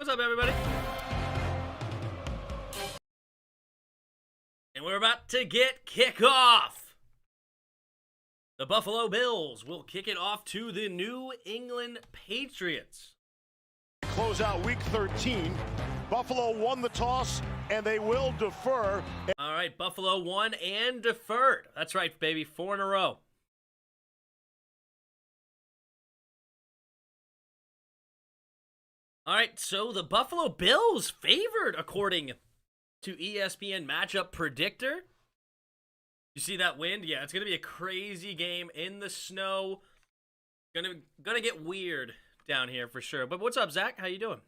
What's up, everybody? And we're about to get kickoff. The Buffalo Bills will kick it off to the New England Patriots. Close out week 13. Buffalo won the toss, and they will defer. All right, Buffalo won and deferred. That's right, baby. 4 in a row. All right, so the Buffalo Bills favored according to ESPN Matchup Predictor. You see that wind? Yeah, it's going to be a crazy game in the snow. Gonna get weird down here for sure. But what's up, Zach? How you doing?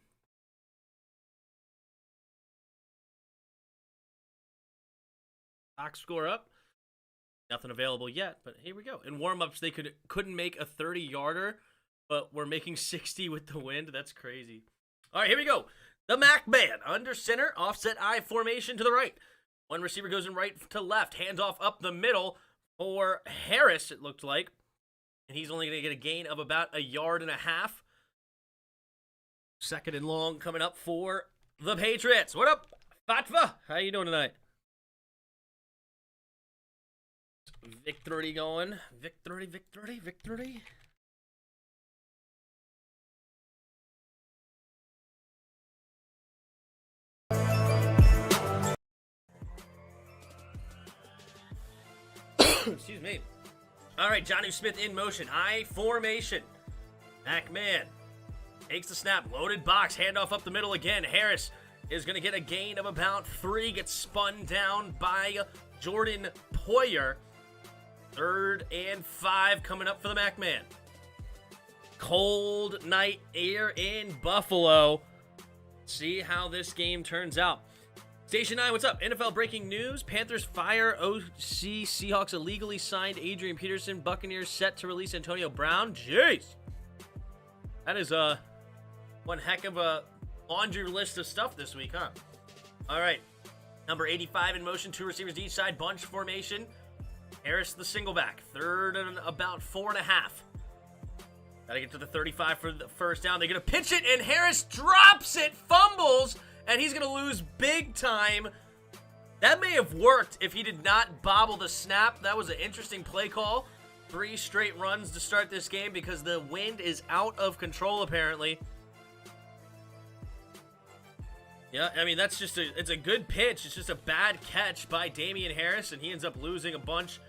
Box score up. Nothing available yet, but here we go. In warm-ups, they couldn't make a 30-yarder, but we're making 60 with the wind. That's crazy. All right, here we go. The Mac Man under center, offset I formation to the right. One receiver goes in right to left. Handoff up the middle for Harris, it looked like. And he's only going to get a gain of about 1.5 yards. Second and long coming up for the Patriots. What up, Fatva? How you doing tonight? Victory going. Victory, victory, victory. Excuse me. All right, Jonnu Smith in motion. I formation. McMahon takes the snap. Loaded box. Handoff up the middle again. Harris is going to get a gain of about 3. Gets spun down by Jordan Poyer. 3rd and 5 coming up for the McMahon. Cold night air in Buffalo. See how this game turns out. Station 9, what's up? NFL breaking news. Panthers fire OC. Seahawks illegally signed Adrian Peterson. Buccaneers set to release Antonio Brown. Jeez. That is one heck of a laundry list of stuff this week, huh? All right. Number 85 in motion. 2 receivers each side. Bunch formation. Harris the single back. 3rd and about 4.5. Got to get to the 35 for the first down. They're going to pitch it, and Harris drops it, fumbles, and he's going to lose big time. That may have worked if he did not bobble the snap. That was an interesting play call. 3 straight runs to start this game because the wind is out of control, apparently. Yeah, I mean, it's a good pitch. It's just a bad catch by Damian Harris, and he ends up losing a bunch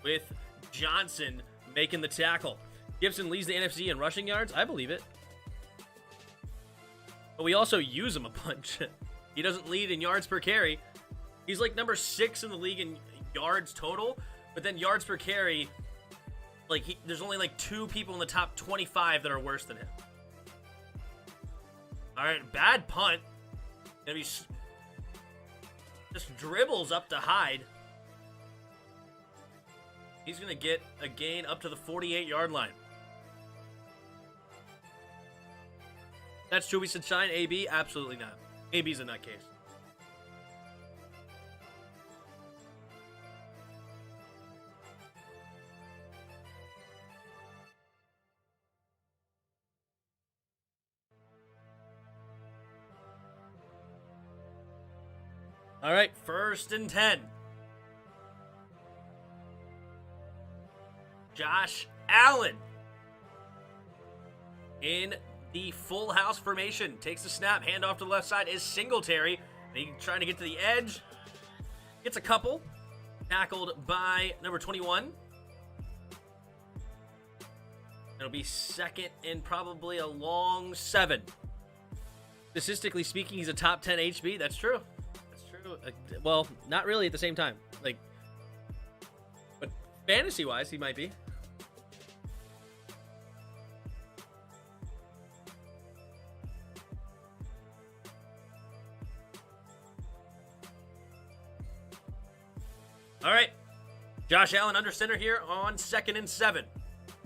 with Johnson making the tackle. Gibson leads the NFC in rushing yards. I believe it. But we also use him a bunch. He doesn't lead in yards per carry. He's like number 6 in the league in yards total, but then yards per carry, there's only like 2 people in the top 25 that are worse than him. All right, bad punt. Gonna be just dribbles up to Hyde. He's gonna get a gain up to the 48-yard line. That's true. We should shine AB? Absolutely not. AB's a nutcase. All right, 1st and 10. Josh Allen in the full house formation. Takes the snap. Handoff to the left side is Singletary. He trying to get to the edge. Gets a couple. Tackled by number 21. It'll be 2nd and probably a long 7. Statistically speaking, he's a top 10 HB. That's true. That's true. Well, not really at the same time. But fantasy-wise, he might be. All right, Josh Allen under center here on 2nd and 7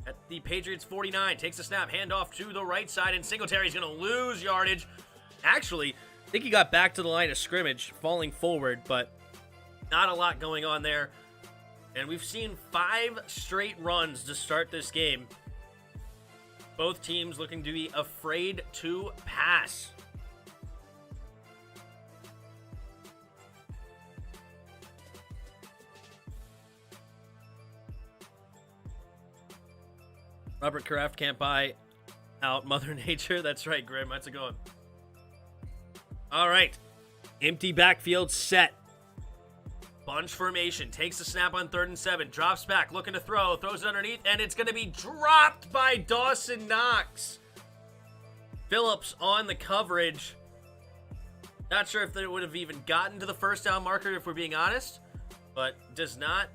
at the Patriots 49. Takes the snap, handoff to the right side, and Singletary's going to lose yardage. Actually, I think he got back to the line of scrimmage, falling forward, but not a lot going on there. And we've seen 5 straight runs to start this game. Both teams looking to be afraid to pass. Robert Kraft can't buy out Mother Nature. That's right, Grim. That's a good one. All right. Empty backfield set. Bunch formation. Takes the snap on 3rd and 7. Drops back. Looking to throw. Throws it underneath. And it's going to be dropped by Dawson Knox. Phillips on the coverage. Not sure if they would have even gotten to the first down marker if we're being honest. But does not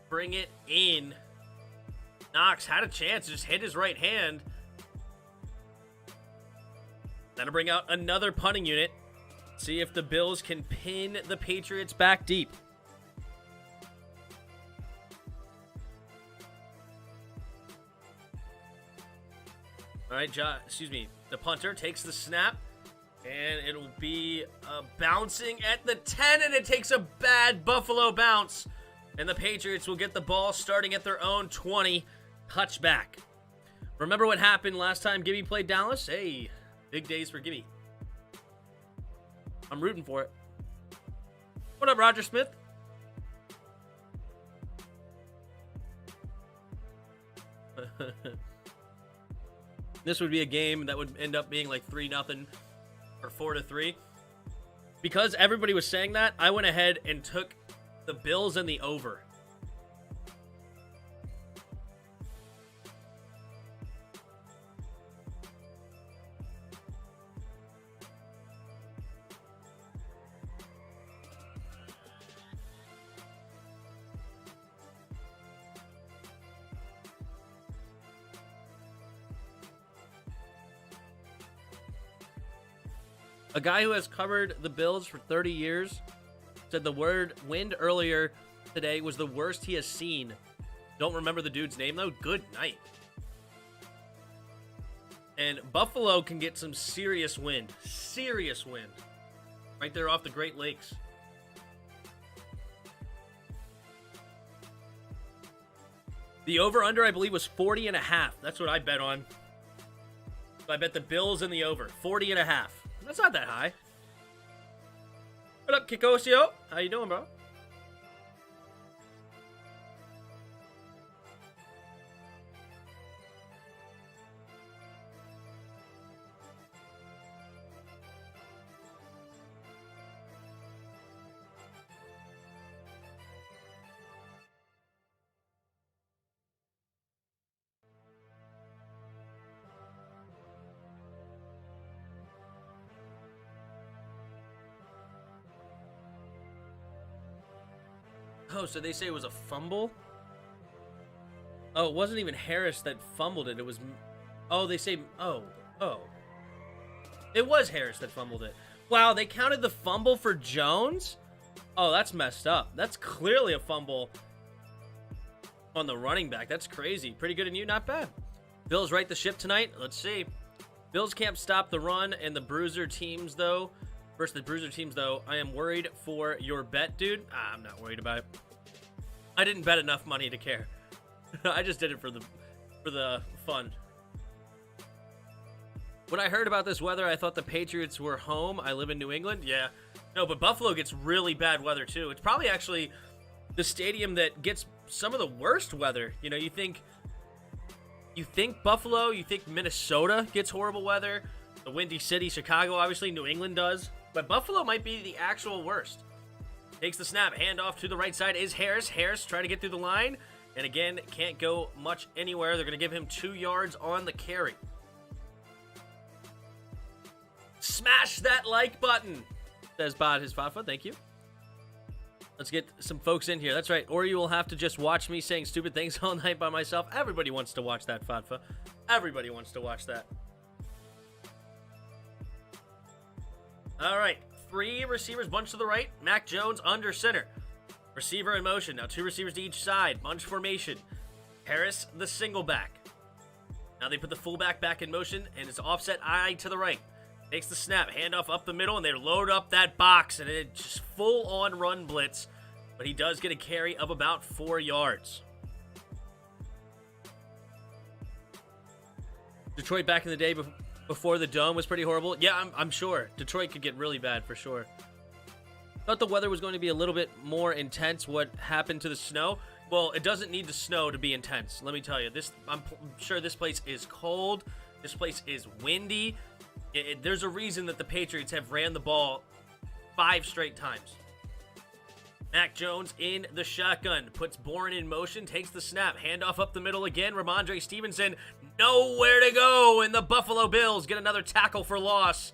bring it in. Knox had a chance. Just hit his right hand. That'll bring out another punting unit. See if the Bills can pin the Patriots back deep. All right, the punter takes the snap, and it'll be bouncing at the 10, and it takes a bad Buffalo bounce, and the Patriots will get the ball starting at their own 20, touchback. Remember what happened last time Gibby played Dallas? Hey, big days for Gibby. I'm rooting for it. What up, Roger Smith? This would be a game that would end up being like 3-0 or 4-3. Because everybody was saying that, I went ahead and took the Bills and the over. A guy who has covered the Bills for 30 years said the word wind earlier today was the worst he has seen. Don't remember the dude's name, though. Good night. And Buffalo can get some serious wind. Serious wind. Right there off the Great Lakes. The over-under, I believe, was 40.5. That's what I bet on. So I bet the Bills and the over. 40.5. That's not that high. What up, Kikosio? How you doing, bro? Oh, so they say it was a fumble? Oh, it wasn't even Harris that fumbled it. It was... Oh, they say... Oh. It was Harris that fumbled it. Wow, they counted the fumble for Jones? Oh, that's messed up. That's clearly a fumble on the running back. That's crazy. Pretty good in you, not bad. Bills right the ship tonight. Let's see. Bills can't stop the run and the bruiser teams, though. Versus the bruiser teams, though. I am worried for your bet, dude. I'm not worried about it. I didn't bet enough money to care. I just did it for the fun. When I heard about this weather, I thought the Patriots were home. I live in New England. Yeah. No, but Buffalo gets really bad weather, too. It's probably actually the stadium that gets some of the worst weather. You know, you think Buffalo, you think Minnesota gets horrible weather. The Windy City, Chicago, obviously. New England does. But Buffalo might be the actual worst. Takes the snap. Handoff to the right side is Harris. Harris trying to get through the line. And again, can't go much anywhere. They're going to give him 2 yards on the carry. Smash that like button, says Bod his Fafa. Thank you. Let's get some folks in here. That's right. Or you will have to just watch me saying stupid things all night by myself. Everybody wants to watch that, Fafa. Everybody wants to watch that. All right. 3 receivers, bunch to the right. Mac Jones under center. Receiver in motion. Now 2 receivers to each side. Bunch formation. Harris, the single back. Now they put the fullback back in motion, and it's offset eye to the right. Takes the snap. Handoff up the middle, and they load up that box, and it's just full-on run blitz. But he does get a carry of about 4 yards. Detroit back in the day before the dome was pretty horrible. Yeah, I'm sure. Detroit could get really bad for sure. Thought the weather was going to be a little bit more intense. What happened to the snow? Well, it doesn't need to snow to be intense. Let me tell you, I'm sure this place is cold. This place is windy. There's a reason that the Patriots have ran the ball 5 straight times. Mac Jones in the shotgun, puts Bourne in motion, takes the snap, handoff up the middle again. Ramondre Stevenson, nowhere to go, and the Buffalo Bills get another tackle for loss.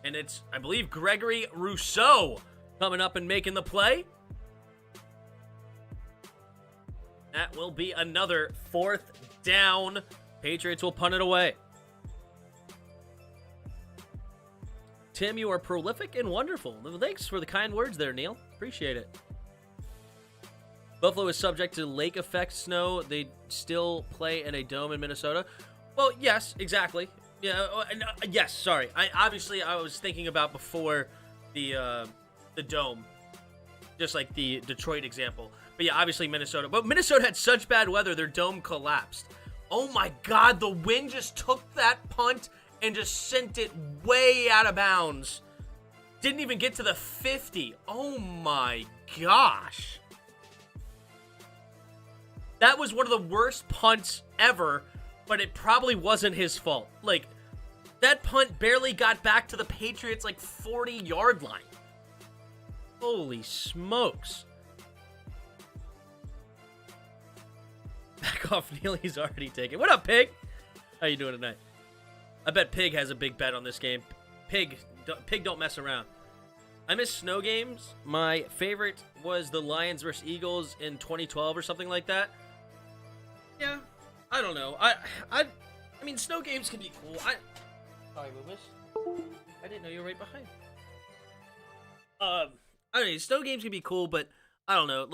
And it's, I believe, Gregory Rousseau coming up and making the play. That will be another 4th down. Patriots will punt it away. Tim, you are prolific and wonderful. Thanks for the kind words there, Neil. Appreciate it. Buffalo is subject to lake effect snow. They still play in a dome in Minnesota. Well, yes, exactly. Yeah, yes, sorry. I was thinking about before the dome. Just like the Detroit example. But yeah, obviously Minnesota. But Minnesota had such bad weather, their dome collapsed. Oh my God, the wind just took that punt and just sent it way out of bounds. Didn't even get to the 50. Oh my gosh. That was one of the worst punts ever, but it probably wasn't his fault. Like, that punt barely got back to the Patriots, 40-yard line. Holy smokes. Back off, Neil. He's already taken. What up, Pig? How you doing tonight? I bet Pig has a big bet on this game. Pig don't mess around. I miss snow games. My favorite was the Lions versus Eagles in 2012 or something like that. Yeah, I don't know. I mean, snow games can be cool. Sorry, Loomis. I didn't know you were right behind. I don't know. Snow games can be cool, but I don't know.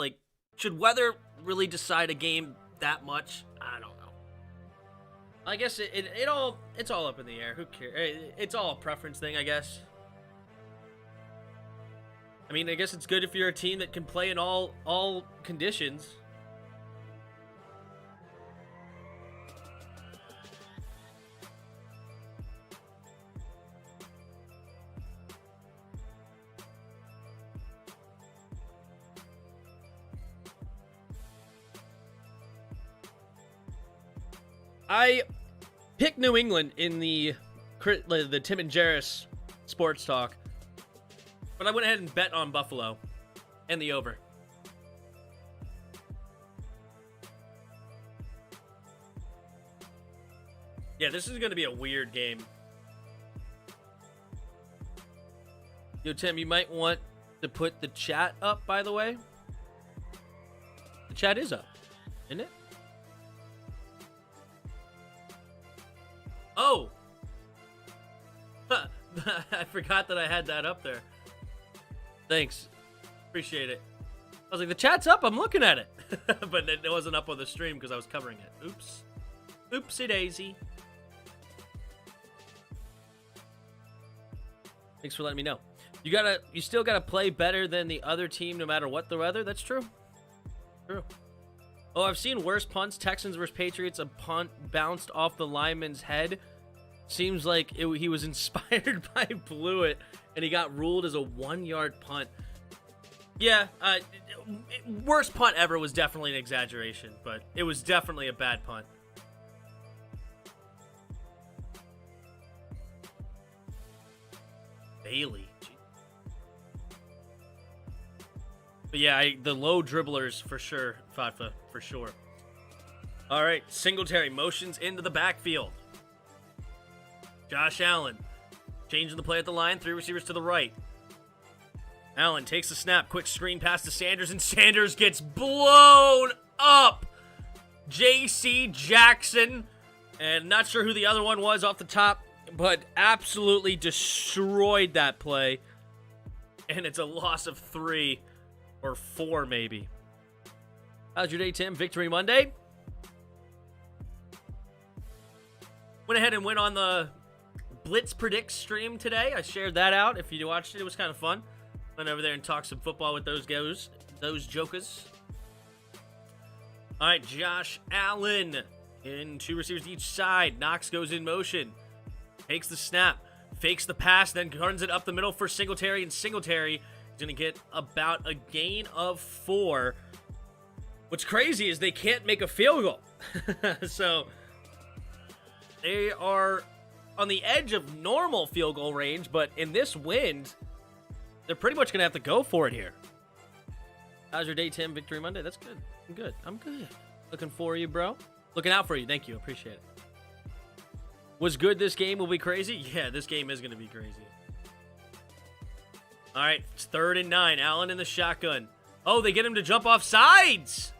Should weather really decide a game that much? I don't know. I guess it's all up in the air. Who cares? It's all a preference thing, I guess. I mean, I guess it's good if you're a team that can play in all conditions. I picked New England in the Tim and Jarris Sports Talk, but I went ahead and bet on Buffalo and the over. Yeah, this is going to be a weird game. Yo, Tim, you might want to put the chat up, by the way. The chat is up, isn't it? Oh! I forgot that I had that up there. Thanks. Appreciate it. I was like, the chat's up, I'm looking at it. But it wasn't up on the stream because I was covering it. Oops. Oopsie daisy. Thanks for letting me know. You still gotta play better than the other team no matter what the weather. That's true. True. Oh, I've seen worse punts. Texans versus Patriots. A punt bounced off the lineman's head. Seems like he was inspired by Blewett, and he got ruled as a 1-yard punt. Yeah, worst punt ever was definitely an exaggeration, but it was definitely a bad punt. Bailey. But yeah, the low dribblers for sure, Fatfa, for sure. All right, Singletary motions into the backfield. Josh Allen changing the play at the line, 3 receivers to the right. Allen takes the snap, quick screen pass to Sanders, and Sanders gets blown up. J.C. Jackson, and not sure who the other one was off the top, but absolutely destroyed that play. And it's a loss of 3 or 4 maybe. How's your day, Tim? Victory Monday? Went ahead and went on the Blitz Predict stream today. I shared that out. If you watched it, it was kind of fun. Went over there and talked some football with those jokers. All right, Josh Allen in 2 receivers each side. Knox goes in motion. Takes the snap. Fakes the pass, then runs it up the middle for Singletary. And Singletary is going to get about a gain of 4. What's crazy is they can't make a field goal. So they are on the edge of normal field goal range, but in this wind, they're pretty much going to have to go for it here. How's your day, Tim? Victory Monday? That's good. I'm good. I'm good. Looking for you, bro. Looking out for you. Thank you. Appreciate it. Was good this game will be crazy? Yeah, this game is going to be crazy. All right, it's 3rd and 9. Allen in the shotgun. Oh, they get him to jump off sides.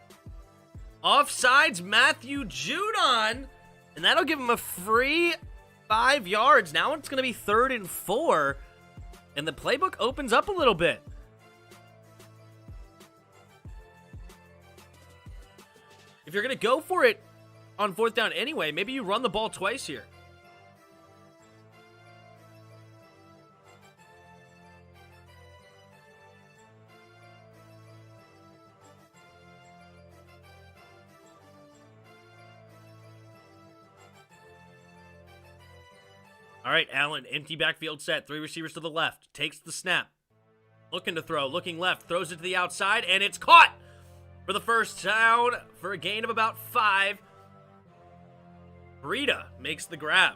Offsides, Matthew Judon. And that'll give him a free 5 yards. Now it's going to be 3rd and 4. And the playbook opens up a little bit. If you're going to go for it on 4th down anyway, maybe you run the ball twice here. All right, Allen, empty backfield set. 3 receivers to the left. Takes the snap. Looking to throw. Looking left. Throws it to the outside, and it's caught for the first down for a gain of about 5. Breida makes the grab.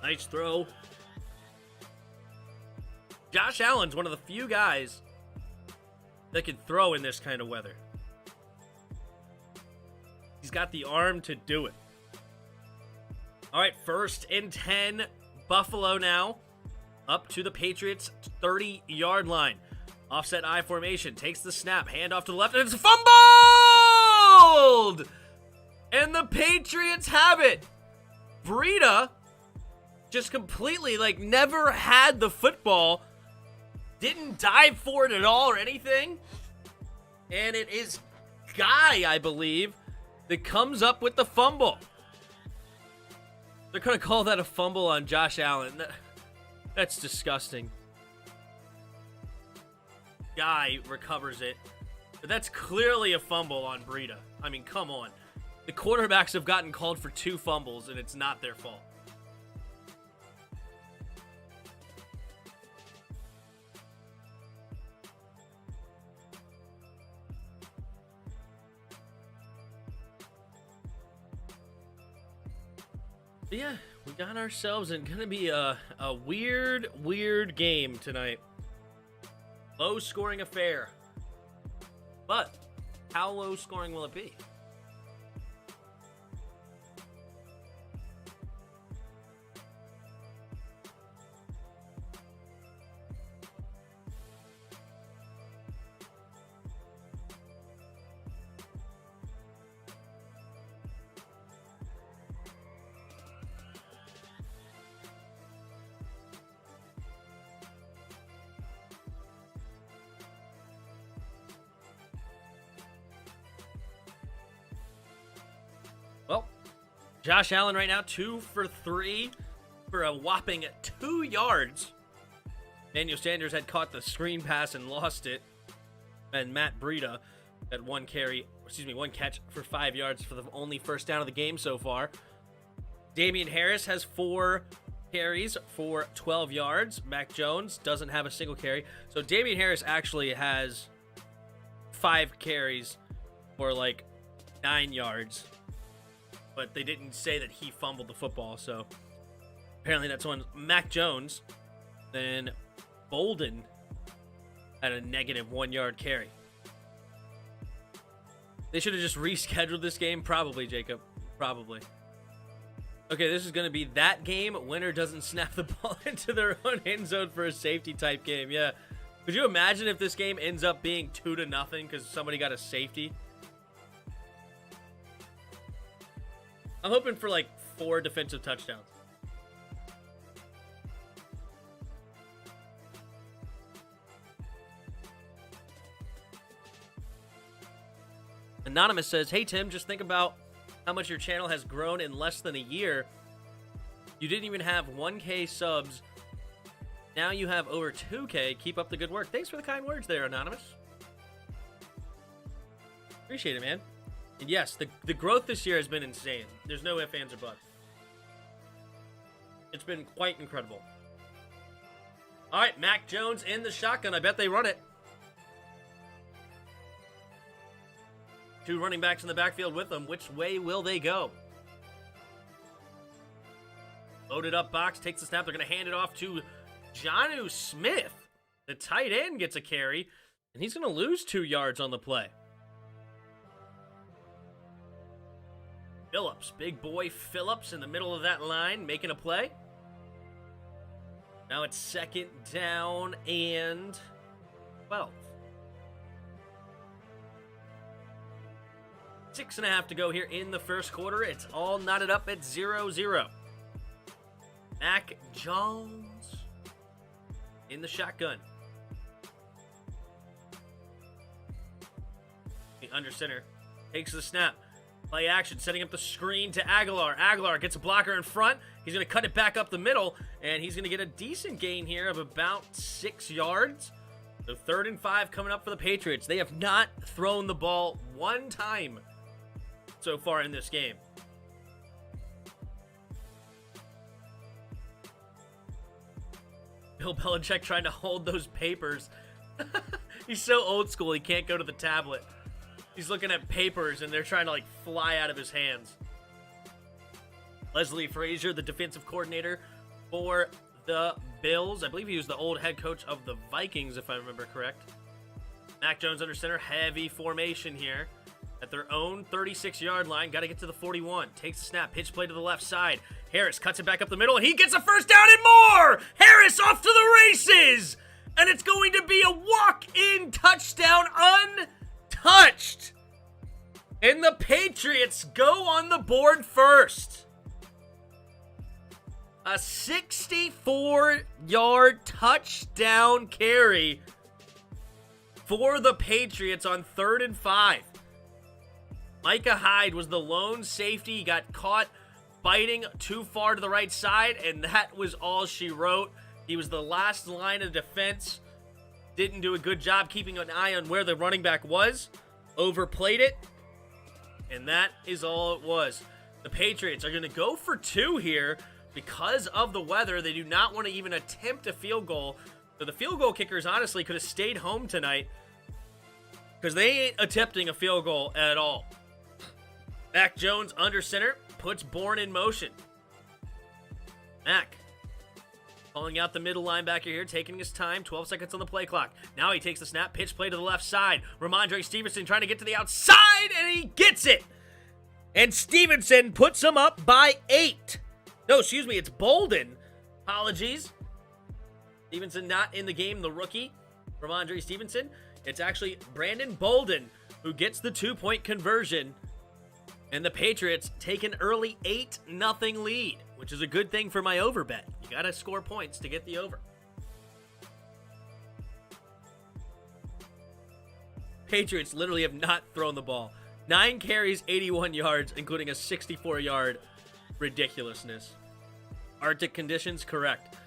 Nice throw. Josh Allen's one of the few guys that can throw in this kind of weather. He's got the arm to do it. All right, 1st and 10. Buffalo now up to the Patriots 30-yard line. Offset I formation. Takes the snap. Handoff to the left, and it's fumbled! And the Patriots have it. Breida just completely, never had the football. Didn't dive for it at all or anything. And it is Guy, I believe, that comes up with the fumble. They're going to call that a fumble on Josh Allen. That's disgusting. Guy recovers it. But that's clearly a fumble on Breida. I mean, come on. The quarterbacks have gotten called for 2 fumbles, and it's not their fault. Yeah, we got ourselves in gonna be a weird game tonight. Low scoring affair. But how low scoring will it be? Well, Josh Allen right now 2 for 3 for a whopping 2 yards. Daniel Sanders had caught the screen pass and lost it. And Matt Breida had one catch for 5 yards for the only first down of the game so far. Damian Harris has 4 carries for 12 yards. Mac Jones doesn't have a single carry. So Damian Harris actually has 5 carries for 9 yards. But they didn't say that he fumbled the football, so apparently that's one. Mac Jones, then Bolden had a negative 1 yard carry. They should have just rescheduled this game. Probably, Jacob. Probably. Okay, this is going to be that game. Winner doesn't snap the ball into their own end zone for a safety type game. Yeah. Could you imagine if this game ends up being 2-0 because somebody got a safety? I'm hoping for 4 defensive touchdowns. Anonymous says, hey Tim, just think about how much your channel has grown in less than a year. You didn't even have 1K subs. Now you have over 2K. Keep up the good work. Thanks for the kind words there, Anonymous. Appreciate it, man. And yes, the growth this year has been insane. There's no ifs, ands, or buts. It's been quite incredible. All right, Mac Jones in the shotgun. I bet they run it. 2 running backs in the backfield with them. Which way will they go? Loaded up box, takes the snap. They're going to hand it off to Jonnu Smith. The tight end gets a carry, and he's going to lose 2 yards on the play. Phillips, big boy Phillips in the middle of that line, making a play. Now it's 2nd down and 12. 6.5 to go here in the first quarter. It's all knotted up at 0-0. Mac Jones in the shotgun. The under center takes the snap. Play action, setting up the screen to Aguilar. Aguilar gets a blocker in front. He's going to cut it back up the middle, and he's going to get a decent gain here of about 6 yards. So 3rd and 5 coming up for the Patriots. They have not thrown the ball one time so far in this game. Bill Belichick trying to hold those papers. He's so old school, he can't go to the tablet. He's looking at papers, and they're trying to, like, fly out of his hands. Leslie Frazier, the defensive coordinator for the Bills. I believe he was the old head coach of the Vikings, if I remember correct. Mac Jones under center. Heavy formation here at their own 36-yard line. Got to get to the 41. Takes the snap. Pitch play to the left side. Harris cuts it back up the middle, and he gets a first down and more! Harris off to the races! And it's going to be a walk-in touchdown untouched. And the Patriots go on the board first. A 64-yard touchdown carry for the Patriots on 3rd and 5. Micah Hyde was the lone safety. He got caught biting too far to the right side, and that was all she wrote. He was the last line of defense. Didn't do a good job keeping an eye on where the running back was. Overplayed it, and that is all it was. The Patriots are going to go for 2 here because of the weather. They do not want to even attempt a field goal. So the field goal kickers honestly could have stayed home tonight because they ain't attempting a field goal at all. Mac Jones under center puts Bourne in motion. Mac calling out the middle linebacker here, taking his time. 12 seconds on the play clock. Now he takes the snap, pitch play to the left side. Ramondre Stevenson trying to get to the outside, and he gets it. And Stevenson puts him up by 8. No, excuse me, it's Bolden. Apologies. Stevenson not in the game, the rookie. Ramondre Stevenson. It's actually Brandon Bolden who gets the 2-point conversion. And the Patriots take an early 8-0 lead, which is a good thing for my over bet. You got to score points to get the over. Patriots literally have not thrown the ball. 9 carries, 81 yards, including a 64-yard ridiculousness. Arctic conditions, correct.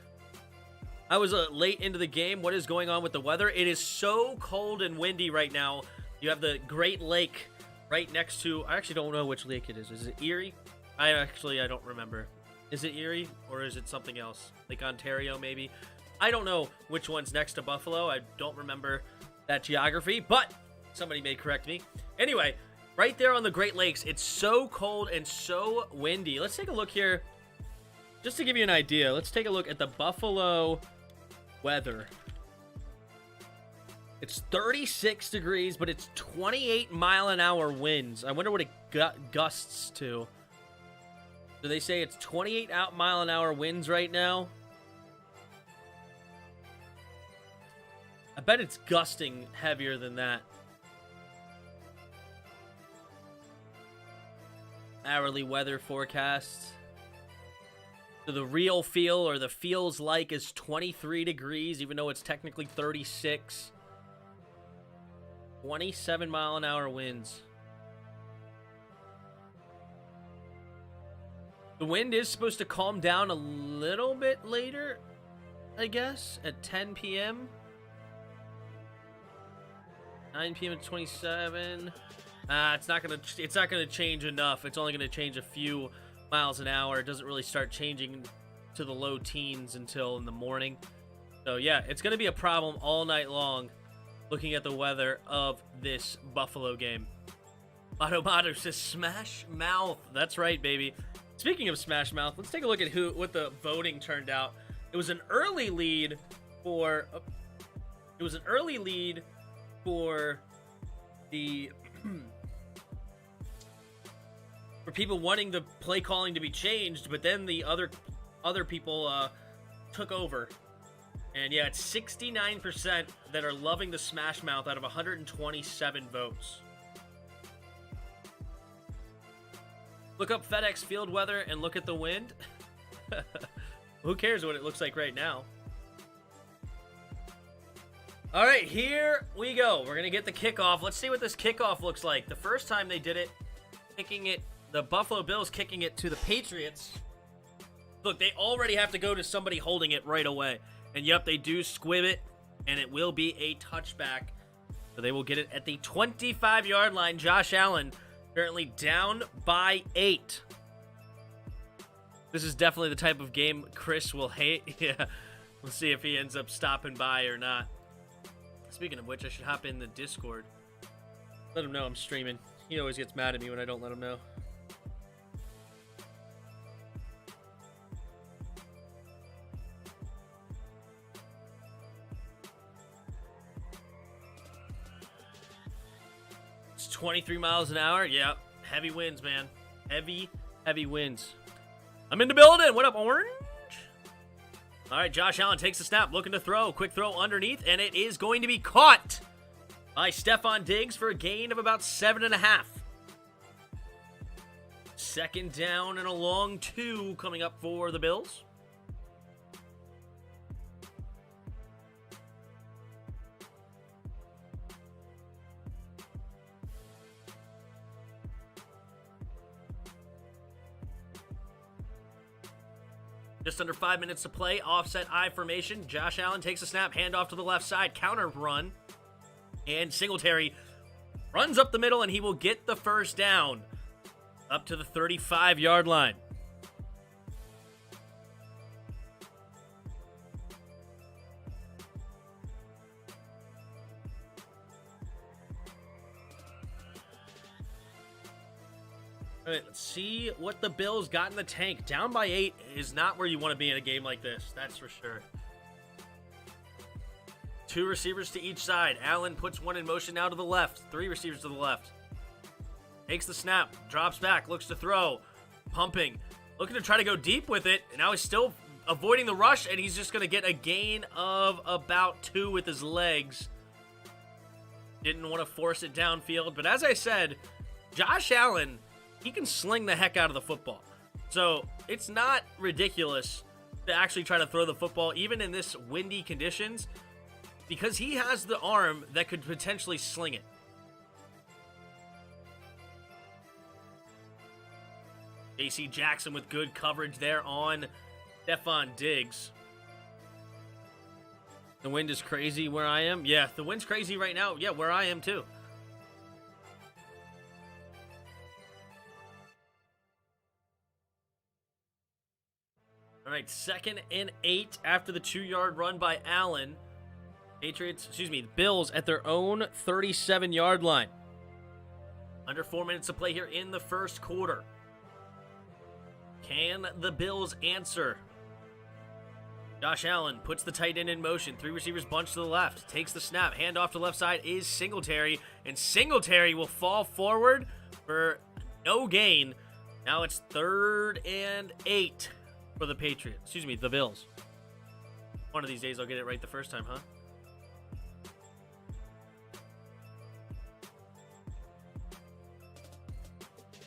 I was late into the game. What is going on with the weather? It is so cold and windy right now. You have the Great Lake right next to, I actually don't know which lake it is. Is it Erie? I don't remember. Is it Erie or is it something else? Lake Ontario, maybe? I don't know which one's next to Buffalo. I don't remember that geography, but somebody may correct me. Anyway, right there on the Great Lakes, it's so cold and so windy. Let's take a look here. Just to give you an idea, let's take a look at the Buffalo weather. It's 36 degrees, but it's 28-mile-an-hour winds. I wonder what it gusts to. Do they say it's 28-mile-an-hour winds right now? I bet it's gusting heavier than that. Hourly weather forecast. So the real feel, or the feels like, is 23 degrees, even though it's technically 36. 27-mile-an-hour winds. The wind is supposed to calm down a little bit later, I guess, at 10 p.m. 9 p.m. at 27. It's not gonna change enough. It's only gonna change a few miles an hour. It doesn't really start changing to the low teens until in the morning. So, yeah, it's going to be a problem all night long looking at the weather of this Buffalo game. Mato says Smash Mouth. That's right, baby. Speaking of Smash Mouth, let's take a look at what the voting turned out. It was an early lead for the for people wanting the play calling to be changed, but then the other people took over. And yeah, it's 69% that are loving the Smash Mouth out of 127 votes. Look up FedEx field weather and look at the wind. Who cares what it looks like right now? All right, here we go. We're going to get the kickoff. Let's see what this kickoff looks like. The first time they did it, the Buffalo Bills kicking it to the Patriots. Look, they already have to go to somebody holding it right away. And yep, they do squib it, and it will be a touchback. So they will get it at the 25-yard line. Josh Allen currently down by 8. This is definitely the type of game Chris will hate. Yeah, we'll see if he ends up stopping by or not. Speaking of which, I should hop in the Discord. Let him know I'm streaming. He always gets mad at me when I don't let him know. It's 23 miles an hour. Yeah, heavy winds, man. Heavy winds. I'm in the building. What up, Orange? All right, Josh Allen takes the snap, looking to throw. Quick throw underneath, and it is going to be caught by Stephon Diggs for a gain of about 7.5. Second down and a long 2 coming up for the Bills. Just under 5 minutes to play. Offset I formation. Josh Allen takes a snap. Handoff to the left side. Counter run. And Singletary runs up the middle, and he will get the first down up to the 35-yard line. All right, let's see what the Bills got in the tank. Down by 8 is not where you want to be in a game like this. That's for sure. 2 receivers to each side. Allen puts one in motion now to the left. 3 receivers to the left. Takes the snap. Drops back. Looks to throw. Pumping. Looking to try to go deep with it. And now he's still avoiding the rush. And he's just going to get a gain of about 2 with his legs. Didn't want to force it downfield. But as I said, Josh Allen, he can sling the heck out of the football. So it's not ridiculous to actually try to throw the football, even in this windy conditions, because he has the arm that could potentially sling it. J.C. Jackson with good coverage there on Stephon Diggs. The wind is crazy where I am. Yeah, the wind's crazy right now. Yeah, where I am too. All right, 2nd and 8 after the 2-yard run by Allen. Bills at their own 37-yard line. Under 4 minutes to play here in the first quarter. Can the Bills answer? Josh Allen puts the tight end in motion. 3 receivers bunch to the left. Takes the snap. Handoff to left side is Singletary. And Singletary will fall forward for no gain. Now it's 3rd and 8 for the Patriots. The Bills. One of these days I'll get it right the first time, huh?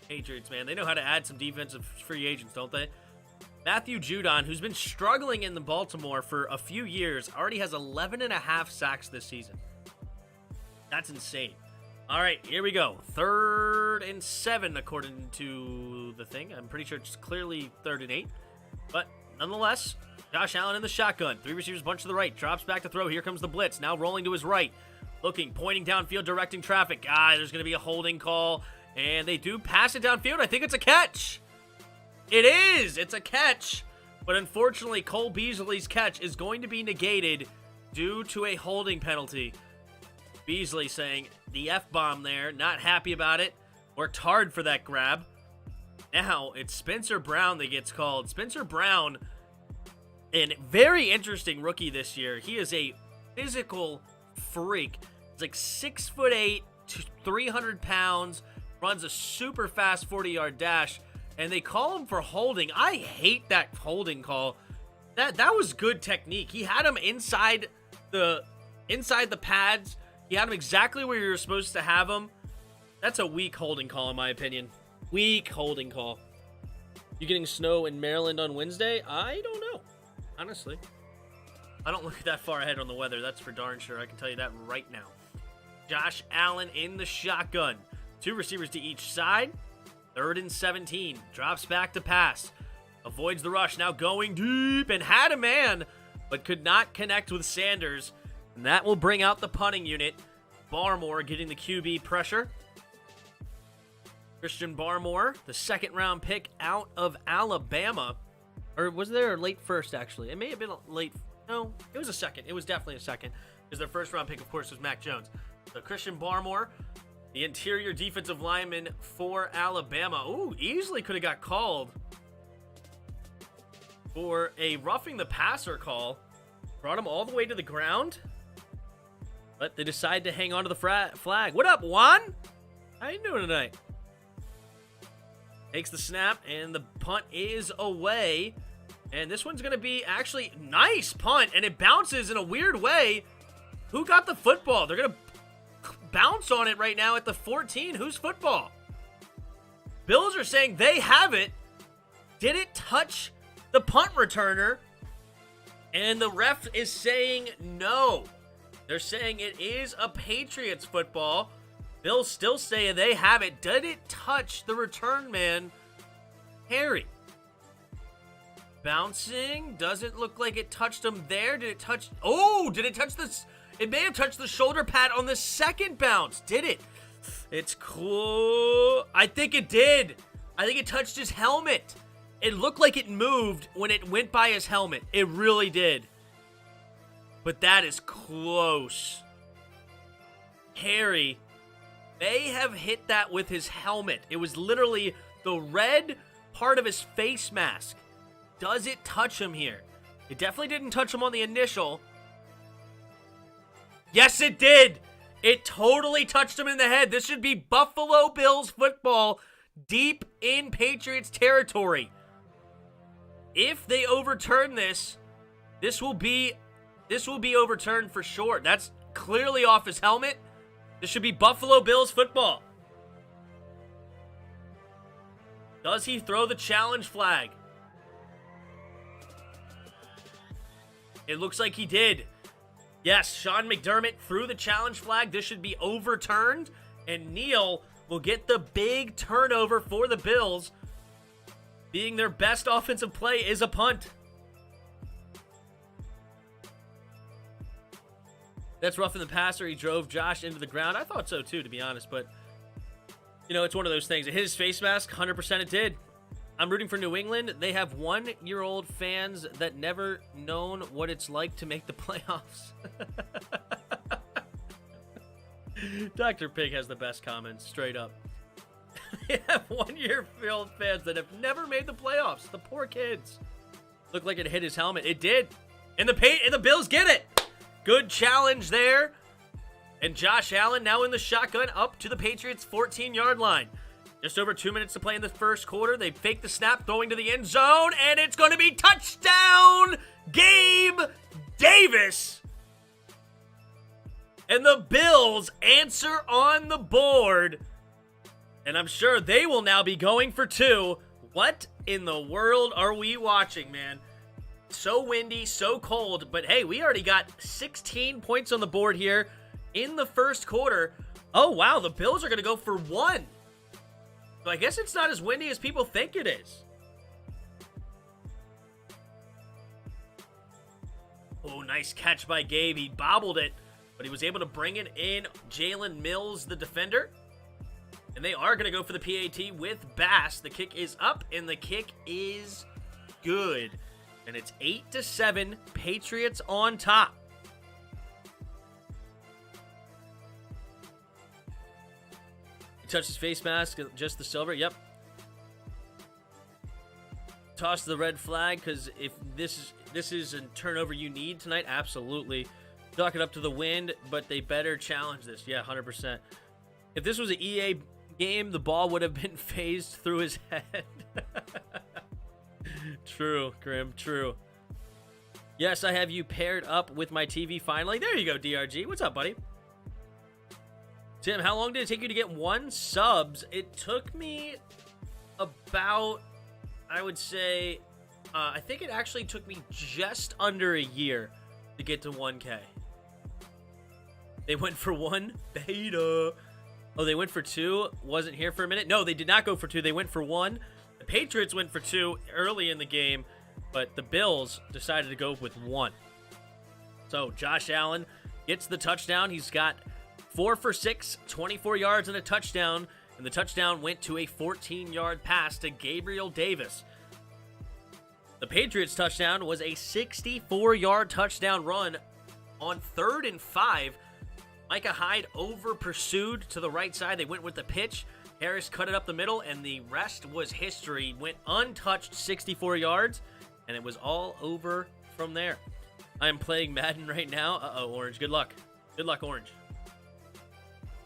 Patriots, man. They know how to add some defensive free agents, don't they? Matthew Judon, who's been struggling in the Baltimore for a few years, already has 11.5 sacks this season. That's insane. All right, here we go. 3rd and 7, according to the thing. I'm pretty sure it's clearly 3rd and 8. But nonetheless, Josh Allen in the shotgun. 3 receivers bunch to the right. Drops back to throw. Here comes the blitz. Now rolling to his right. Looking, pointing downfield, directing traffic. There's going to be a holding call. And they do pass it downfield. I think it's a catch. It is. It's a catch But unfortunately, Cole Beasley's catch is going to be negated due to a holding penalty. Beasley saying the F-bomb there, not happy about it. Worked hard for that grab. Now it's Spencer Brown that gets called. Spencer Brown, a very interesting rookie this year. He is a physical freak. He's like 6'8", 300 pounds, runs a super fast 40-yard dash, and they call him for holding. I hate that holding call. That was good technique. He had him inside the pads. He had him exactly where you were supposed to have him. That's a weak holding call, in my opinion. Weak holding call. You getting snow in Maryland on Wednesday? I don't know, honestly. I don't look that far ahead on the weather. That's for darn sure. I can tell you that right now. Josh Allen in the shotgun. 2 receivers to each side. 3rd and 17. Drops back to pass. Avoids the rush. Now going deep and had a man, but could not connect with Sanders. And that will bring out the punting unit. Barmore getting the QB pressure. Christian Barmore, the 2nd-round pick out of Alabama. Or was there a late first, actually? It may have been a late. No, it was a second. It was definitely a second. Because their 1st-round pick, of course, was Mac Jones. So Christian Barmore, the interior defensive lineman for Alabama. Ooh, easily could have got called for a roughing the passer call. Brought him all the way to the ground. But they decide to hang on to the flag. What up, Juan? How you doing tonight? Takes the snap, and the punt is away. And this one's going to be actually nice punt, and it bounces in a weird way. Who got the football? They're going to bounce on it right now at the 14. Whose football? Bills are saying they have it. Did it touch the punt returner? And the ref is saying no. They're saying it is a Patriots football. Bills still say they have it. Did it touch the return man, Harry? Bouncing. Doesn't look like it touched him there. Did it touch? Oh, did it touch this? It may have touched the shoulder pad on the 2nd bounce. Did it? It's cool. I think it did. I think it touched his helmet. It looked like it moved when it went by his helmet. It really did. But that is close. Harry may have hit that with his helmet. It was literally the red part of his face mask. Does it touch him here? It definitely didn't touch him on the initial. Yes, it did. It totally touched him in the head. This should be Buffalo Bills football deep in Patriots territory. If they overturn this, this will be overturned for sure. That's clearly off his helmet. This should be Buffalo Bills football. Does he throw the challenge flag? It looks like he did. Yes, Sean McDermott threw the challenge flag. This should be overturned, and Neal will get the big turnover for the Bills. Being their best offensive play is a punt. That's roughing the passer. He drove Josh into the ground. I thought so too, to be honest, but you know, it's one of those things. It hit his face mask, 100% it did. I'm rooting for New England. They have 1-year-old fans that never known what it's like to make the playoffs. Dr. Pig has the best comments, straight up. They have 1-year-old fans that have never made the playoffs. The poor kids. Looked like it hit his helmet. It did. And the Bills get it. Good challenge there. And Josh Allen now in the shotgun up to the Patriots' 14-yard line. Just over 2 minutes to play in the first quarter. They fake the snap, throwing to the end zone, and it's going to be touchdown, Gabe Davis. And the Bills answer on the board. And I'm sure they will now be going for 2. What in the world are we watching, man? So windy, so cold, but hey, we already got 16 points on the board here in the first quarter. Oh, wow, the Bills are going to go for 1. So I guess it's not as windy as people think it is. Oh, nice catch by Gabe. He bobbled it, but he was able to bring it in. Jalen Mills, the defender. And they are going to go for the PAT with Bass. The kick is up, and the kick is good. And it's 8-7, Patriots on top. He touched his face mask, just the silver. Yep. Toss the red flag, because if this is a turnover you need tonight, absolutely. Dock it up to the wind, but they better challenge this. Yeah, 100%. If this was an EA game, the ball would have been phased through his head. True, Grim, true. Yes, I have you paired up with my TV finally. There you go, DRG. What's up, buddy? Tim, how long did it take you to get 1 subs? It took me about, I would say, I think it actually took me just under a year to get to 1K. They went for 1 beta. Oh, they went for 2. Wasn't here for a minute. No, they did not go for 2. They went for 1. The Patriots went for 2 early in the game, but the Bills decided to go with 1. So Josh Allen gets the touchdown. He's got 4 for 6, 24 yards and a touchdown, and the touchdown went to a 14-yard pass to Gabriel Davis. The Patriots touchdown was a 64-yard touchdown run on 3rd and 5. Micah Hyde over-pursued to the right side. They went with the pitch. Harris cut it up the middle, and the rest was history. Went untouched 64 yards, and it was all over from there. I am playing Madden right now. Uh-oh, Orange. Good luck. Good luck, Orange.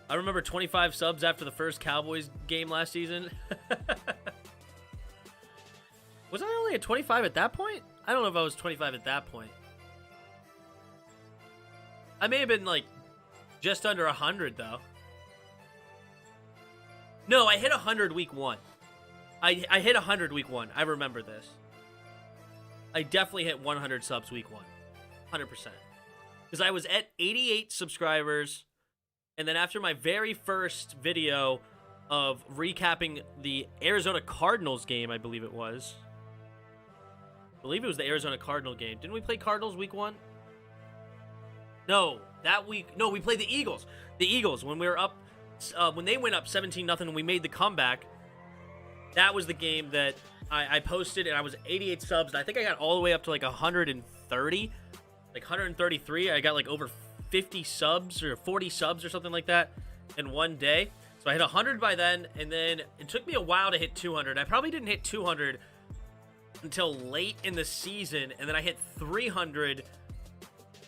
I remember 25 subs after the first Cowboys game last season. Was I only at 25 at that point? I don't know if I was 25 at that point. I may have been like just under 100 though. No, I hit 100 week 1. I hit 100 week 1. I remember this. I definitely hit 100 subs week 1. 100%. Because I was at 88 subscribers. And then after my very first video of recapping the Arizona Cardinals game, I believe it was. I believe it was the Arizona Cardinal game. Didn't we play Cardinals week 1? No, that week. No, we played the Eagles. The Eagles, when we were up, when they went up 17-0 and we made the comeback, that was the game that I posted, and I was 88 subs. And I think I got all the way up to like 130, like 133. I got like over 50 subs or 40 subs or something like that in one day. So I hit 100 by then, and then it took me a while to hit 200. I probably didn't hit 200 until late in the season, and then I hit 300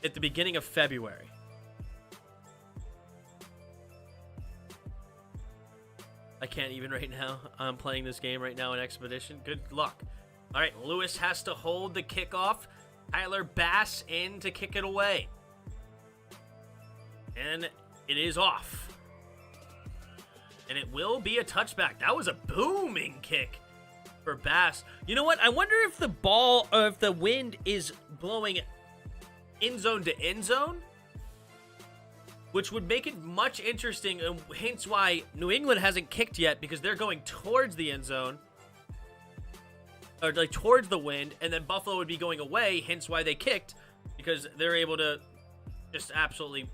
at the beginning of February. I can't even right now. I'm playing this game right now in Expedition. Good luck. All right, Lewis has to hold the kickoff. Tyler Bass in to kick it away. And it is off. And it will be a touchback. That was a booming kick for Bass. You know what? I wonder if the ball, or if the wind is blowing end zone to end zone, which would make it much interesting, and hence why New England hasn't kicked yet, because they're going towards the end zone, or like towards the wind, and then Buffalo would be going away, hence why they kicked, because they're able to just absolutely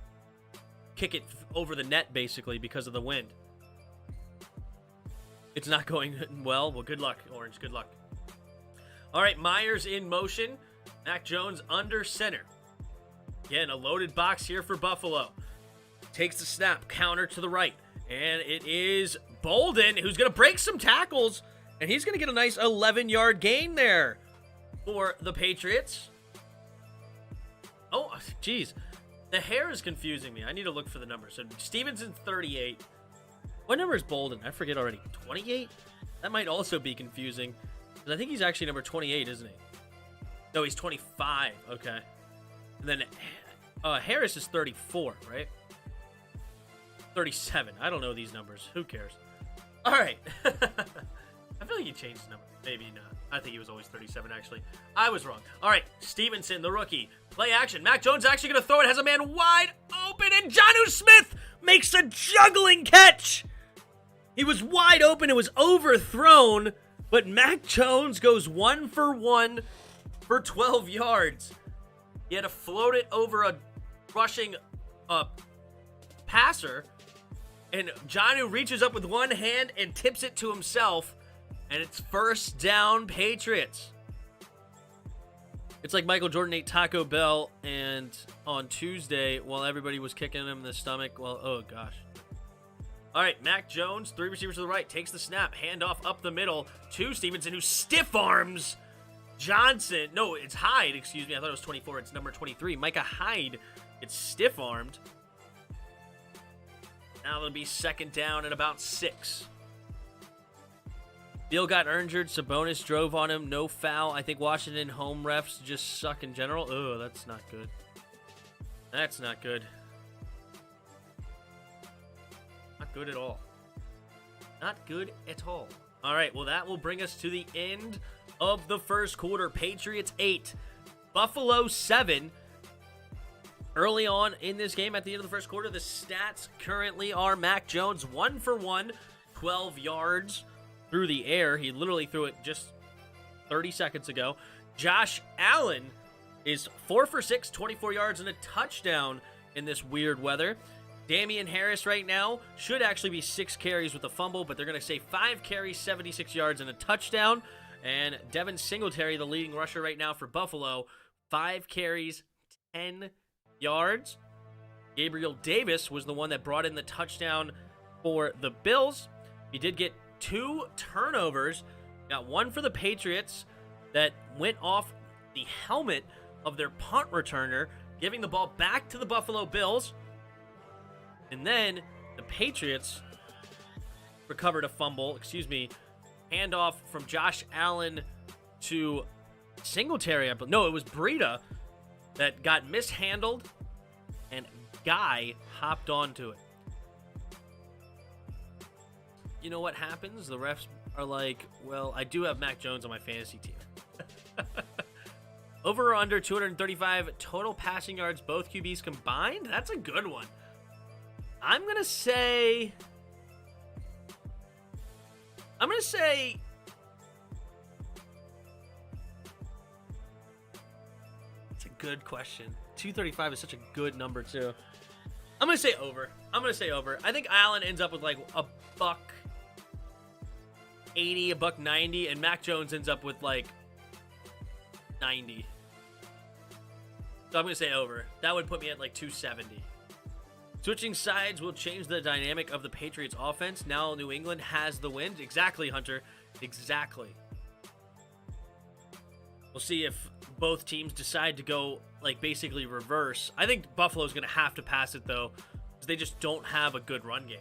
kick it over the net, basically, because of the wind. It's not going well. Well, good luck, Orange. Good luck. All right, Myers in motion. Mac Jones under center. Again, a loaded box here for Buffalo. Takes the snap, counter to the right. And it is Bolden, who's going to break some tackles. And he's going to get a nice 11-yard gain there for the Patriots. Oh, geez. The hair is confusing me. I need to look for the numbers. So Stevenson's 38. What number is Bolden? I forget already. 28? That might also be confusing. Because I think he's actually number 28, isn't he? No, he's 25. Okay. And then Harris is 34, right? 37. I don't know these numbers. Who cares? All right. I feel like he changed the number. Maybe not. I think he was always 37, actually. I was wrong. All right. Stevenson, the rookie. Play action. Mac Jones actually going to throw it. Has a man wide open. And Jonnu Smith makes a juggling catch. He was wide open. It was overthrown. But Mac Jones goes 1 for 1 for 12 yards. He had to float it over a rushing passer. And Jonnu reaches up with one hand and tips it to himself. And it's first down, Patriots. It's like Michael Jordan ate Taco Bell, and on Tuesday, while everybody was kicking him in the stomach, well, oh gosh. All right, Mac Jones, 3 receivers to the right, takes the snap, handoff up the middle to Stevenson, who stiff arms Johnson. No, it's Hyde, excuse me. I thought it was 24. It's number 23. Micah Hyde gets stiff armed. Now it'll be second down and about 6. Beal got injured. Sabonis drove on him. No foul. I think Washington home refs just suck in general. Oh, that's not good. That's not good. Not good at all. Not good at all. All right, well, that will bring us to the end of the first quarter. Patriots 8, Buffalo 7. Early on in this game, at the end of the first quarter, the stats currently are Mac Jones 1 for 1, 12 yards through the air. He literally threw it just 30 seconds ago. Josh Allen is 4 for 6, 24 yards and a touchdown in this weird weather. Damian Harris right now should actually be 6 carries with a fumble, but they're going to say 5 carries, 76 yards and a touchdown. And Devin Singletary, the leading rusher right now for Buffalo, 5 carries, 10 yards. Gabriel Davis was the one that brought in the touchdown for the Bills. He did get 2 turnovers. Got one for the Patriots that went off the helmet of their punt returner, giving the ball back to the Buffalo Bills. And then the Patriots recovered a fumble, handoff from Josh Allen to Singletary. No, it was Breida that got mishandled, and Guy hopped onto it. You know what happens? The refs are like, well, I do have Mac Jones on my fantasy team. Over or under 235 total passing yards, both QBs combined? That's a good one. I'm going to say... It's a good question. 235 is such a good number, too. I'm going to say over. I think Allen ends up with like a $180, a $190, and Mac Jones ends up with like 90. So I'm going to say over. That would put me at like 270. Switching sides will change the dynamic of the Patriots offense. Now New England has the win. Exactly, Hunter. Exactly. We'll see if both teams decide to go, like, basically reverse. I think Buffalo's going to have to pass it, though, because they just don't have a good run game.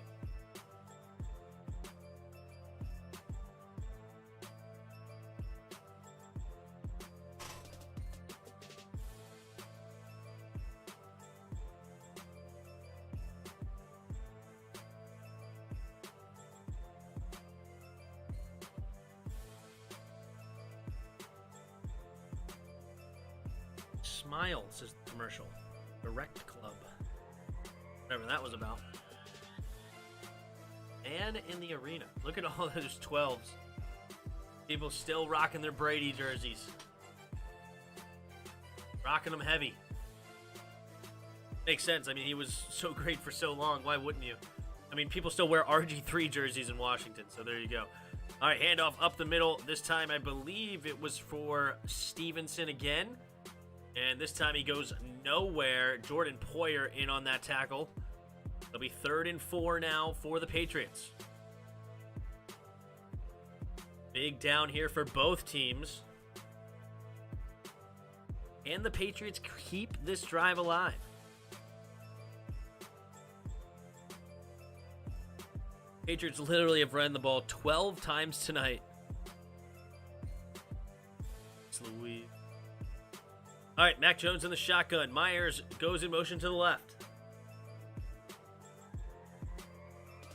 Smile, says the commercial. Direct Club. Whatever that was about. And in the arena. Look at all those 12s. People still rocking their Brady jerseys. Rocking them heavy. Makes sense. I mean, he was so great for so long. Why wouldn't you? I mean, people still wear RG3 jerseys in Washington, so there you go. All right, handoff up the middle. This time, I believe it was for Stevenson again. And this time he goes nowhere. Jordan Poyer in on that tackle. It'll be 3rd and 4 now for the Patriots. Big down here for both teams. And the Patriots keep this drive alive. Patriots literally have run the ball 12 times tonight. It's Louis. All right, Mac Jones in the shotgun. Myers goes in motion to the left.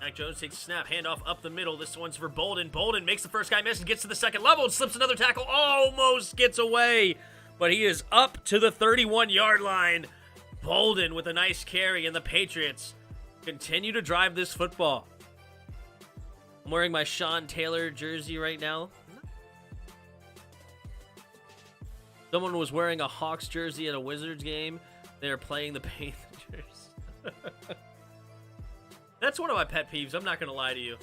Mac Jones takes a snap, handoff up the middle. This one's for Bolden. Bolden makes the first guy miss and gets to the second level and slips another tackle. Almost gets away, but he is up to the 31-yard line. Bolden with a nice carry, and the Patriots continue to drive this football. I'm wearing my Sean Taylor jersey right now. Someone was wearing a Hawks jersey at a Wizards game. They are playing the Panthers. That's one of my pet peeves. I'm not going to lie to you.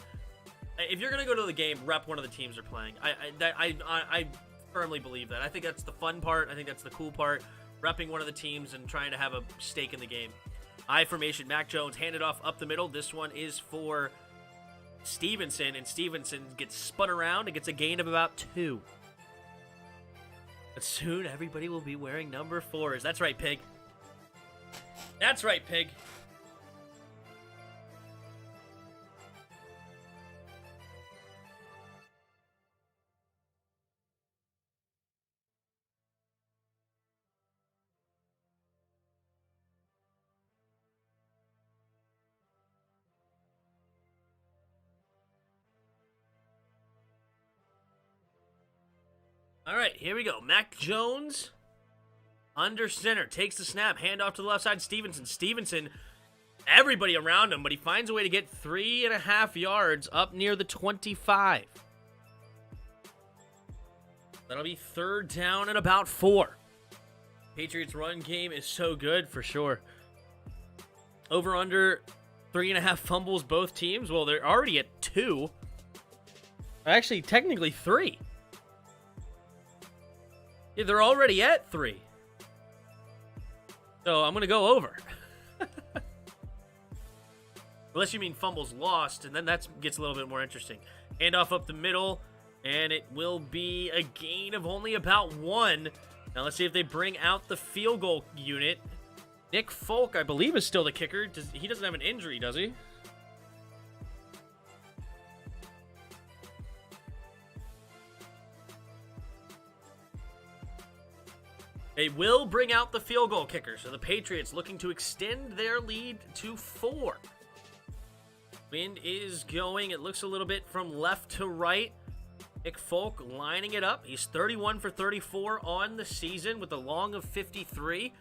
If you're going to go to the game, rep one of the teams are playing. I firmly believe that. I think that's the fun part. I think that's the cool part. Repping one of the teams and trying to have a stake in the game. I formation, Mac Jones handed off up the middle. This one is for Stevenson, and Stevenson gets spun around and gets a gain of about 2. But soon everybody will be wearing number 4s. That's right, Pig. That's right, Pig. All right, here we go. Mac Jones under center, takes the snap, handoff to the left side. Stevenson, everybody around him, but he finds a way to get 3.5 yards up near the 25. That'll be 3rd down and about 4. Patriots run game is so good for sure. Over under 3.5 fumbles both teams. Well, they're already at 2. Actually, technically 3. Yeah, they're already at 3. So I'm going to go over. Unless you mean fumbles lost, and then that gets a little bit more interesting. Handoff up the middle, and it will be a gain of only about 1. Now let's see if they bring out the field goal unit. Nick Folk, I believe, is still the kicker. He doesn't have an injury, does he? They will bring out the field goal kicker, so the Patriots looking to extend their lead to 4. Wind is going. It looks a little bit from left to right. Nick Folk lining it up. He's 31 for 34 on the season with a long of 53.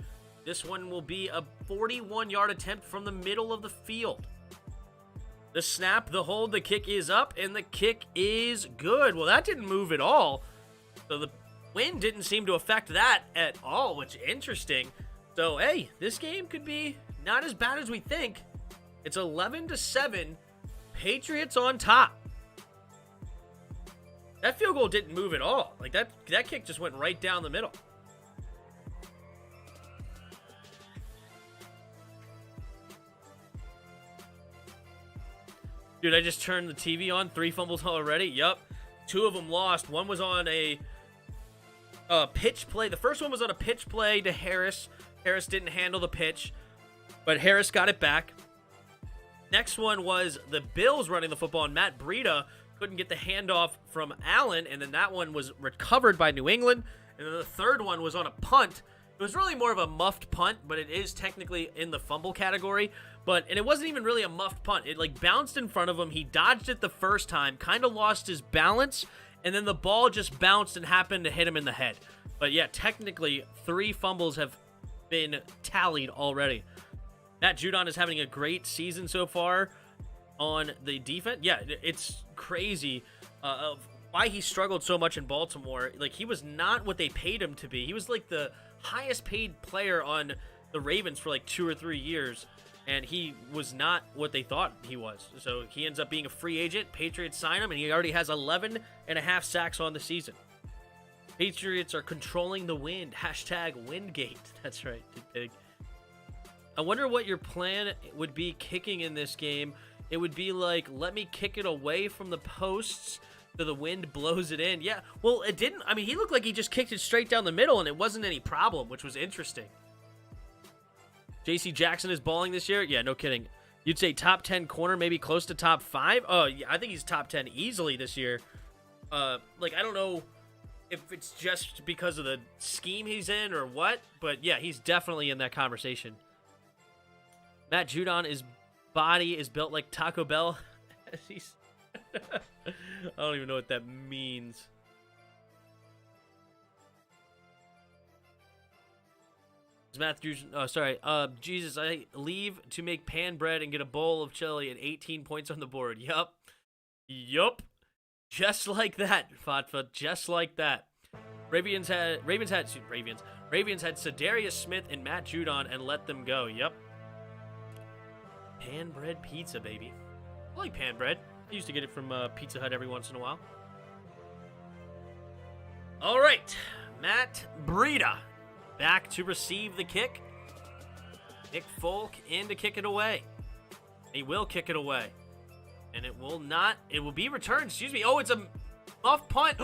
This one will be a 41-yard attempt from the middle of the field. The snap, the hold, the kick is up, and the kick is good. Well, that didn't move at all. So the wind didn't seem to affect that at all, which is interesting. So, hey, this game could be not as bad as we think. It's 11-7, Patriots on top. That field goal didn't move at all. Like, that kick just went right down the middle. Dude, I just turned the TV on. 3 fumbles already. Yup. 2 of them lost. One was on a pitch play. The first one was on a pitch play to Harris. Harris didn't handle the pitch, but Harris got it back. Next one was the Bills running the football, and Matt Breida couldn't get the handoff from Allen, and then that one was recovered by New England. And then the third one was on a punt. It was really more of a muffed punt, but it is technically in the fumble category. And it wasn't even really a muffed punt. It like bounced in front of him. He dodged it the first time, kind of lost his balance, and then the ball just bounced and happened to hit him in the head. But yeah, technically 3 fumbles have been tallied already. Matt Judon is having a great season so far on the defense. Yeah, it's crazy of why he struggled so much in Baltimore. Like, he was not what they paid him to be. He was like the highest paid player on the Ravens for like 2 or 3 years, and he was not what they thought he was. So he ends up being a free agent. Patriots sign him, and he already has 11.5 sacks on the season. Patriots are controlling the wind. Hashtag Windgate. That's right, Pig. I wonder what your plan would be kicking in this game. It would be like, let me kick it away from the posts so the wind blows it in. Yeah, well, it didn't. I mean, he looked like he just kicked it straight down the middle, and it wasn't any problem, which was interesting. J.C. Jackson is balling this year? Yeah, no kidding. You'd say top 10 corner, maybe close to top 5? Oh, yeah, I think he's top 10 easily this year. I don't know if it's just because of the scheme he's in or what, but yeah, he's definitely in that conversation. Matt Judon, his body is built like Taco Bell. He's I don't even know what that means. Matthews, Jesus, I leave to make pan bread and get a bowl of chili and 18 points on the board. Yup. Just like that, Fatfa. Just like that. Ravens had Sedarius Smith and Matt Judon and let them go. Yup. Pan bread pizza, baby. I like pan bread. I used to get it from Pizza Hut every once in a while. All right, Matt Breida back to receive the kick. Nick Folk in to kick it away. He will kick it away. And it will be returned, excuse me. Oh, it's a muff punt.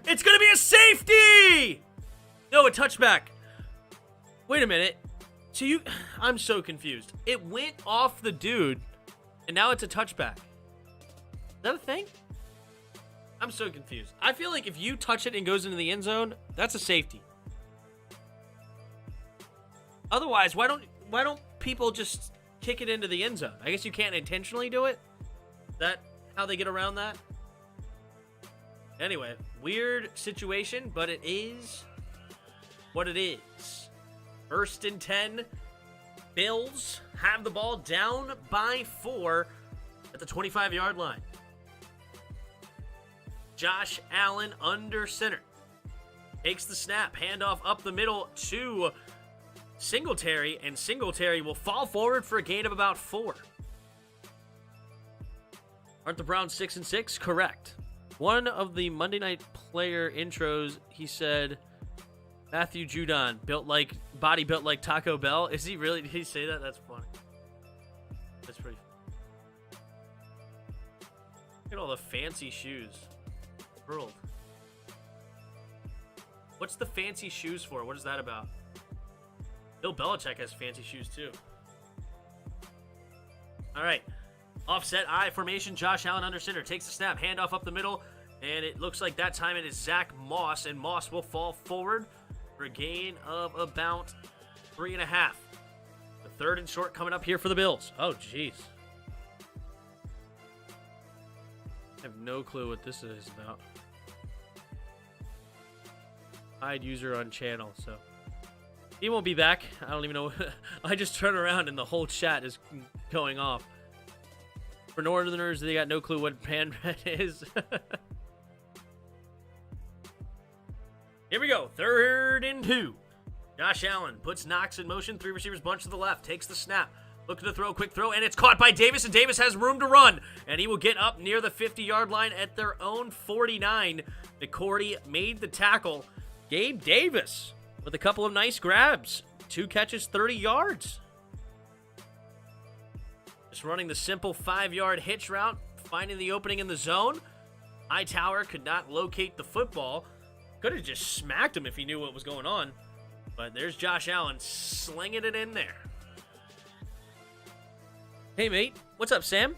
It's going to be a safety! No, a touchback. Wait a minute. So I'm so confused. It went off the dude, and now it's a touchback. Is that a thing? I'm so confused. I feel like if you touch it and goes into the end zone, that's a safety. Otherwise, why don't people just kick it into the end zone? I guess you can't intentionally do it. Is that how they get around that? Anyway, weird situation, but it is what it is. 1st and 10. Bills have the ball down by 4 at the 25-yard line. Josh Allen under center. Takes the snap. Handoff up the middle to Singletary, and Singletary will fall forward for a gain of about 4. Aren't the Browns 6-6? Correct. One of the Monday Night Player intros, he said, Matthew Judon, body built like Taco Bell. Is he really? Did he say that? That's funny. That's pretty funny. Look at all the fancy shoes. World. What's the fancy shoes for? What is that about? Bill Belichick has fancy shoes too. All right. Offset I formation. Josh Allen under center. Takes the snap. Handoff up the middle. And it looks like that time it is Zach Moss. And Moss will fall forward for a gain of about 3.5. The 3rd and short coming up here for the Bills. Oh, jeez. I have no clue what this is about. Hide user on channel, so he won't be back. I don't even know. I just turn around and the whole chat is going off. For Northerners, they got no clue what pan red is. Here we go. 3rd and 2. Josh Allen puts Knox in motion. 3 receivers bunch to the left. Takes the snap. Looking to throw, quick throw, and it's caught by Davis, and Davis has room to run. And he will get up near the 50-yard line at their own 49. McCourty made the tackle. Gabe Davis with a couple of nice grabs. 2 catches, 30 yards. Just running the simple 5-yard hitch route, finding the opening in the zone. Hightower could not locate the football. Could have just smacked him if he knew what was going on. But there's Josh Allen slinging it in there. Hey, mate. What's up, Sam?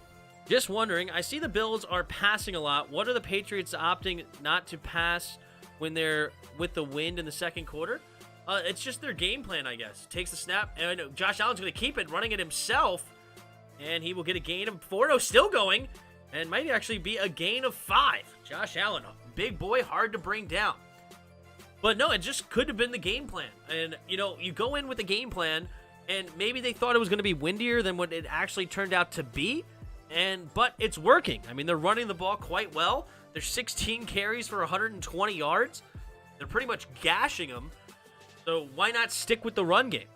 Just wondering, I see the Bills are passing a lot. What are the Patriots opting not to pass when they're with the wind in the second quarter? It's just their game plan, I guess. Takes the snap, and Josh Allen's going to keep it, running it himself, and he will get a gain of 4. No, still going, and might actually be a gain of 5. Josh Allen, big boy, hard to bring down. But no, it just could have been the game plan. And, you go in with a game plan, and maybe they thought it was going to be windier than what it actually turned out to be, but it's working. I mean, they're running the ball quite well. There's 16 carries for 120 yards. They're pretty much gashing them. So why not stick with the run game,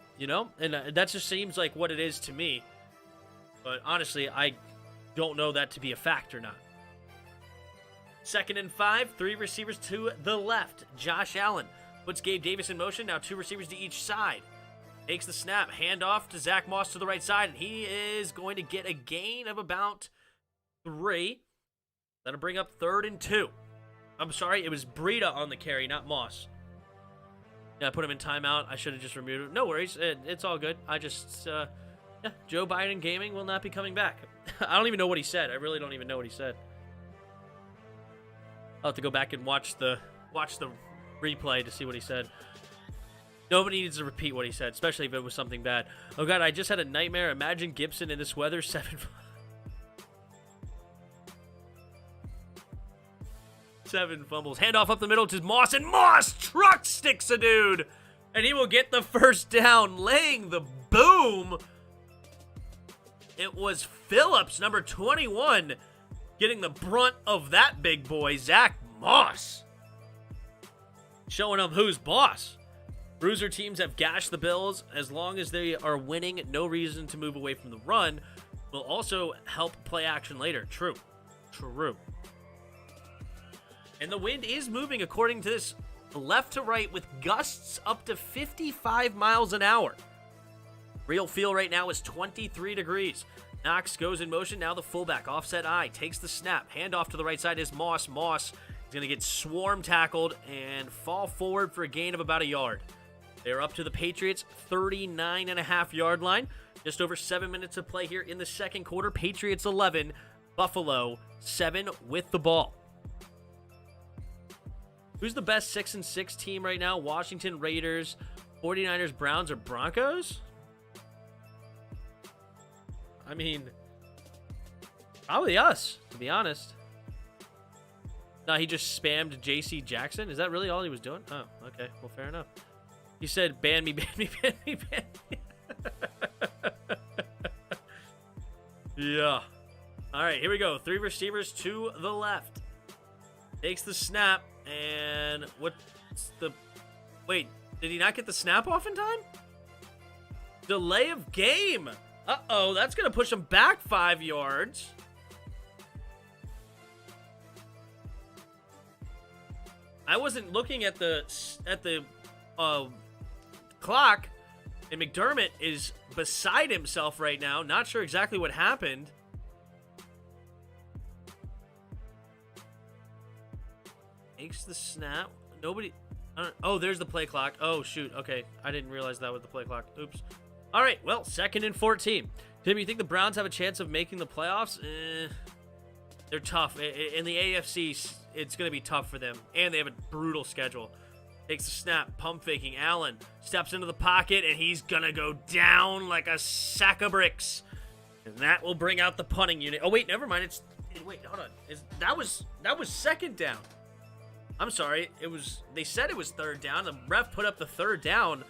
And that just seems like what it is to me. But honestly, I don't know that to be a fact or not. 2nd and 5, 3 receivers to the left. Josh Allen puts Gabe Davis in motion. Now 2 receivers to each side. Takes the snap. Handoff to Zach Moss to the right side. And he is going to get a gain of about 3. That'll bring up 3rd and 2. I'm sorry, it was Breida on the carry, not Moss. Yeah, I put him in timeout. I should have just removed him. No worries. It's all good. I just, Joe Biden Gaming will not be coming back. I don't even know what he said. I really don't even know what he said. I'll have to go back and watch the replay to see what he said. Nobody needs to repeat what he said, especially if it was something bad. Oh, God, I just had a nightmare. Imagine Gibson in this weather. 7 fumbles. Handoff up the middle to Moss, and Moss truck sticks a dude. And he will get the first down, laying the boom. It was Phillips, number 21, getting the brunt of that big boy, Zach Moss. Showing them who's boss. Bruiser teams have gashed the Bills. As long as they are winning, no reason to move away from the run. Will also help play action later. True. And the wind is moving according to this left to right with gusts up to 55 miles an hour. Real feel right now is 23 degrees. Knox goes in motion. Now the fullback, offset eye, takes the snap. Handoff to the right side is Moss. Moss is going to get swarm tackled and fall forward for a gain of about a yard. They're up to the Patriots' 39.5-yard line. Just over 7 minutes of play here in the second quarter. Patriots 11, Buffalo 7 with the ball. Who's the best 6-6 team right now? Washington, Raiders, 49ers, Browns, or Broncos? I mean, probably us, to be honest. No, he just spammed J.C. Jackson. Is that really all he was doing? Oh, okay. Well, fair enough. He said, ban me, ban me, ban me, ban me. Yeah. All right, here we go. 3 receivers to the left. Takes the snap, and what's the... Wait, did he not get the snap off in time? Delay of game. Uh-oh, that's going to push him back 5 yards. I wasn't looking at the clock, and McDermott is beside himself right now. Not sure exactly what happened. Takes the snap. Nobody... Oh, there's the play clock. Oh, shoot. Okay, I didn't realize that was the play clock. Oops. All right, well, 2nd and 14. Tim, you think the Browns have a chance of making the playoffs? They're tough. In the AFC, it's going to be tough for them, and they have a brutal schedule. Takes the snap, pump faking. Allen steps into the pocket, and he's going to go down like a sack of bricks. And that will bring out the punting unit. Oh, wait, never mind. Wait, hold on. That was 2nd down. I'm sorry. They said it was 3rd down. The ref put up the 3rd down,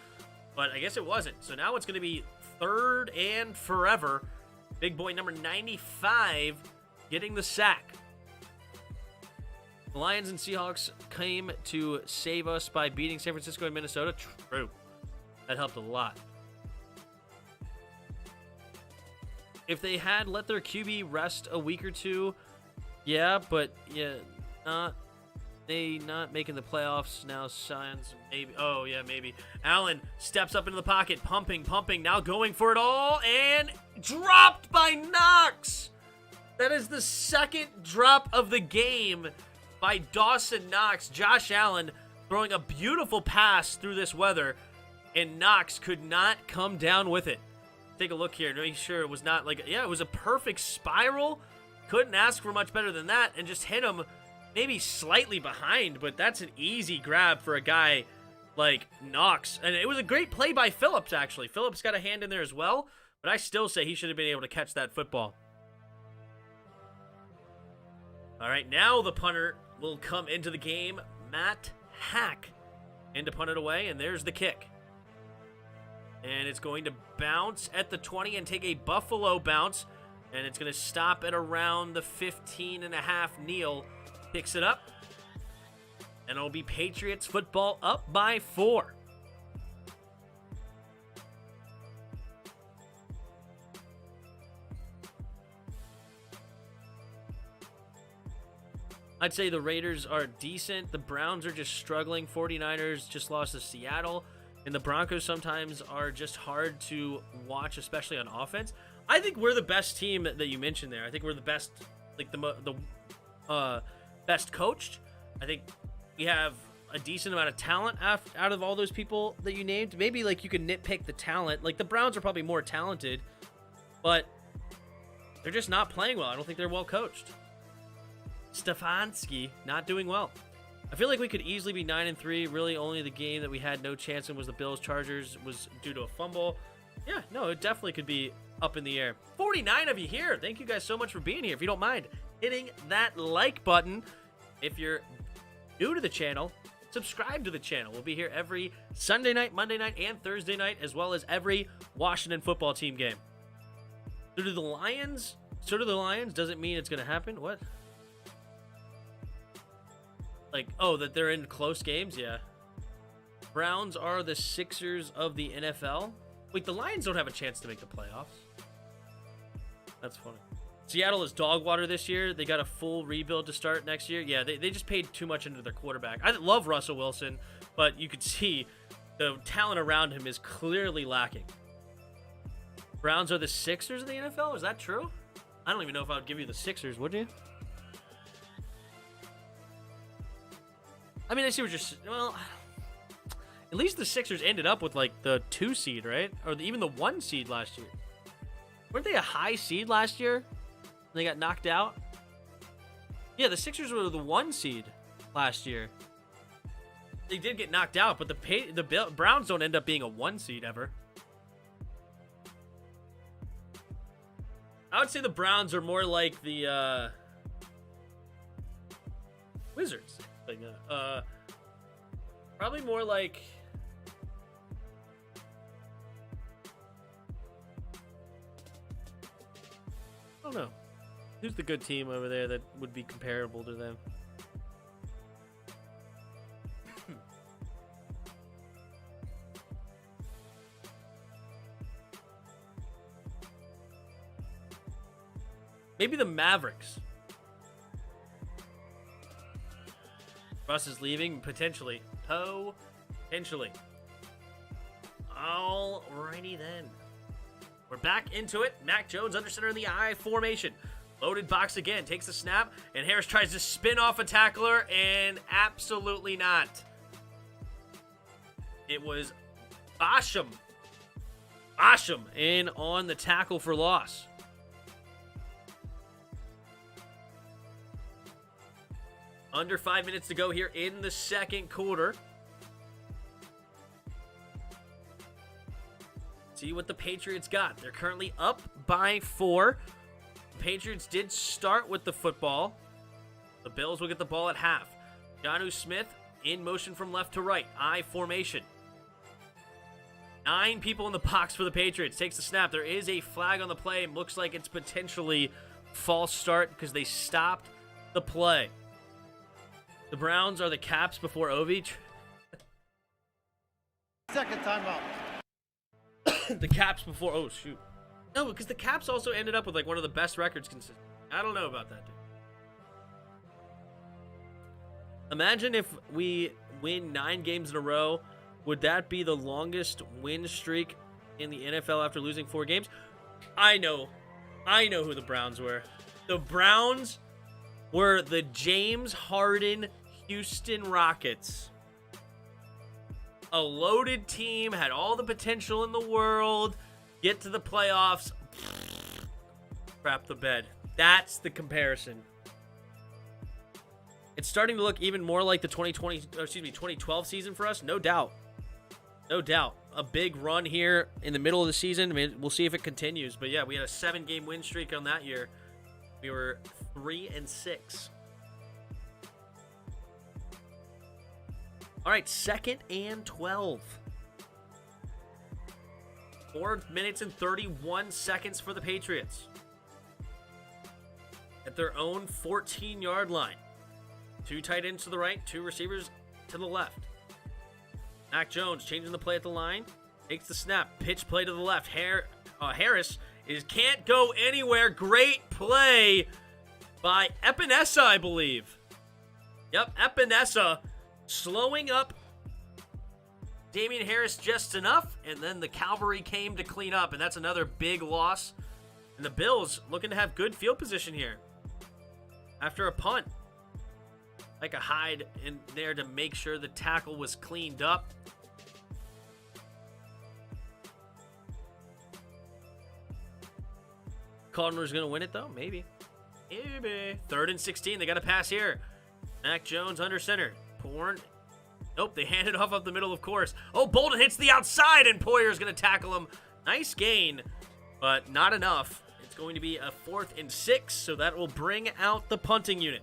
but I guess it wasn't. So now it's going to be 3rd and forever. Big boy number 95 getting the sack. The Lions and Seahawks came to save us by beating San Francisco and Minnesota. True. That helped a lot. If they had let their QB rest a week or two, yeah, but yeah, not making the playoffs now. Signs maybe. Oh yeah, maybe. Allen steps up into the pocket, pumping, now going for it all, and dropped by Knox. That is the 2nd drop of the game by Dawson Knox. Josh Allen throwing a beautiful pass through this weather, and Knox could not come down with it. Take a look here to make sure it was not like, yeah, it was a perfect spiral. Couldn't ask for much better than that, and just hit him maybe slightly behind, but that's an easy grab for a guy like Knox. And it was a great play by Phillips, actually. Phillips got a hand in there as well, but I still say he should have been able to catch that football. All right, now the punter will come into the game. Matt Hack in to punt it away, and there's the kick. And it's going to bounce at the 20 and take a Buffalo bounce, and it's going to stop at around the 15.5 kneel. Picks it up, and it'll be Patriots football up by 4. I'd say the Raiders are decent. The Browns are just struggling. 49ers just lost to Seattle. And the Broncos sometimes are just hard to watch, especially on offense. I think we're the best team that you mentioned there. I think we're the best, like the best coached. I think we have a decent amount of talent out of all those people that you named. Maybe like you can nitpick the talent. Like the Browns are probably more talented, but they're just not playing well. I don't think they're well coached. Stefanski not doing well. I feel like we could easily be 9-3. Really, only the game that we had no chance in was the Bills-Chargers, was due to a fumble. Yeah, no, it definitely could be up in the air. 49 of you here. Thank you guys so much for being here. If you don't mind hitting that like button. If you're new to the channel, subscribe to the channel. We'll be here every Sunday night, Monday night, and Thursday night, as well as every Washington football team game. So do the Lions doesn't mean it's going to happen. What? Like, oh, that they're in close games? Yeah. Browns are the Sixers of the NFL. Wait, the Lions don't have a chance to make the playoffs. That's funny. Seattle is dog water this year. They got a full rebuild to start next year. Yeah, they just paid too much into their quarterback. I love Russell Wilson, but you could see the talent around him is clearly lacking. Browns are the Sixers in the NFL? Is that true? I don't even know if I would give you the Sixers, would you? I mean, I see what you're... Well, at least the Sixers ended up with, like, the 2 seed, right? Or even the 1 seed last year. Weren't they a high seed last year? And they got knocked out? Yeah, the Sixers were the 1 seed last year. They did get knocked out, but the Browns don't end up being a 1 seed ever. I would say the Browns are more like the Wizards. Like, probably more like... I don't know. Who's the good team over there that would be comparable to them? Maybe the Mavericks. Russ is leaving, potentially. Potentially. Alrighty then. We're back into it. Mac Jones under center in the I formation. Loaded box again. Takes the snap, and Harris tries to spin off a tackler, and absolutely not. It was Basham. Basham in on the tackle for loss. Under 5 minutes to go here in the second quarter. See what the Patriots got. They're currently up by 4. The Patriots did start with the football. The Bills will get the ball at half. Jonnu Smith in motion from left to right. I formation. 9 people in the box for the Patriots. Takes the snap. There is a flag on the play. Looks like it's potentially false start because they stopped the play. The Browns are the Caps before Ovi. Second timeout. The Caps before... Oh, shoot. No, because the Caps also ended up with like one of the best records consistent. I don't know about that, dude. Imagine if we win 9 games in a row. Would that be the longest win streak in the NFL after losing 4 games? I know who the Browns were. The Browns were the James Harden Houston Rockets. A loaded team, had all the potential in the world, get to the playoffs, crap the bed. That's the comparison. It's starting to look even more like the 2012 season for us, no doubt. No doubt. A big run here in the middle of the season. I mean, we'll see if it continues. But yeah, we had a 7-game win streak on that year. We were 3-6. All right, 2nd and 12. 4 minutes and 31 seconds for the Patriots. At their own 14-yard line. 2 tight ends to the right, 2 receivers to the left. Mac Jones changing the play at the line. Takes the snap. Pitch play to the left. Harris can't go anywhere. Great play by Epinesa, I believe. Yep, Epinesa slowing up Damian Harris just enough, and then the cavalry came to clean up, and that's another big loss. And the Bills looking to have good field position here after a punt. Like a hide in there to make sure the tackle was cleaned up. Cardinals going to win it, though? Maybe. Maybe. 3rd and 16. They got a pass here. Mac Jones under center. Nope, they hand it off up the middle, of course. Oh, Bolden hits the outside, and Poyer's going to tackle him. Nice gain, but not enough. It's going to be a 4th and 6, so that will bring out the punting unit.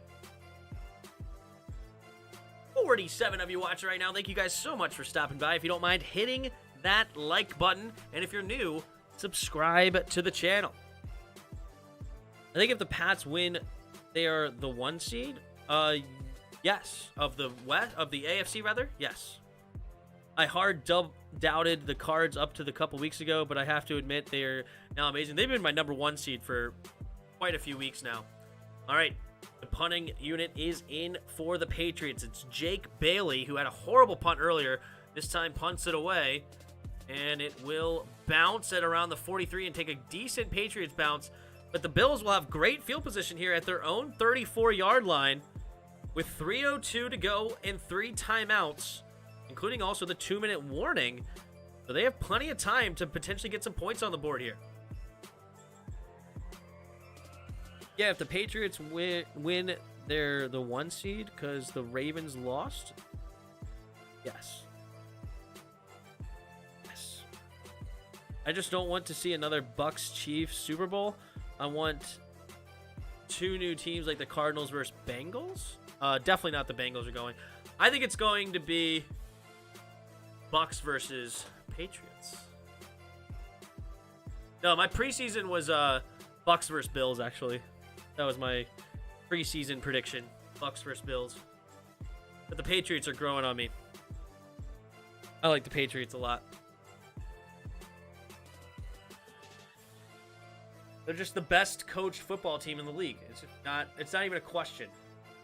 47 of you watching right now. Thank you guys so much for stopping by. If you don't mind hitting that like button, and if you're new, subscribe to the channel. I think if the Pats win, they are the 1 seed. Yes, of the AFC rather. Yes, I doubted the Cards up to the couple weeks ago, but I have to admit they are now amazing. They've been my number 1 seed for quite a few weeks now. All right, the punting unit is in for the Patriots. It's Jake Bailey, who had a horrible punt earlier. This time punts it away, and it will bounce at around the 43 and take a decent Patriots bounce. But the Bills will have great field position here at their own 34-yard line with 3:02 to go and 3 timeouts, including also the 2-minute warning. So they have plenty of time to potentially get some points on the board here. Yeah, if the Patriots win, they're the 1 seed because the Ravens lost. Yes. Yes. I just don't want to see another Bucs-Chiefs Super Bowl. I want 2 new teams like the Cardinals versus Bengals. Definitely not the Bengals are going. I think it's going to be Bucs versus Patriots. No, my preseason was Bucs versus Bills, actually. That was my preseason prediction. Bucs versus Bills. But the Patriots are growing on me. I like the Patriots a lot. They're just the best coached football team in the league. It's not even a question.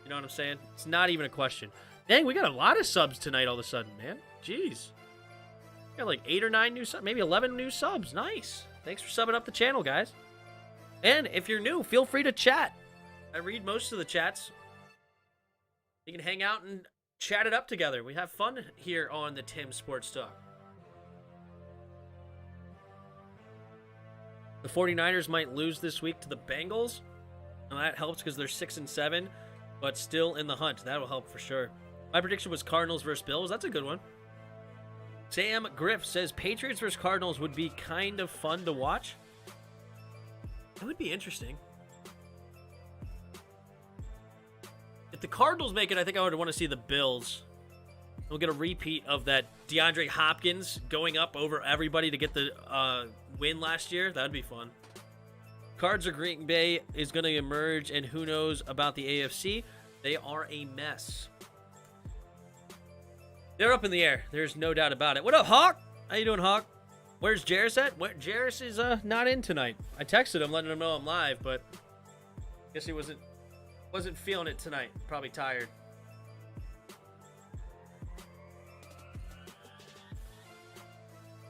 You know what I'm saying? It's not even a question. Dang, we got a lot of subs tonight all of a sudden, man. Jeez. Got like 8 or 9 new subs, maybe 11 new subs. Nice. Thanks for subbing up the channel, guys. And if you're new, feel free to chat. I read most of the chats. You can hang out and chat it up together. We have fun here on the Tim Sports Talk. The 49ers might lose this week to the Bengals. Now that helps because they're 6-7, but still in the hunt. That will help for sure. My prediction was Cardinals versus Bills. That's a good one. Sam Griff says Patriots versus Cardinals would be kind of fun to watch. That would be interesting. If the Cardinals make it, I think I would want to see the Bills. We'll get a repeat of that DeAndre Hopkins going up over everybody to get the win last year. That would be fun. Cards or Green Bay is going to emerge, and who knows about the AFC? They are a mess. They're up in the air. There's no doubt about it. What up, Hawk? How you doing, Hawk? Where's Jairus at? Jairus is not in tonight. I texted him letting him know I'm live, but I guess he wasn't feeling it tonight. Probably tired.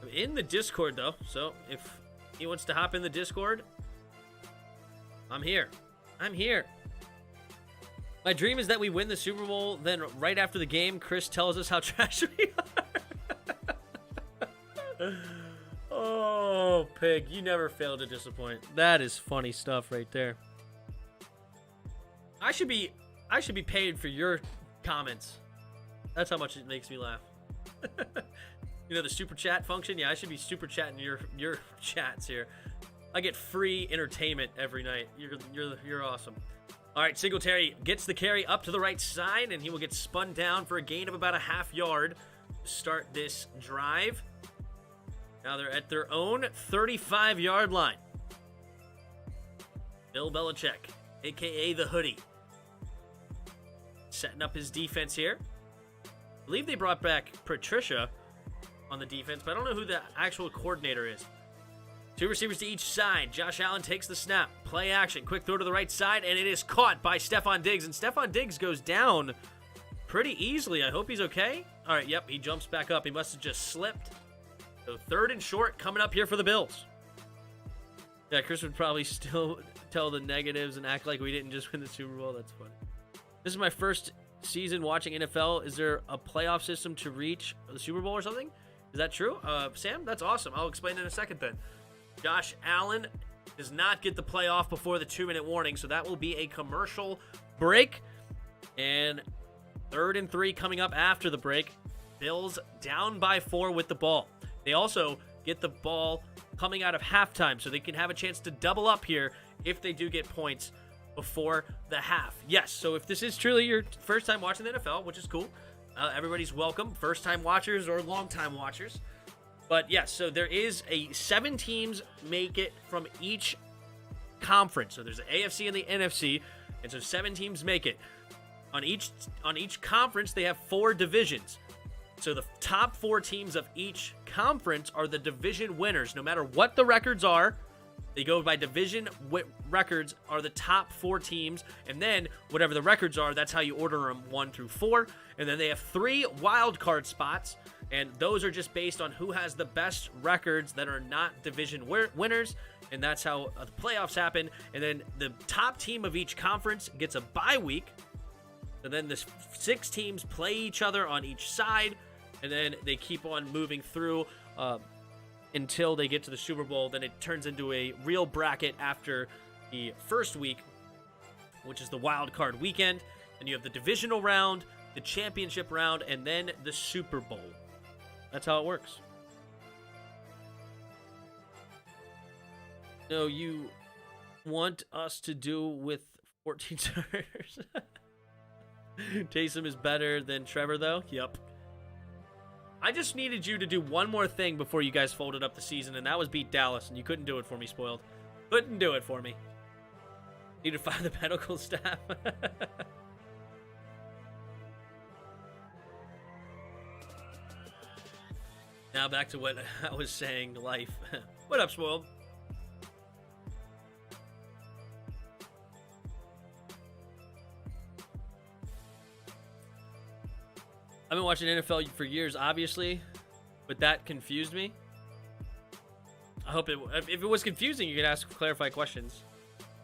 I'm in the Discord, though, so if he wants to hop in the Discord, I'm here. I'm here. My dream is that we win the Super Bowl, then right after the game, Chris tells us how trash we are. Oh, Pig, you never fail to disappoint. That is funny stuff right there. I should be paid for your comments. That's how much it makes me laugh. You know the super chat function? Yeah, I should be super chatting your chats here. I get free entertainment every night. You're awesome. All right, Singletary gets the carry up to the right side, and he will get spun down for a gain of about a half yard to start this drive. Now they're at their own 35-yard line. Bill Belichick, a.k.a. the Hoodie, setting up his defense here. I believe they brought back Patricia on the defense, but I don't know who the actual coordinator is. 2 receivers to each side. Josh Allen takes the snap. Play action. Quick throw to the right side, and it is caught by Stephon Diggs. And Stephon Diggs goes down pretty easily. I hope he's okay. All right, yep, he jumps back up. He must have just slipped. So 3rd and short coming up here for the Bills. Yeah, Chris would probably still tell the negatives and act like we didn't just win the Super Bowl. That's funny. This is my first season watching NFL. Is there a playoff system to reach the Super Bowl or something? Is that true? Sam, that's awesome. I'll explain in a second then. Josh Allen does not get the playoff before the 2-minute warning, so that will be a commercial break. And 3rd and 3 coming up after the break. Bills down by 4 with the ball. They also get the ball coming out of halftime, so they can have a chance to double up here if they do get points before the half. Yes, so if this is truly your first time watching the NFL, which is cool, everybody's welcome, first-time watchers or long-time watchers. But yes, so there is 7 teams make it from each conference. So there's the AFC and the NFC, and so 7 teams make it. On each conference, they have 4 divisions. So the top 4 teams of each conference are the division winners. No matter what the records are, They go by division records are the top 4 teams, and then whatever the records are, that's how you order them 1 through 4. And then they have 3 wild card spots, and those are just based on who has the best records that are not division winners, and that's how the playoffs happen. And then the top team of each conference gets a bye week, and then the 6 teams play each other on each side, and then they keep on moving through until they get to the Super Bowl. Then it turns into a real bracket after the first week, which is the wild card weekend. And you have the divisional round, the championship round, and then the Super Bowl. That's how it works. No, you want us to do with 14 starters. Taysom is better than Trevor, though? Yep. I just needed you to do one more thing before you guys folded up the season, and that was beat Dallas, and you couldn't do it for me, Spoiled. Couldn't do it for me. Need to fire the medical staff. Now back to what I was saying, life. What up, Spoiled? I've been watching NFL for years, obviously, but that confused me. I hope if it was confusing, you could ask clarify questions.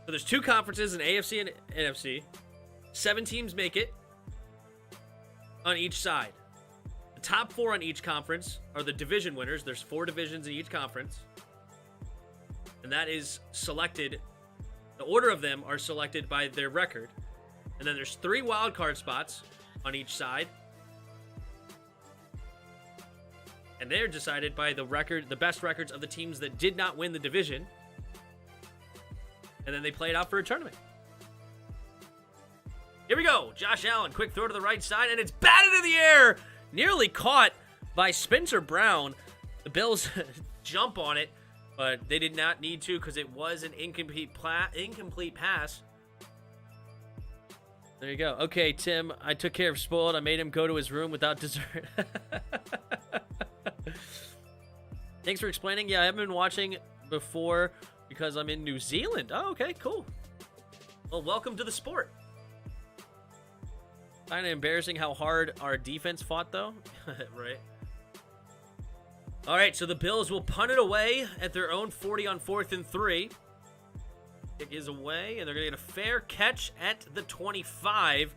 So there's 2 conferences in AFC and NFC. 7 teams make it on each side. The top 4 on each conference are the division winners. There's 4 divisions in each conference. And that is selected, the order of them are selected by their record. And then there's 3 wild card spots on each side. And they're decided by the best records of the teams that did not win the division. And then they play it out for a tournament. Here we go. Josh Allen, quick throw to the right side, and it's batted in the air. Nearly caught by Spencer Brown. The Bills jump on it, but they did not need to because it was an incomplete pass. There you go. Okay, Tim, I took care of Spoiled. I made him go to his room without dessert. Thanks for explaining. Yeah, I haven't been watching before because I'm in New Zealand. Oh, okay, cool. Well, welcome to the sport. Kind of embarrassing how hard our defense fought, though. Right. All right, so the Bills will punt it away at their own 40 on 4th and 3. Kick is away, and they're going to get a fair catch at the 25.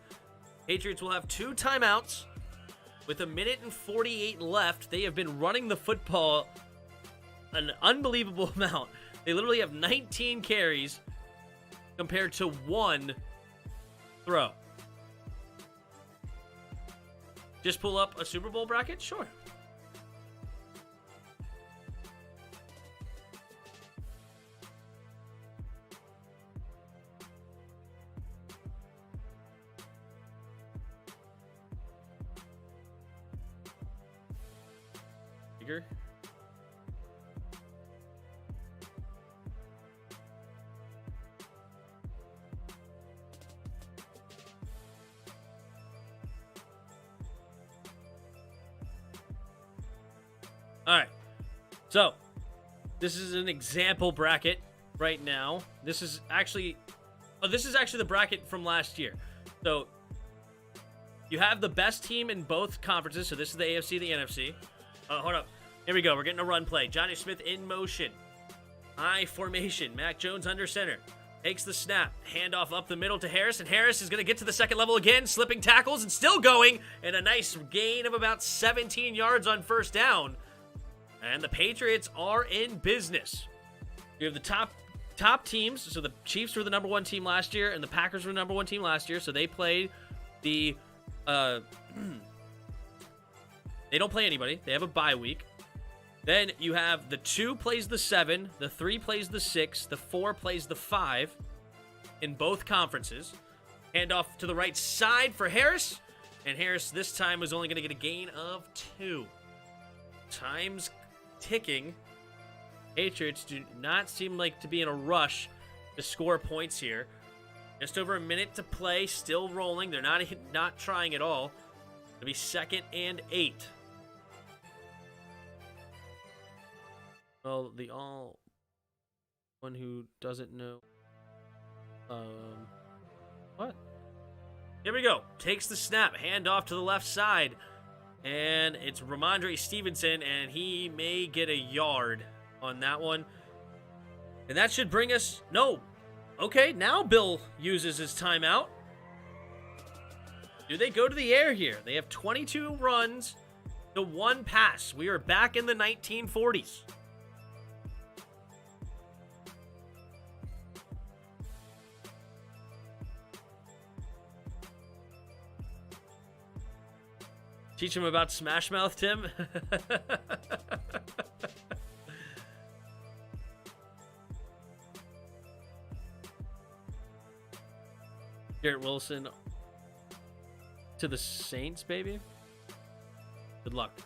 Patriots will have 2 timeouts. With 1:48 left, they have been running the football an unbelievable amount. They literally have 19 carries compared to 1 throw. Just pull up a Super Bowl bracket? Sure. Bigger. All right, so this is an example bracket right now. This is actually the bracket from last year. So you have the best team in both conferences. So this is the AFC, the NFC. Hold up. Here we go. We're getting a run play. Johnny Smith in motion. I formation. Mac Jones under center. Takes the snap. Handoff up the middle to Harris. And Harris is going to get to the second level again. Slipping tackles and still going. And a nice gain of about 17 yards on first down. And the Patriots are in business. You have the top teams. So the Chiefs were the number 1 team last year. And the Packers were the number 1 team last year. So they played the... They don't play anybody. They have a bye week. Then you have the 2 plays the 7, the 3 plays the 6, the 4 plays the 5 in both conferences. Hand off to the right side for Harris. And Harris this time was only going to get a gain of 2. Time's ticking. Patriots do not seem like to be in a rush to score points here. Just over a minute to play. Still rolling. They're not trying at all. It'll be 2nd and 8. Well, One who doesn't know. What? Here we go. Takes the snap. Hand off to the left side. And it's Ramondre Stevenson, and he may get a yard on that one. And that should bring us... No. Okay, now Bill uses his timeout. Do they go to the air here? They have 22 runs to 1 pass. We are back in the 1940s. Teach him about Smash Mouth, Tim. Garrett Wilson to the Saints, baby. Good luck.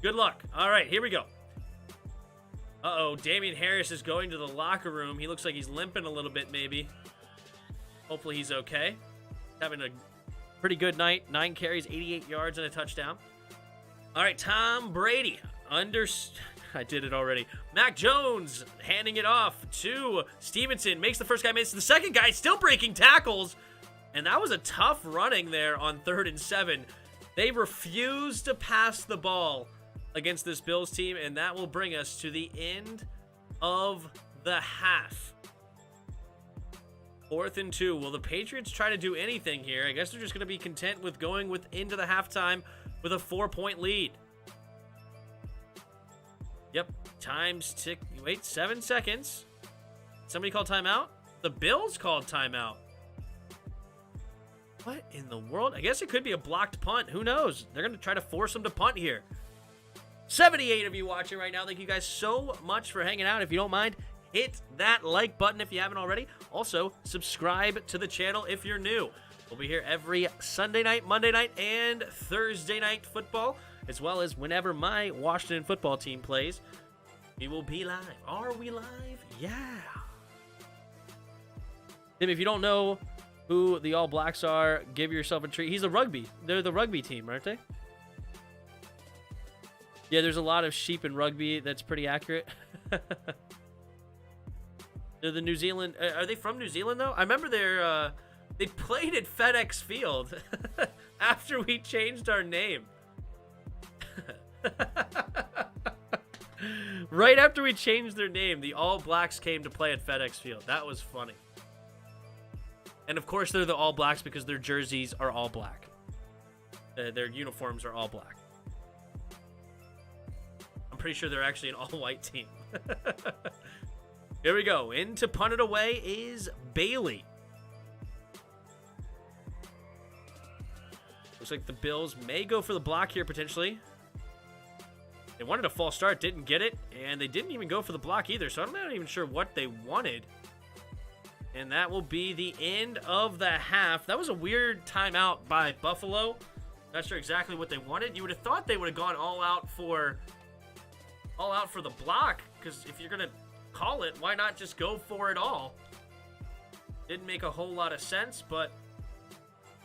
Good luck. All right, here we go. Uh-oh, Damian Harris is going to the locker room. He looks like he's limping a little bit, maybe. Hopefully he's okay. Having a pretty good night. 9 carries, 88 yards, and a touchdown. All right, Tom Brady. I did it already. Mac Jones handing it off to Stevenson. Makes the first guy miss. The second guy still breaking tackles. And that was a tough running there on 3rd and 7. They refused to pass the ball against this Bills team, and that will bring us to the end of the half. 4th and 2. Will the Patriots try to do anything here? I guess they're just going to be content with going into the halftime with a 4-point lead. Yep. Time's tick. Wait, 7 seconds. Somebody called timeout? The Bills called timeout. What in the world? I guess it could be a blocked punt. Who knows? They're going to try to force them to punt here. 78 of you watching right now. Thank you guys so much for hanging out. If you don't mind, hit that like button if you haven't already. Also, subscribe to the channel if you're new. We'll be here every Sunday night, Monday night, and Thursday night football, as well as whenever my Washington football team plays. We will be live. Are we live? Yeah. Tim, if you don't know who the All Blacks are, give yourself a treat. He's a rugby. They're the rugby team, aren't they? Yeah, there's a lot of sheep in rugby. That's pretty accurate. They're the New Zealand. Are they from New Zealand, though? I remember they played at FedEx Field after we changed our name. Right after we changed their name, the All Blacks came to play at FedEx Field. That was funny. And of course, they're the All Blacks because their jerseys are all black. Their uniforms are all black. I'm pretty sure they're actually an all-white team. Here we go. In to punt it away is Bailey. Looks like the Bills may go for the block here, potentially. They wanted a false start, didn't get it, and they didn't even go for the block either, so I'm not even sure what they wanted. And that will be the end of the half. That was a weird timeout by Buffalo. Not sure exactly what they wanted. You would have thought they would have gone all out for the block, because if you're going to call it, why not just go for it all? Didn't make a whole lot of sense, but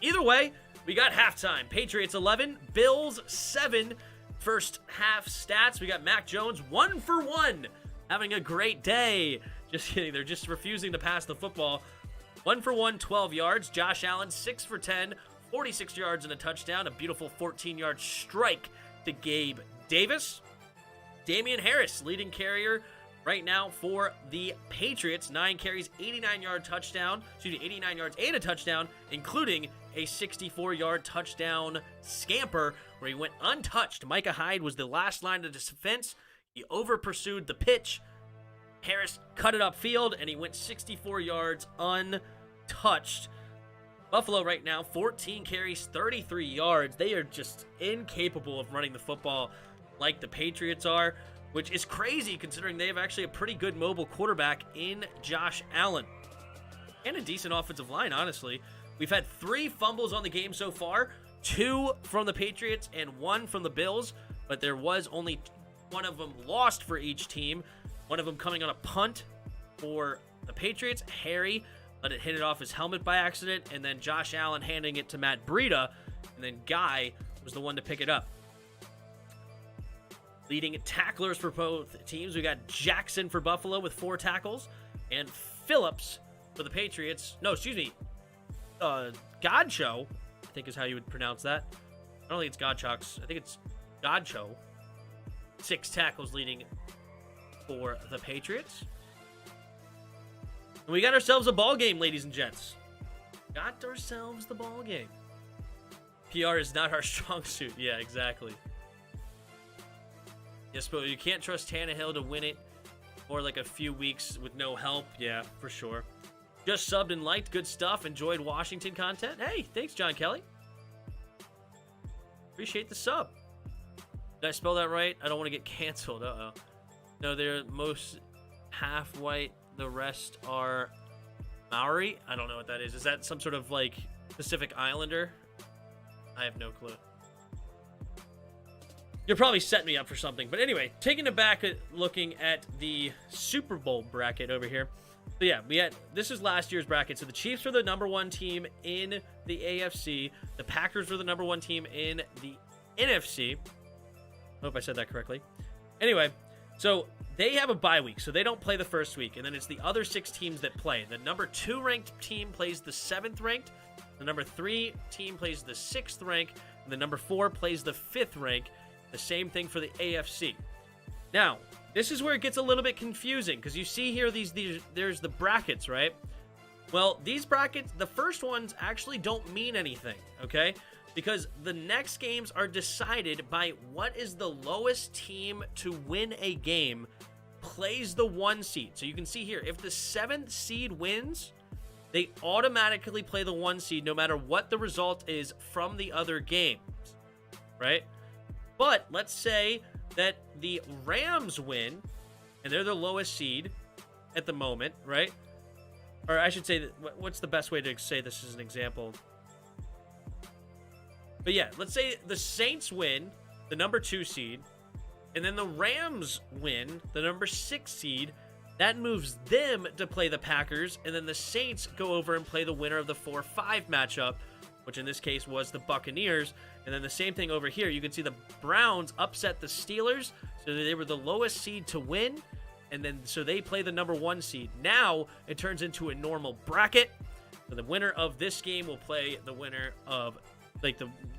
either way, we got halftime. Patriots 11, Bills 7. First half stats, we got Mac Jones 1 for 1, having a great day. Just kidding, they're just refusing to pass the football. 1 for 1, 12 yards. Josh Allen 6 for 10, 46 yards and a touchdown. A beautiful 14-yard strike to Gabe Davis. Damian Harris, leading carrier right now for the Patriots. 9 carries, 89-yard touchdown. 89 yards and a touchdown, including a 64-yard touchdown scamper where he went untouched. Micah Hyde was the last line of defense. He over-pursued the pitch. Harris cut it upfield, and he went 64 yards untouched. Buffalo right now, 14 carries, 33 yards. They are just incapable of running the football like the Patriots are, which is crazy considering they have actually a pretty good mobile quarterback in Josh Allen. And a decent offensive line, honestly. We've had 3 fumbles on the game so far, 2 from the Patriots and 1 from the Bills, but there was only 1 of them lost for each team. One of them coming on a punt for the Patriots. Harry let it hit it off his helmet by accident, and then Josh Allen handing it to Matt Breida, and then Guy was the one to pick it up. Leading tacklers for both teams, we got Jackson for Buffalo with 4 tackles. and Phillips for the Patriots. No, excuse me. Godcho, I think is how you would pronounce that. I don't think it's Godchocks. I think it's Godcho. 6 tackles leading for the Patriots. And we got ourselves a ball game, ladies and gents. Got ourselves the ball game. PR is not our strong suit. Yeah, exactly. Yes, but you can't trust Tannehill to win it for like a few weeks with no help. Yeah, for sure. Just subbed and liked. Good stuff. Enjoyed Washington content. Hey, thanks, John Kelly. Appreciate the sub. Did I spell that right? I don't want to get canceled. Uh-oh. No, they're most half white. The rest are Maori. I don't know what that is. Is that some sort of like Pacific Islander? I have no clue. You're probably setting me up for something. But anyway, taking it back at looking at the Super Bowl bracket over here. So yeah, this is last year's bracket. So the Chiefs were the #1 team in the AFC. The Packers were the #1 team in the NFC. I hope I said that correctly. Anyway, so they have a bye week, so they don't play the first week, and then it's the other 6 teams that play. The #2 ranked team plays the 7th ranked, the #3 team plays the 6th rank, and the #4 plays the 5th rank. The same thing for the AFC. Now, this is where it gets a little bit confusing, because you see here there's the brackets, right? Well, these brackets, the first ones actually don't mean anything, okay? Because the next games are decided by what is the lowest team to win a game plays the 1 seed. So you can see here, if the 7th seed wins, they automatically play the 1 seed no matter what the result is from the other games, right? But let's say that the Rams win, and they're the lowest seed at the moment, right? Or I should say, what's the best way to say this as an example? But yeah, let's say the Saints win, the #2 seed, and then the Rams win, the #6 seed. That moves them to play the Packers, and then the Saints go over and play the winner of the 4-5 matchup, which in this case was the Buccaneers. And then the same thing over here. You can see the Browns upset the Steelers, so they were the lowest seed to win, and then so they play the #1 seed. Now it turns into a normal bracket. So the winner of this game will play the winner of,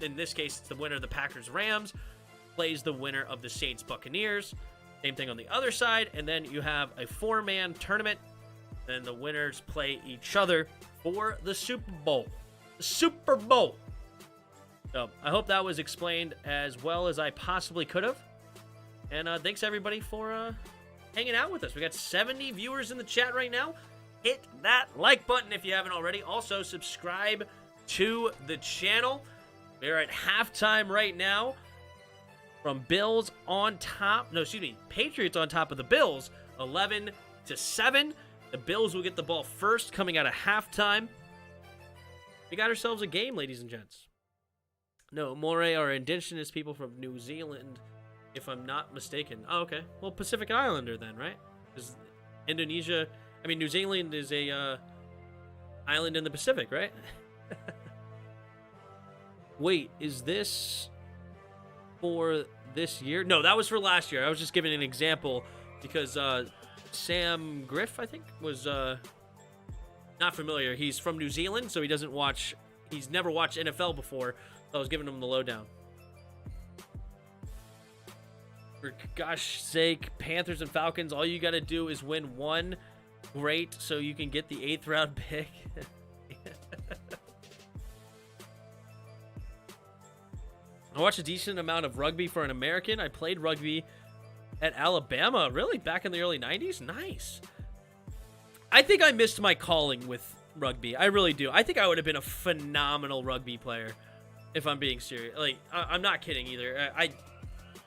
in this case, it's the winner of the Packers-Rams, plays the winner of the Saints-Buccaneers. Same thing on the other side, and then you have a 4-man tournament. Then the winners play each other for the Super Bowl. The Super Bowl! So, I hope that was explained as well as I possibly could have. And thanks, everybody, for hanging out with us. We got 70 viewers in the chat right now. Hit that like button if you haven't already. Also, subscribe to the channel. We're at halftime right now. From Bills on top. No, excuse me. Patriots on top of the Bills. 11-7. The Bills will get the ball first coming out of halftime. We got ourselves a game, ladies and gents. No, Moray are indigenous people from New Zealand, if I'm not mistaken. Oh, okay. Well, Pacific Islander then, right? Because Indonesia... I mean, New Zealand is a island in the Pacific, right? Wait, is this for this year? No, that was for last year. I was just giving an example because Sam Griff, I think, was not familiar. He's from New Zealand, so he's never watched NFL before. So I was giving him the lowdown. For gosh sake, Panthers and Falcons, all you got to do is win one. Great, so you can get the 8th round pick. I watched a decent amount of rugby for an American. I played rugby at Alabama, really, back in the early 90s. Nice. I think I missed my calling with rugby. I really do. I think I would have been a phenomenal rugby player, if I'm being serious. Like, I'm not kidding either. I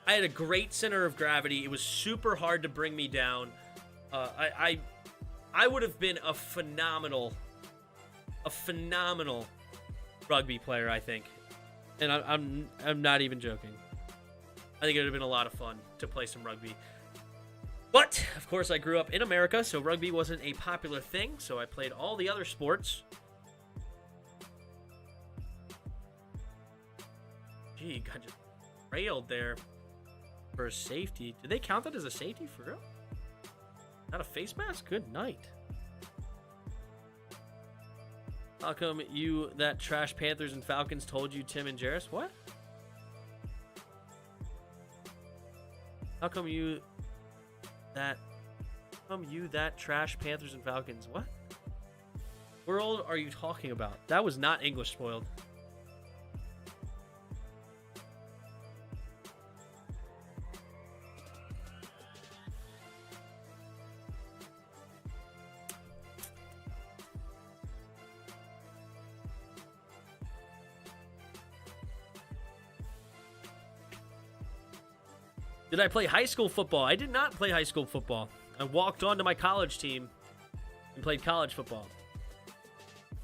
had a great center of gravity. It was super hard to bring me down. I would have been a phenomenal rugby player, I think. And I'm not even joking. I think it would have been a lot of fun to play some rugby. But, of course, I grew up in America, so rugby wasn't a popular thing, so I played all the other sports. Gee, got just railed there for a safety. Did they count that as a safety for real? Not a face mask? Good night. How come you that trash Panthers and Falcons told you Tim and Jarris? What? How come you that trash Panthers and Falcons? What world are you talking about? That was not English spoiled. Did I play high school football? I did not play high school football. I walked onto my college team and played college football.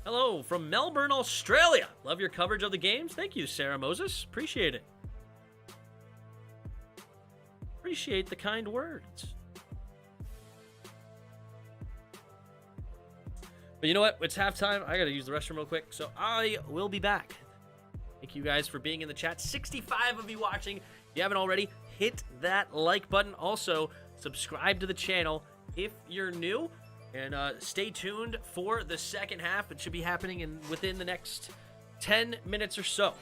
Hello from Melbourne, Australia. Love your coverage of the games. Thank you, Sarah Moses. Appreciate it. Appreciate the kind words. But you know what? It's halftime. I got to use the restroom real quick, so I will be back. Thank you guys for being in the chat. 65 of you watching. If you haven't already, hit that like button. Also, subscribe to the channel if you're new. And stay tuned for the second half. It should be happening within the next 10 minutes or so.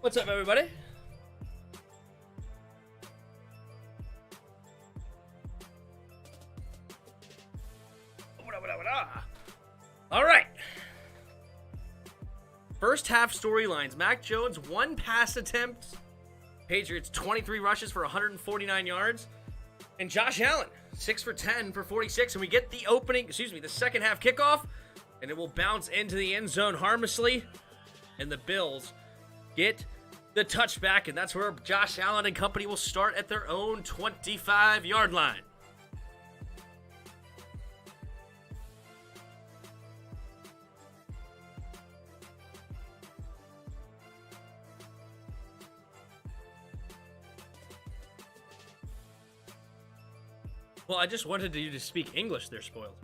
What's up, everybody? All right. First half storylines. Mac Jones, 1 pass attempt. Patriots, 23 rushes for 149 yards. And Josh Allen, 6 for 10 for 46. And we get the second half kickoff. And it will bounce into the end zone harmlessly. And the Bills get the touchback. And that's where Josh Allen and company will start at their own 25-yard line. Well, I just wanted you to speak English. They're spoiled.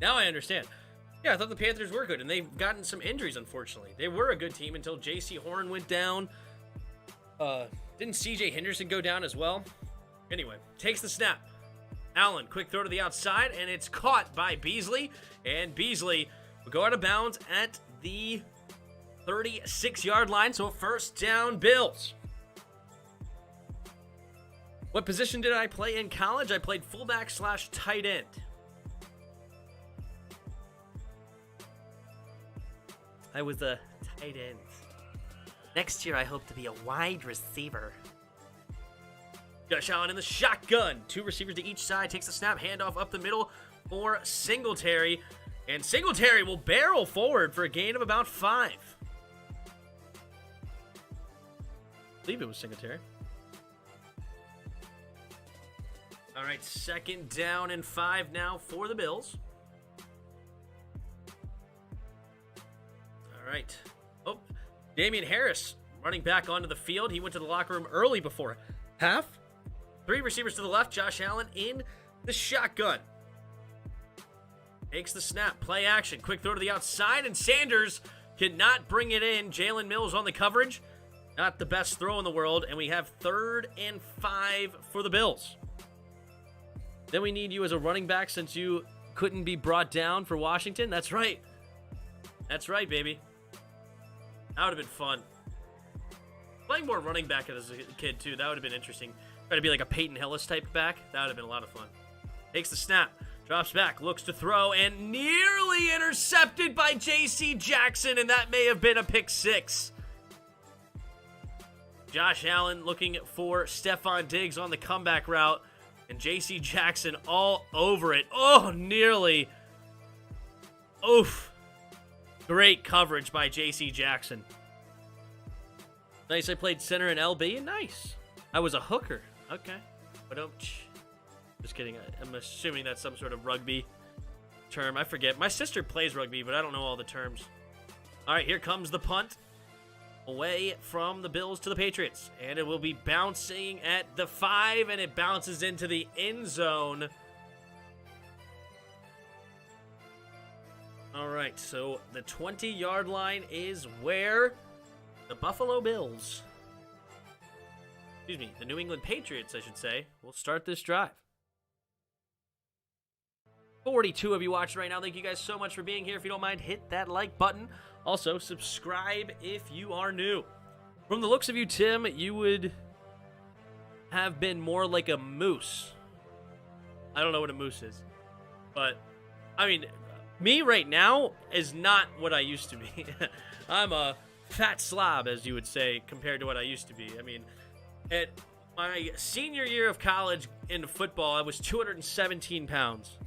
Now I understand. Yeah, I thought the Panthers were good, and they've gotten some injuries, unfortunately. They were a good team until J.C. Horn went down. Didn't C.J. Henderson go down as well? Anyway, takes the snap. Allen, quick throw to the outside, and it's caught by Beasley. And Beasley will go out of bounds at the 36-yard line, so first down, Bills. What position did I play in college? I played fullback / tight end. I was a tight end. Next year, I hope to be a wide receiver. Josh Allen in the shotgun. 2 receivers to each side. Takes the snap. Handoff up the middle for Singletary. And Singletary will barrel forward for a gain of about 5. I believe it was Singletary. All right, second down and 5 now for the Bills. All right. Oh, Damian Harris running back onto the field. He went to the locker room early before half. 3 receivers to the left. Josh Allen in the shotgun. Takes the snap. Play action. Quick throw to the outside, and Sanders cannot bring it in. Jalen Mills on the coverage. Not the best throw in the world, and we have 3rd and 5 for the Bills. Then we need you as a running back since you couldn't be brought down for Washington. That's right. That's right, baby. That would have been fun. Playing more running back as a kid, too. That would have been interesting. Try to be like a Peyton Hillis type back. That would have been a lot of fun. Takes the snap. Drops back. Looks to throw. And nearly intercepted by J.C. Jackson. And that may have been a pick 6. Josh Allen looking for Stephon Diggs on the comeback route. And J.C. Jackson all over it. Oh, nearly. Oof. Great coverage by J.C. Jackson. Nice, I played center in LB. Nice. I was a hooker. Okay. But just kidding. I'm assuming that's some sort of rugby term. I forget. My sister plays rugby, but I don't know all the terms. All right, here comes the punt. Away from the Bills to the Patriots. And it will be bouncing at the 5, and it bounces into the end zone. All right, so the 20-yard line is where the Buffalo Bills, the New England Patriots, I should say, will start this drive. 42 of you watching right now. Thank you guys so much for being here. If you don't mind, hit that like button. Also, subscribe if you are new. From the looks of you, Tim, you would have been more like a moose. I don't know what a moose is. But, I mean, me right now is not what I used to be. I'm a fat slob, as you would say, compared to what I used to be. I mean, at my senior year of college in football, I was 217 pounds.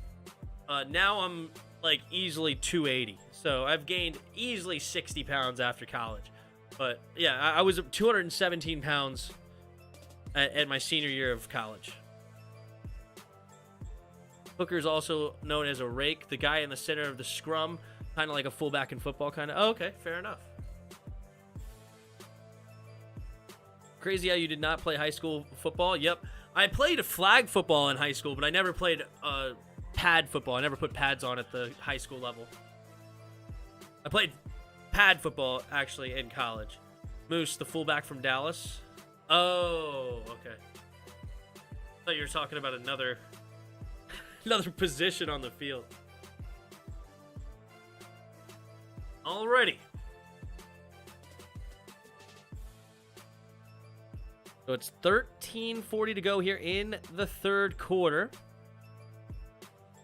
Now I'm like easily 280. So I've gained easily 60 pounds after college. But yeah, I was 217 pounds at my senior year of college. Hooker's also known as a rake, the guy in the center of the scrum, kind of like a fullback in football, kind of. Oh, okay, fair enough. Crazy how you did not play high school football. Yep, I played flag football in high school, but I never played pad football. I never put pads on at the high school level. I played pad football, actually, in college. Moose, the fullback from Dallas. Oh, okay. I thought you were talking about another position on the field. Alrighty. So it's 13:40 to go here in the third quarter.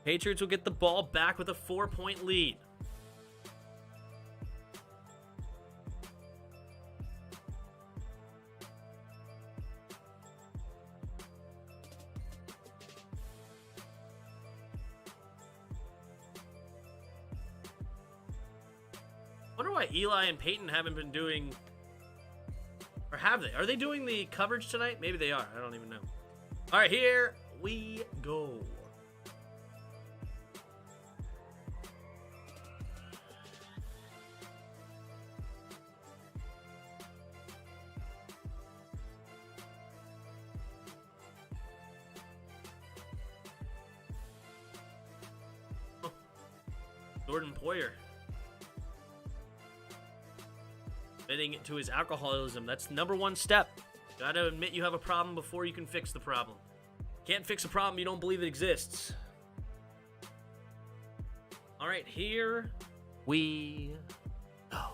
Patriots will get the ball back with a 4-point lead. I wonder why Eli and Peyton haven't been doing, or have they? Are they doing the coverage tonight? Maybe they are. I don't even know. All right, here we go. Jordan Poyer. Admitting to his alcoholism. That's number one step. Gotta admit you have a problem before you can fix the problem. Can't fix a problem you don't believe it exists. Alright, here we go.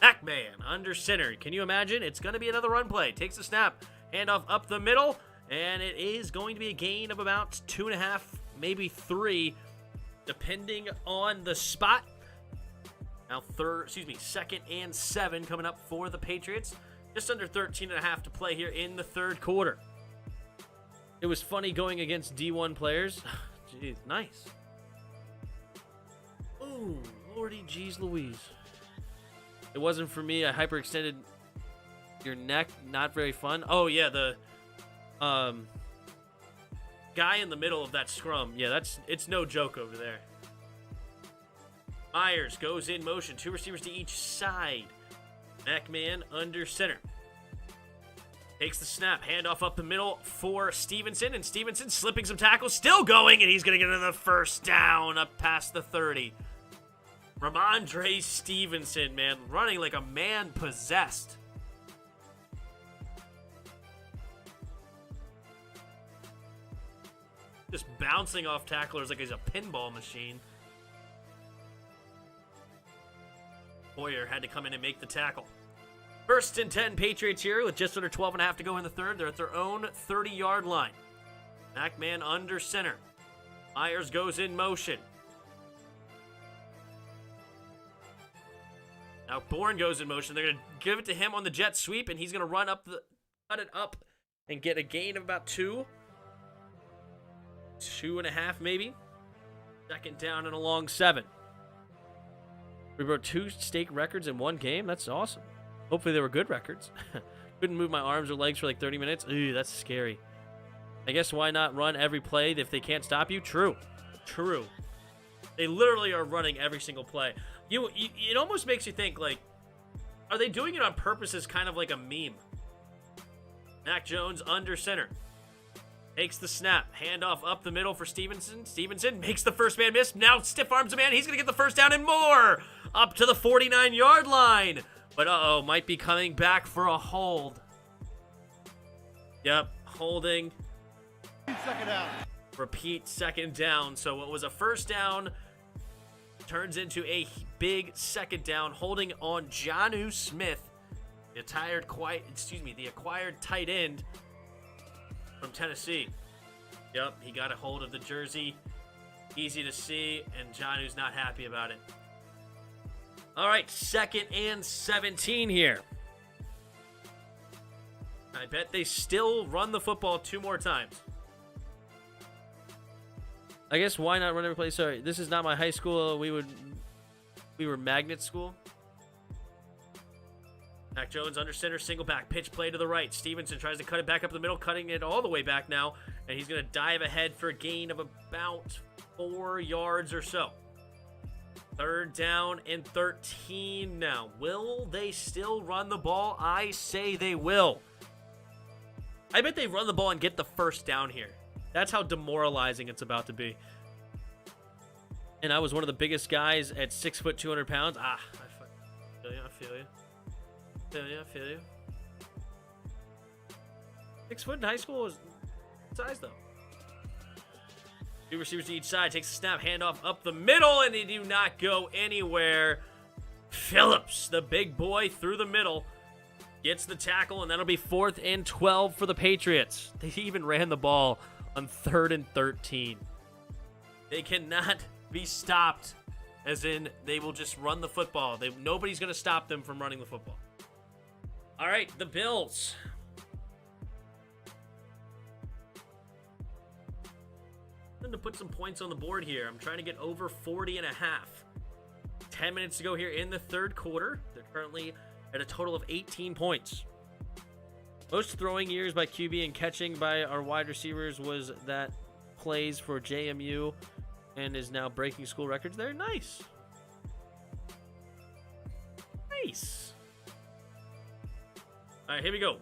Pac-Man under center. Can you imagine? It's gonna be another run play. Takes the snap. Handoff up the middle. And it is going to be a gain of about 2.5, maybe 3, depending on the spot. Now, second and 7 coming up for the Patriots. Just under 13.5 to play here in the third quarter. It was funny going against D1 players. Jeez, nice. Ooh, lordy jeez Louise. It wasn't for me. I hyperextended your neck. Not very fun. Oh, yeah, the guy in the middle of that scrum. Yeah, it's no joke over there. Myers goes in motion. 2 receivers to each side. Pac-Man under center. Takes the snap. Handoff up the middle for Stevenson. And Stevenson slipping some tackles. Still going. And he's going to get another first down up past the 30. Ramondre Stevenson, man. Running like a man possessed. Just bouncing off tacklers like he's a pinball machine. Poyer had to come in and make the tackle. First and 10 Patriots here with just under 12.5 to go in the third. They're at their own 30-yard line. Pac-Man under center. Myers goes in motion. Now Bourne goes in motion. They're going to give it to him on the jet sweep, and he's going to run up cut it up and get a gain of about 2. 2.5 maybe. Second down and a long 7. We broke 2 state records in one game. That's awesome. Hopefully they were good records. Couldn't move my arms or legs for like 30 minutes. Ooh, that's scary. I guess why not run every play if they can't stop you? True. True. They literally are running every single play. It almost makes you think, like, are they doing it on purpose as kind of like a meme? Mac Jones under center. Takes the snap. Handoff up the middle for Stevenson. Stevenson makes the first man miss. Now stiff arms a man. He's going to get the first down and more. Up to the 49-yard line. But uh-oh, might be coming back for a hold. Yep, holding. Second down. Repeat second down. So what was a first down turns into a big second down. Holding on Jonnu Smith, the acquired tight end from Tennessee. Yep, he got a hold of the jersey. Easy to see, and Jonnu's not happy about it. All right, second and 17 here. I bet they still run the football 2 more times. I guess why not run every play? Sorry, this is not my high school. We were magnet school. Mac Jones under center, single back, pitch play to the right. Stevenson tries to cut it back up the middle, cutting it all the way back now. And he's going to dive ahead for a gain of about 4 yards or so. Third down and 13 now. Will they still run the ball? I say they will. I bet they run the ball and get the first down here. That's how demoralizing it's about to be. And I was one of the biggest guys at 6 foot, 200 pounds. I feel you. I feel you. 6 foot in high school is size, though. 2 receivers to each side. Takes a snap, handoff up the middle, and they do not go anywhere. Phillips, the big boy, through the middle. Gets the tackle, and that'll be 4th and 12 for the Patriots. They even ran the ball on 3rd and 13. They cannot be stopped, as in they will just run the football. Nobody's going to stop them from running the football. All right, the Bills. I'm going to put some points on the board here. I'm trying to get over 40 and a half. 10 minutes to go here in the third quarter. They're currently at a total of 18 points. Most throwing years by QB and catching by our wide receivers was that plays for JMU and is now breaking school records there. Nice. Nice. All right, here we go.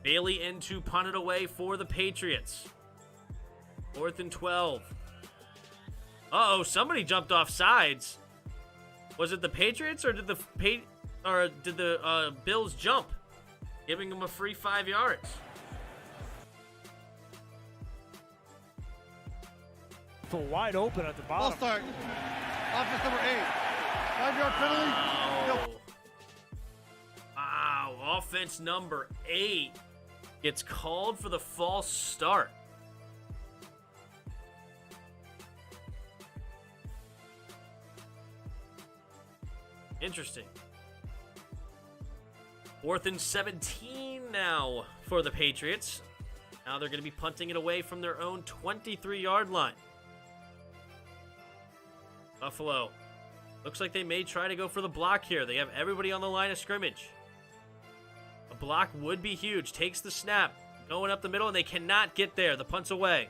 Bailey in to punt it away for the Patriots. 4th and 12. Uh-oh, somebody jumped off sides. Was it the Patriots or did the Bills jump, giving them a free 5 yards? Wide open at the bottom. Ball start. Offense number 8. 5-yard penalty. Wow. Offense number 8 gets called for the false start. Interesting. 4th and 17 now for the Patriots. Now they're going to be punting it away from their own 23-yard line. Buffalo. Looks like they may try to go for the block here. They have everybody on the line of scrimmage. A block would be huge. Takes the snap. Going up the middle, and they cannot get there. The punt's away.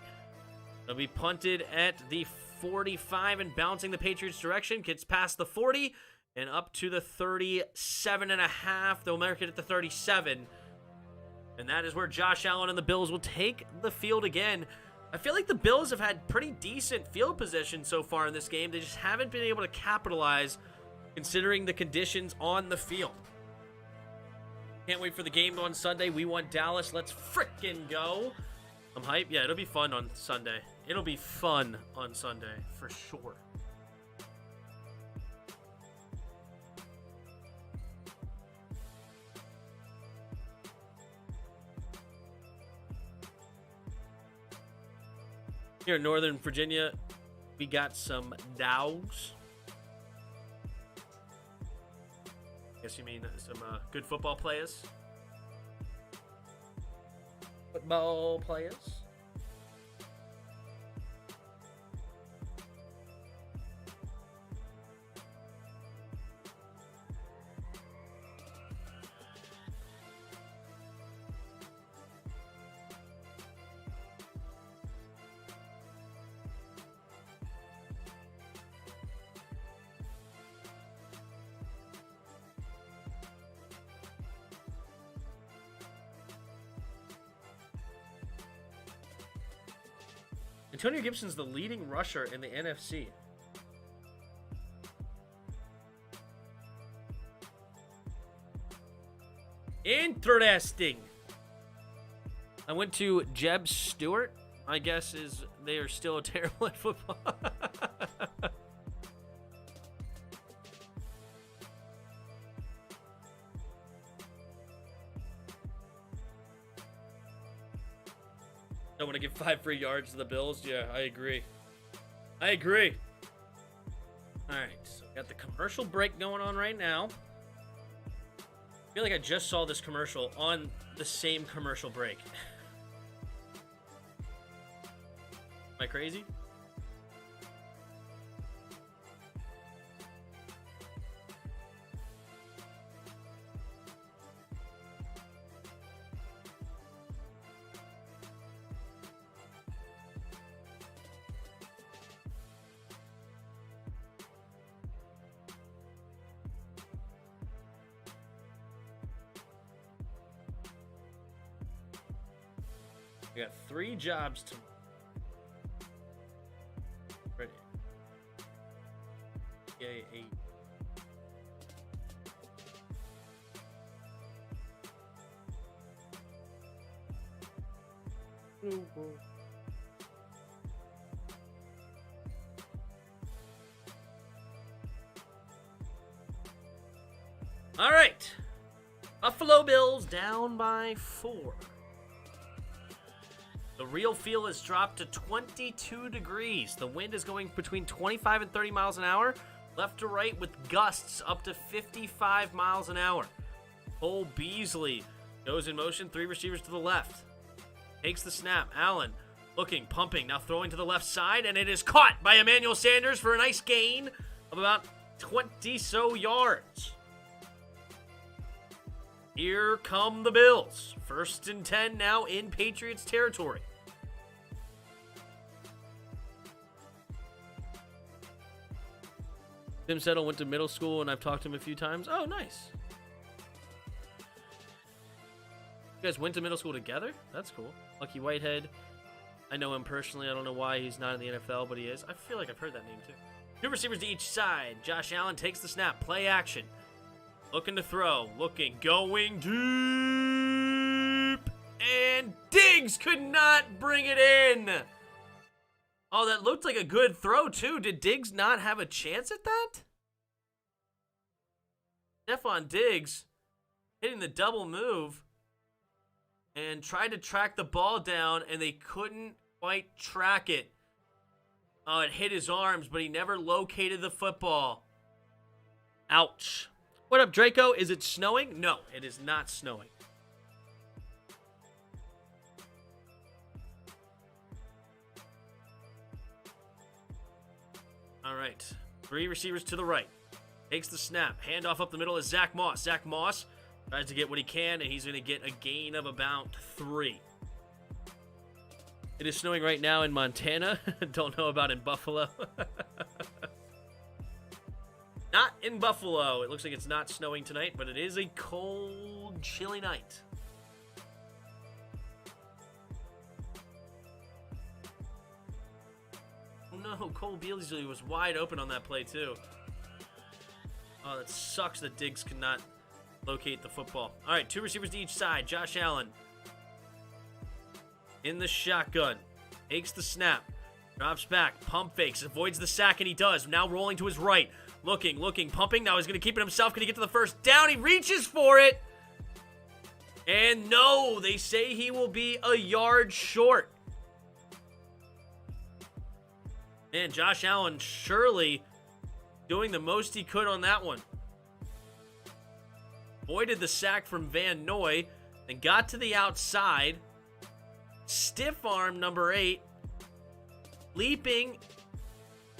They'll be punted at the 45 and bouncing the Patriots' direction. Gets past the 40 and up to the 37.5. They'll mark it at the 37. And that is where Josh Allen and the Bills will take the field again. I feel like the Bills have had pretty decent field position so far in this game. They just haven't been able to capitalize considering the conditions on the field. Can't wait for the game on Sunday. We want Dallas. Let's frickin' go. I'm hyped. Yeah, it'll be fun on Sunday. It'll be fun on Sunday for sure. Here in Northern Virginia, we got some dogs. Guess you mean some good football players. Football players. Antonio Gibson's the leading rusher in the NFC. Interesting. I went to Jeb Stewart. My guess is they are still terrible at football. Don't want to give 5 free yards to the Bills. Yeah, I agree. All right, so we got the commercial break going on right now. I feel like I just saw this commercial on the same commercial break. Am I crazy? We got 3 jobs to ready. Yay, 8. All right. Buffalo Bills down by 4. The real feel has dropped to 22 degrees. The wind is going between 25 and 30 miles an hour, left to right, with gusts up to 55 miles an hour. Cole Beasley goes in motion, 3 receivers to the left. Takes the snap. Allen looking, pumping, now throwing to the left side, and it is caught by Emmanuel Sanders for a nice gain of about 20 yards. Here come the Bills. 1st and 10 now in Patriots territory. Tim Settle went to middle school, and I've talked to him a few times. Oh, nice. You guys went to middle school together? That's cool. Lucky Whitehead. I know him personally. I don't know why he's not in the NFL, but he is. I feel like I've heard that name too. 2 receivers to each side. Josh Allen takes the snap. Play action. Looking to throw. Looking. Going deep. And Diggs could not bring it in. Oh, that looked like a good throw too. Did Diggs not have a chance at that? Stephon Diggs hitting the double move and tried to track the ball down, and they couldn't quite track it. Oh, it hit his arms, but he never located the football. Ouch. What up, Draco? Is it snowing? No, it is not snowing. All right. 3 receivers to the right. Takes the snap. Handoff up the middle is Zach Moss. Zach Moss tries to get what he can, and he's going to get a gain of about 3. It is snowing right now in Montana. Don't know about in Buffalo. Not in Buffalo. It looks like it's not snowing tonight, but it is a cold, chilly night. Oh no, Cole Beasley was wide open on that play too. Oh, that sucks that Diggs could not locate the football. All right, 2 receivers to each side. Josh Allen in the shotgun. Takes the snap. Drops back. Pump fakes. Avoids the sack, and he does. Now rolling to his right. Looking, pumping. Now he's going to keep it himself. Can he get to the first down? He reaches for it. And no, they say he will be a yard short. Man, Josh Allen surely doing the most he could on that one. Avoided the sack from Van Noy and got to the outside. Stiff arm number 8. Leaping.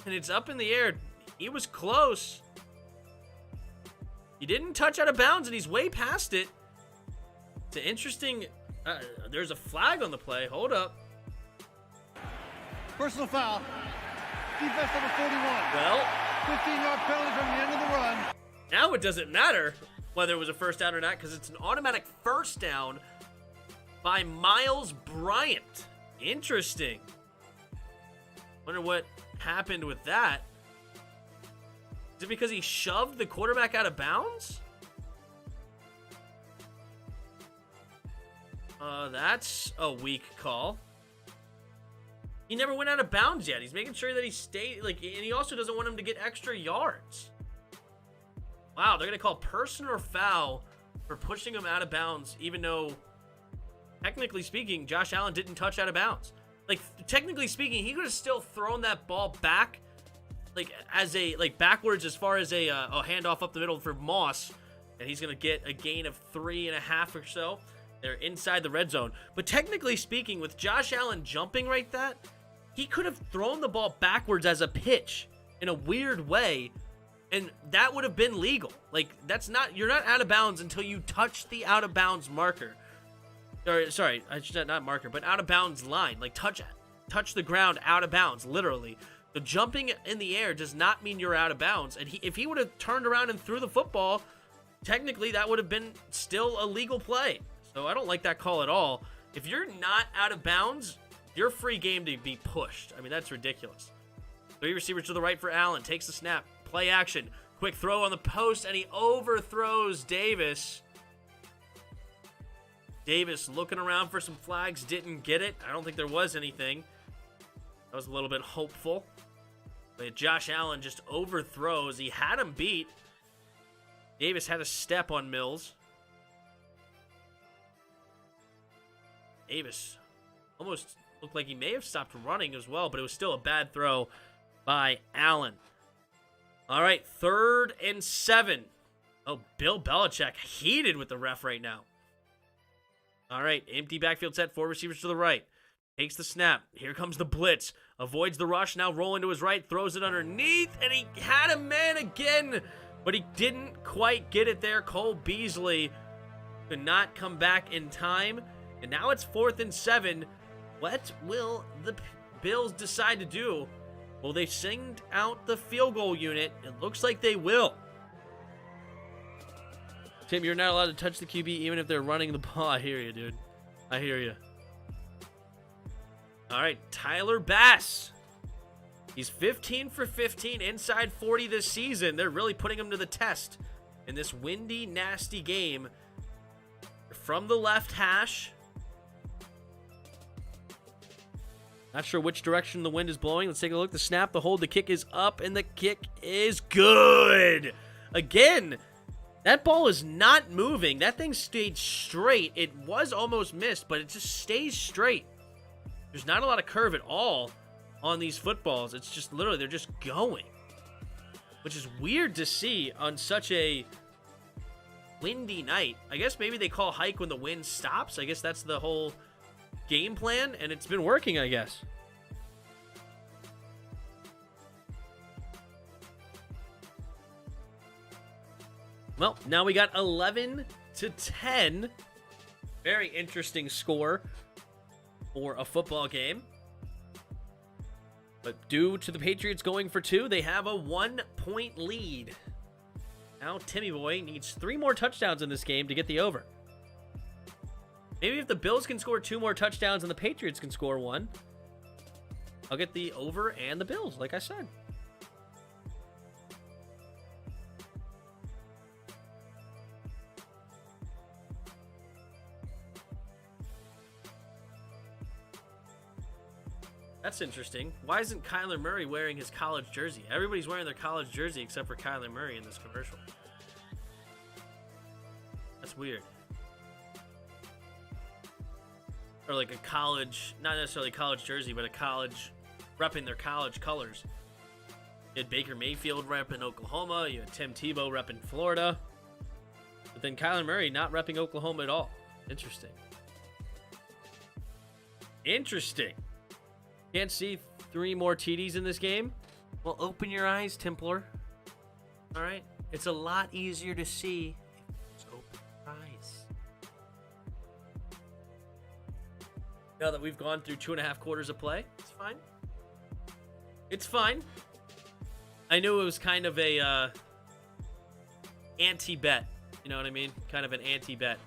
And it's up in the air. He was close. He didn't touch out of bounds, and he's way past it. It's an interesting... there's a flag on the play. Hold up. Personal foul. Defense number 41. Well, 15-yard penalty from the end of the run. now it doesn't matter whether it was a first down or not, because it's an automatic first down by Miles Bryant. Interesting. Wonder what happened with that. Is it because he shoved the quarterback out of bounds? That's a weak call. He never went out of bounds yet. He's making sure that he stayed, and he also doesn't want him to get extra yards. Wow, they're going to call personal foul for pushing him out of bounds, even though, technically speaking, Josh Allen didn't touch out of bounds. Technically speaking, he could have still thrown that ball back, backwards as far as a handoff up the middle for Moss, and he's going to get a gain of 3.5 or so. They're inside the red zone. But technically speaking, with Josh Allen jumping right that, he could have thrown the ball backwards as a pitch in a weird way, and that would have been legal. You're not out of bounds until you touch the out of bounds marker. Or, sorry, I should not marker, but out of bounds line. Touch the ground out of bounds, literally. The jumping in the air does not mean you're out of bounds. And if he would have turned around and threw the football, technically that would have been still a legal play. So I don't like that call at all. If you're not out of bounds, you're free game to be pushed. I mean, that's ridiculous. 3 receivers to the right for Allen. Takes the snap. Play action. Quick throw on the post, and he overthrows Davis. Davis looking around for some flags. Didn't get it. I don't think there was anything. That was a little bit hopeful. But Josh Allen just overthrows. He had him beat. Davis had a step on Mills. Davis almost looked like he may have stopped running as well, but it was still a bad throw by Allen. All right, 3rd and 7. Oh, Bill Belichick heated with the ref right now. All right, empty backfield set, 4 receivers to the right. Takes the snap. Here comes the blitz. Avoids the rush, now rolling to his right, throws it underneath, and he had a man again, but he didn't quite get it there. Cole Beasley could not come back in time, and now it's 4th and 7. What will the Bills decide to do? Will they send out the field goal unit? It looks like they will. Tim, you're not allowed to touch the QB even if they're running the ball. I hear you, dude. I hear you. All right, Tyler Bass. He's 15 for 15 inside 40 this season. They're really putting him to the test in this windy, nasty game. From the left hash. Not sure which direction the wind is blowing. Let's take a look. The snap, the hold, the kick is up, and the kick is good. Again, that ball is not moving. That thing stayed straight. It was almost missed, but it just stays straight. There's not a lot of curve at all on these footballs. It's just literally, they're just going. Which is weird to see on such a windy night. I guess maybe they call hike when the wind stops. I guess that's the whole game plan, and it's been working, I guess. Well, now we got 11-10. Very interesting score for a football game. But due to the Patriots going for 2, they have a 1-point lead. Now Timmy Boy needs 3 more touchdowns in this game to get the over. Maybe if the Bills can score 2 more touchdowns and the Patriots can score 1, I'll get the over and the Bills, like I said. That's interesting. Why isn't Kyler Murray wearing his college jersey? Everybody's wearing their college jersey except for Kyler Murray in this commercial. That's weird. Or like a college, not necessarily college jersey, but a college repping their college colors. You had Baker Mayfield repping Oklahoma. You had Tim Tebow repping Florida. But then Kyler Murray not repping Oklahoma at all. Interesting. Interesting. Can't see 3 more TDs in this game? Well, open your eyes, Templar. All right? It's a lot easier to see if you just open your eyes. Now that we've gone through 2.5 quarters of play, it's fine. It's fine. I knew it was kind of a anti-bet. You know what I mean? Kind of an anti-bet.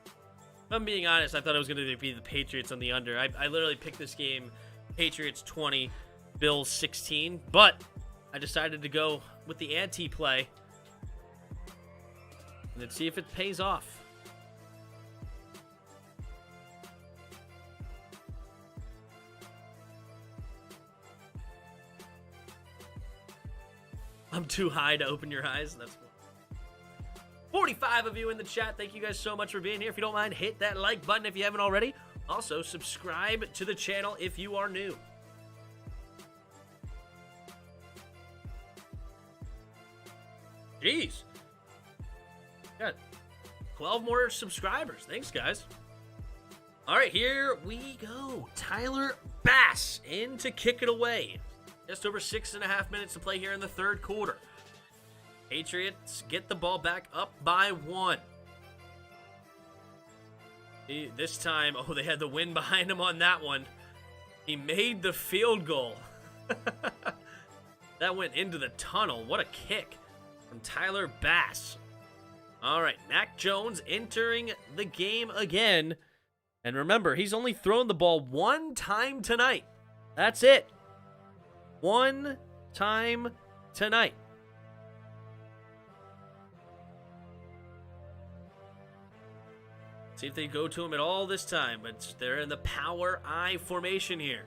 If I'm being honest, I thought it was going to be the Patriots on the under. I literally picked this game Patriots 20, Bills 16, but I decided to go with the anti-play and then see if it pays off. I'm too high to open your eyes. That's 45 of you in the chat. Thank you guys so much for being here. If you don't mind, hit that like button if you haven't already. Also, subscribe to the channel if you are new. Jeez. Got 12 more subscribers. Thanks, guys. All right, here we go. Tyler Bass in to kick it away. Just over 6.5 minutes to play here in the 3rd quarter. Patriots get the ball back up by 1. This time, oh, they had the wind behind him on that one. He made the field goal. That went into the tunnel. What a kick from Tyler Bass. All right, Mac Jones entering the game again. And remember, he's only thrown the ball 1 time tonight. That's it. 1 time tonight. See if they go to him at all this time, but they're in the power I formation here.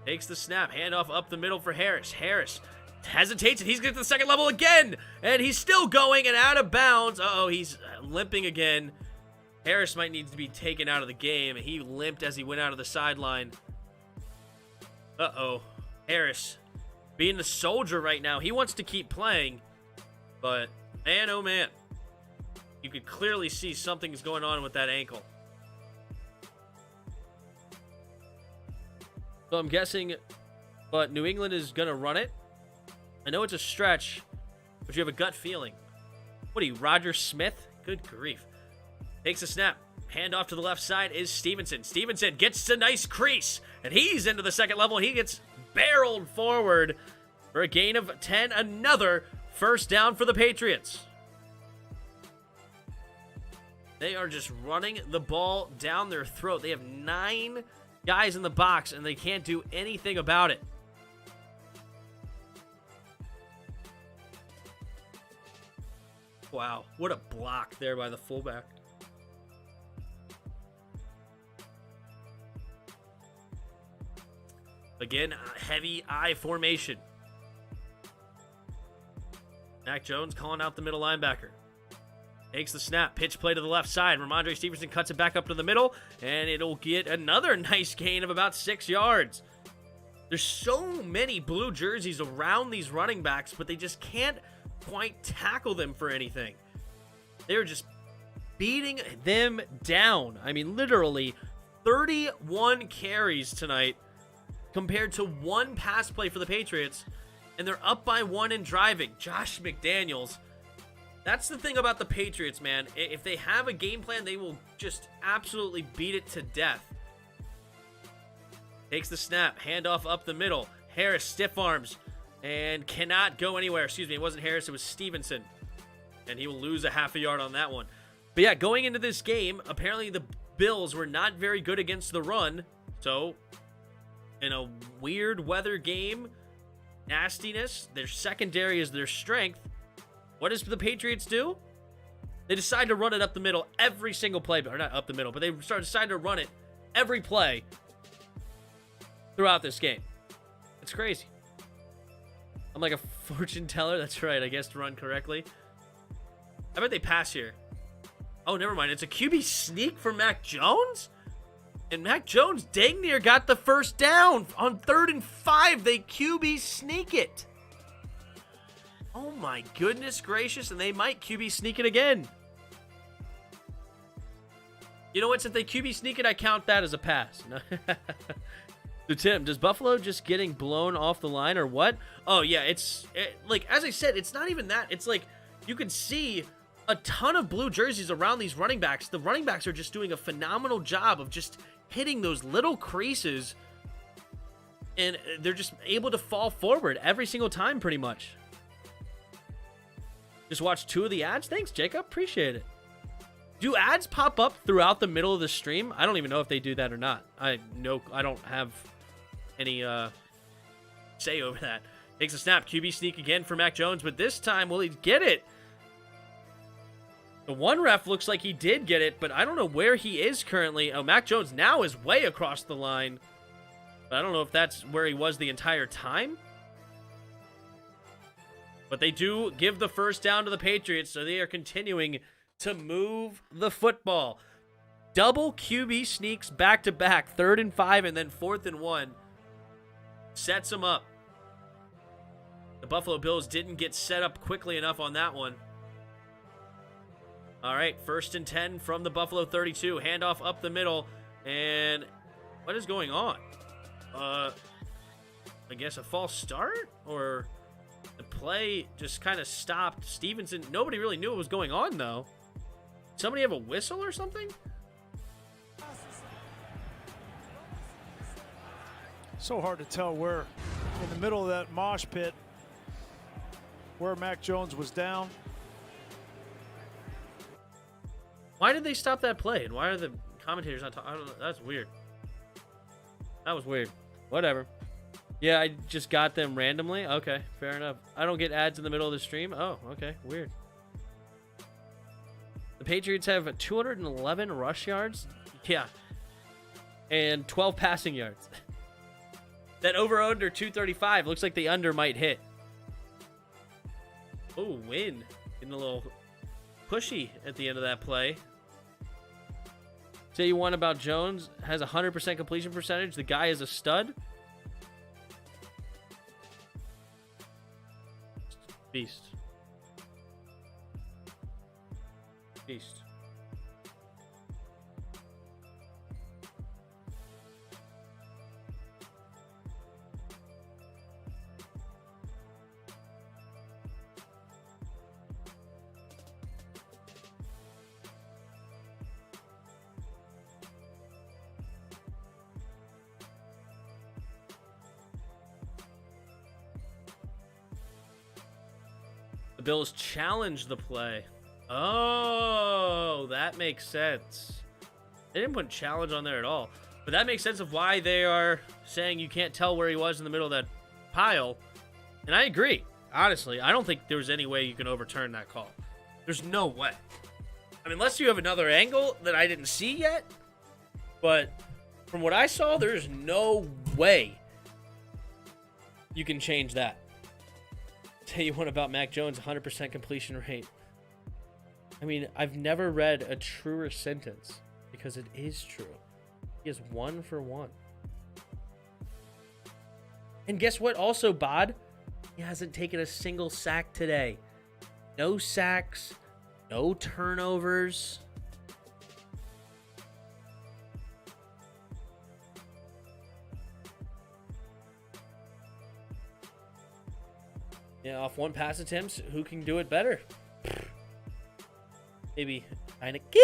Takes the snap, handoff up the middle for Harris. Harris hesitates, and he's getting to the 2nd level again, and he's still going and out of bounds. Uh-oh, he's limping again. Harris might need to be taken out of the game. He limped as he went out of the sideline. Uh-oh. Harris being the soldier right now. He wants to keep playing, but man, oh man. You could clearly see something's going on with that ankle. So I'm guessing, but New England is going to run it. I know it's a stretch, but you have a gut feeling. What are you, Roger Smith? Good grief. Takes a snap. Handoff to the left side is Stevenson. Stevenson gets a nice crease, and he's into the second level. He gets barreled forward for a gain of 10. Another first down for the Patriots. They are just running the ball down their throat. They have 9 guys in the box, and they can't do anything about it. Wow, what a block there by the fullback. Again, heavy I formation. Mac Jones calling out the middle linebacker. Takes the snap, pitch play to the left side. Ramondre Stevenson cuts it back up to the middle, and it'll get another nice gain of about 6 yards. There's so many blue jerseys around these running backs, but they just can't quite tackle them for anything. They're just beating them down. I mean, literally 31 carries tonight compared to 1 pass play for the Patriots, and they're up by 1 and driving. Josh McDaniels. That's the thing about the Patriots, man. If they have a game plan, they will just absolutely beat it to death. Takes the snap, handoff up the middle. Harris stiff arms and cannot go anywhere. Excuse me, it wasn't Harris, it was Stevenson. And he will lose a half a yard on that one. But yeah, going into this game, apparently the Bills were not very good against the run. So, in a weird weather game, nastiness, their secondary is their strength. What does the Patriots do? They decide to run it up the middle every single play. Or not up the middle, but they decide to run it every play throughout this game. It's crazy. I'm like a fortune teller. That's right, I guess, to run correctly. I bet they pass here. Oh, never mind. It's a QB sneak for Mac Jones? And Mac Jones dang near got the first down. On 3rd and 5, they QB sneak it. Oh my goodness gracious, and they might QB sneak it again. You know what, since they QB sneak it, I count that as a pass. So Tim, does Buffalo just getting blown off the line or what? Oh yeah, like, as I said, it's not even that. It's like, you can see a ton of blue jerseys around these running backs. The running backs are just doing a phenomenal job of just hitting those little creases, and they're just able to fall forward every single time pretty much. Just watched 2 of the ads. Thanks, Jacob. Appreciate it. Do ads pop up throughout the middle of the stream? I don't even know if they do that or not. I don't have any say over that. Takes a snap. QB sneak again for Mac Jones, but this time, will he get it? The one ref looks like he did get it, but I don't know where he is currently. Oh, Mac Jones now is way across the line. But I don't know if that's where he was the entire time. But they do give the first down to the Patriots, so they are continuing to move the football. Double QB sneaks back-to-back, 3rd and 5, and then 4th and 1. Sets them up. The Buffalo Bills didn't get set up quickly enough on that one. All right, 1st and 10 from the Buffalo 32. Handoff up the middle, and what is going on? I guess a false start, or the play just kind of stopped. Stevenson, nobody really knew what was going on, though. Somebody have a whistle or something? So hard to tell where, in the middle of that mosh pit, where Mac Jones was down. Why did they stop that play? And why are the commentators not talking? I don't know. That's weird. That was weird. Whatever. Yeah, I just got them randomly. Okay, fair enough. I don't get ads in the middle of the stream. Oh, okay, weird. The Patriots have 211 rush yards. Yeah. And 12 passing yards. That over-under 235 looks like the under might hit. Oh, win. Getting a little pushy at the end of that play. Say you want about Jones, has 100% completion percentage. The guy is a stud. Beast. Beast. The Bills challenge the play. Oh, that makes sense. They didn't put challenge on there at all. But that makes sense of why they are saying you can't tell where he was in the middle of that pile. And I agree. Honestly, I don't think there's any way you can overturn that call. There's no way. I mean, unless you have another angle that I didn't see yet. But from what I saw, there's no way you can change that. Tell you one about Mac Jones, 100% completion rate. I mean, I've never read a truer sentence because it is true. He is 1 for 1. And guess what? Also, Bod, he hasn't taken a single sack today. No sacks, no turnovers. Yeah, off one pass attempts, who can do it better? Maybe Heineke.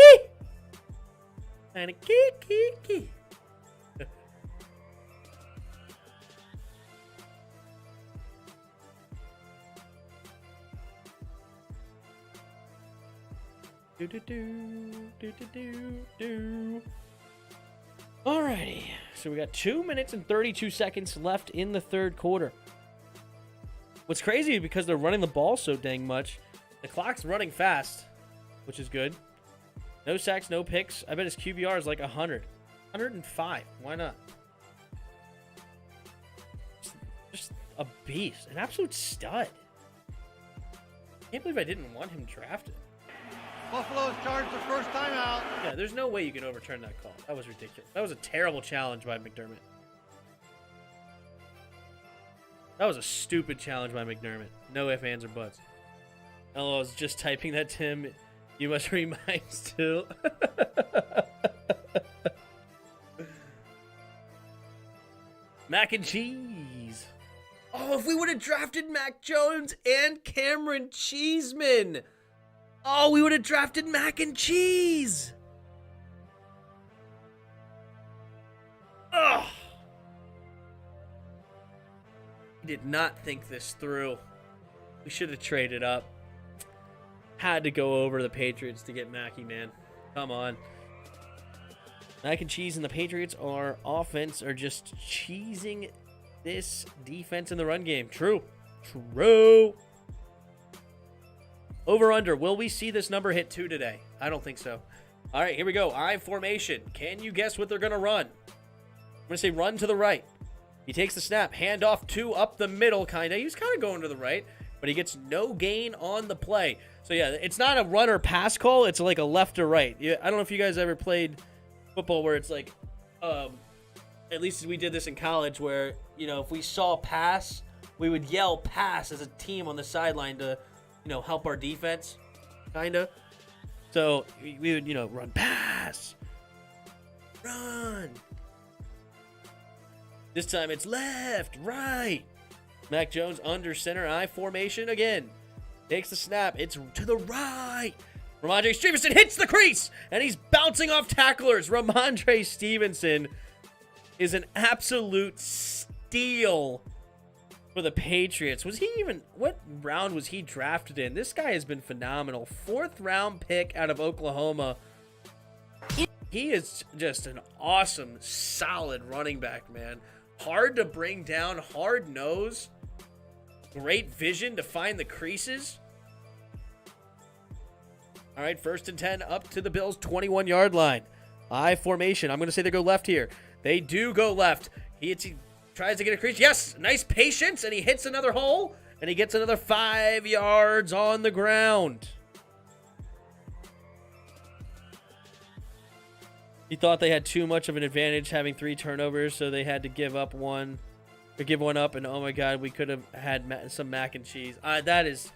Heineke. Alrighty, so we got 2 minutes and 32 seconds left in the third quarter. What's crazy, because they're running the ball so dang much, the clock's running fast, which is good. No sacks, no picks. I bet his QBR is like 100. 105. Why not? Just a beast. An absolute stud. Can't believe I didn't want him drafted. Buffalo's charged the first time out. Yeah, there's no way you can overturn that call. That was ridiculous. That was a terrible challenge by McDermott. That was a stupid challenge by McDermott. No ifs, ands, or buts. Oh, I was just typing that, Tim. You must read minds too. Mac and cheese. Oh, if we would have drafted Mac Jones and Cameron Cheeseman. Oh, we would have drafted Mac and Cheese. Ugh. Did not think this through. We should have traded up. Had to go over the Patriots to get Mackie, man. Come on. Mac and Cheese and the Patriots, our offense are just cheesing this defense in the run game. True. Over under. Will we see this number hit 2 today? I don't think so. All right, here we go. I formation. Can you guess what they're going to run? I'm going to say run to the right. He takes the snap, handoff 2 up the middle, kind of. He's kind of going to the right, but he gets no gain on the play. So, yeah, it's not a run or pass call. It's like a left or right. I don't know if you guys ever played football where it's like, at least we did this in college where, you know, if we saw pass, we would yell pass as a team on the sideline to, you know, help our defense, kind of. So, we would, you know, run pass. Run. This time it's left, right. Mac Jones under center, I formation again. Takes the snap, it's to the right. Ramondre Stevenson hits the crease, and he's bouncing off tacklers. Ramondre Stevenson is an absolute steal for the Patriots. What round was he drafted in? This guy has been phenomenal. 4th round pick out of Oklahoma. He is just an awesome, solid running back, man. Hard to bring down, hard nose. Great vision to find the creases. All right, 1st and 10 up to the Bills' 21-yard line. I formation. I'm going to say they go left here. They do go left. He tries to get a crease. Yes, nice patience, and he hits another hole, and he gets another 5 yards on the ground. He thought they had too much of an advantage having 3 turnovers, so they had to give one up, and oh my God, we could have had some mac and cheese. That is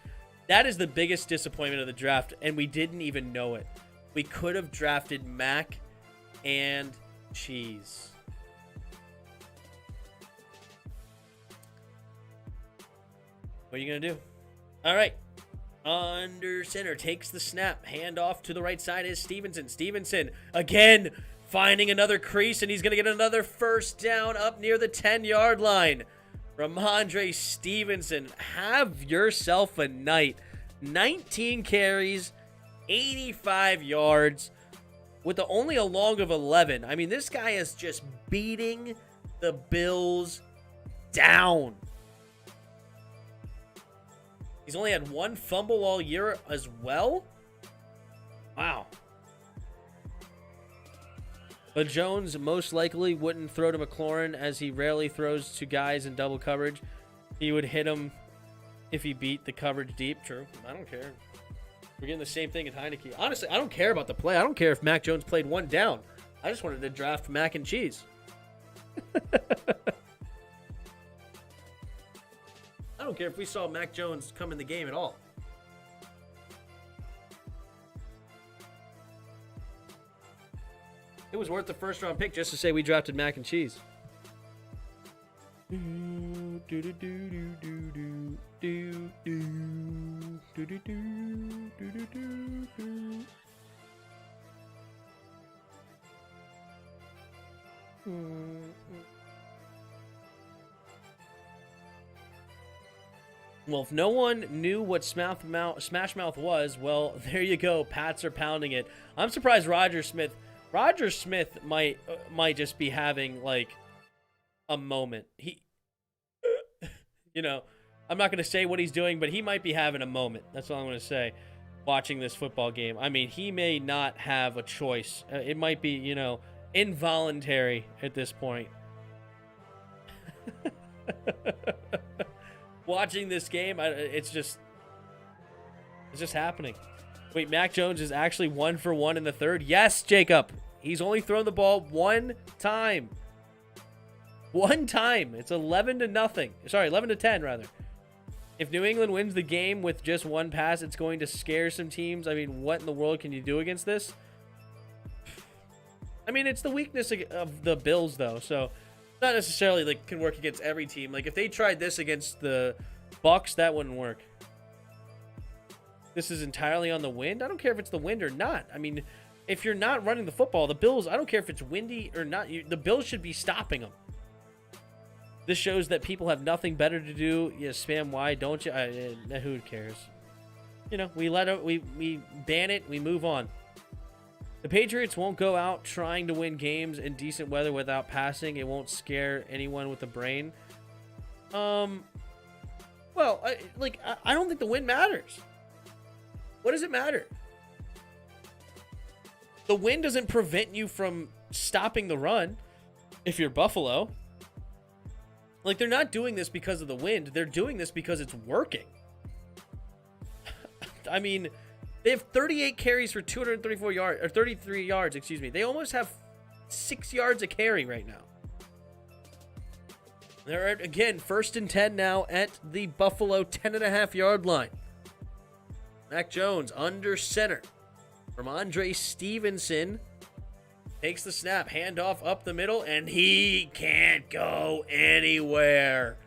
the biggest disappointment of the draft, and we didn't even know it. We could have drafted mac and cheese. What are you going to do? All right. Under center, takes the snap. Hand off to the right side is Stevenson. Stevenson, again, finding another crease, and he's going to get another first down up near the 10-yard line. Ramondre Stevenson, have yourself a night. 19 carries, 85 yards, with only a long of 11. I mean, this guy is just beating the Bills down. He's only had 1 fumble all year as well. Wow. But Jones most likely wouldn't throw to McLaurin, as he rarely throws to guys in double coverage. He would hit him if he beat the coverage deep. True. I don't care. We're getting the same thing at Heineke. Honestly, I don't care about the play. I don't care if Mac Jones played 1 down. I just wanted to draft mac and cheese. I don't care if we saw Mac Jones come in the game at all. It was worth the first-round pick just to say we drafted mac and cheese. Well, if no one knew what Smash Mouth was, well, there you go. Pats are pounding it. I'm surprised Roger Smith might just be having like a moment. He, you know, I'm not going to say what he's doing, but he might be having a moment. That's all I'm going to say. Watching this football game, I mean, he may not have a choice. It might be, you know, involuntary at this point. Watching this game, it's just happening. Wait, Mac Jones is actually 1 for 1 in the third. Yes, Jacob. He's only thrown the ball 1 time. 1 time. It's 11-0. Sorry, 11-10 rather. If New England wins the game with just 1 pass, it's going to scare some teams. I mean, what in the world can you do against this? I mean, it's the weakness of the Bills, though, so not necessarily like can work against every team. Like if they tried this against the Bucks, that wouldn't work. This is entirely on the wind. I don't care if it's the wind or not. I mean, if you're not running the football, the Bills, I don't care if it's windy or not. The Bills should be stopping them. This shows that people have nothing better to do. You spam why, don't you? Who cares? You know, we ban it. We move on. The Patriots won't go out trying to win games in decent weather without passing. It won't scare anyone with a brain. Well, I don't think the win matters. What does it matter? The win doesn't prevent you from stopping the run if you're Buffalo. Like, they're not doing this because of the wind. They're doing this because it's working. I mean, they have 38 carries for 234 yards, or 33 yards, excuse me. They almost have 6 yards a carry right now. They're at, again, 1st and 10 now at the Buffalo 10.5-yard line. Mac Jones under center. Ramondre Stevenson takes the snap, handoff up the middle, and he can't go anywhere.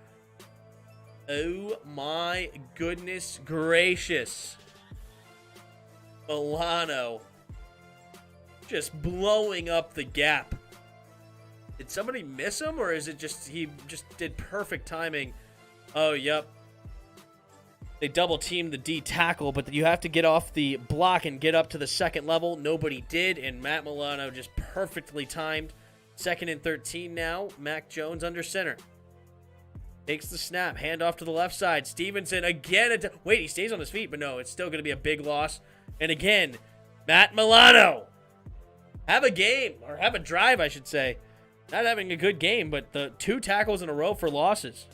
Oh my goodness gracious. Milano just blowing up the gap. Did somebody miss him, or is it just he just did perfect timing? Oh, yep. They double teamed the D tackle, but you have to get off the block and get up to the second level. Nobody did, and Matt Milano just perfectly timed. 2nd and 13 now. Mac Jones under center. Takes the snap. Handoff to the left side. Stevenson again. Wait, he stays on his feet, but no, it's still going to be a big loss. And again, Matt Milano. Have a game, or have a drive, I should say. Not having a good game, but the 2 tackles in a row for losses.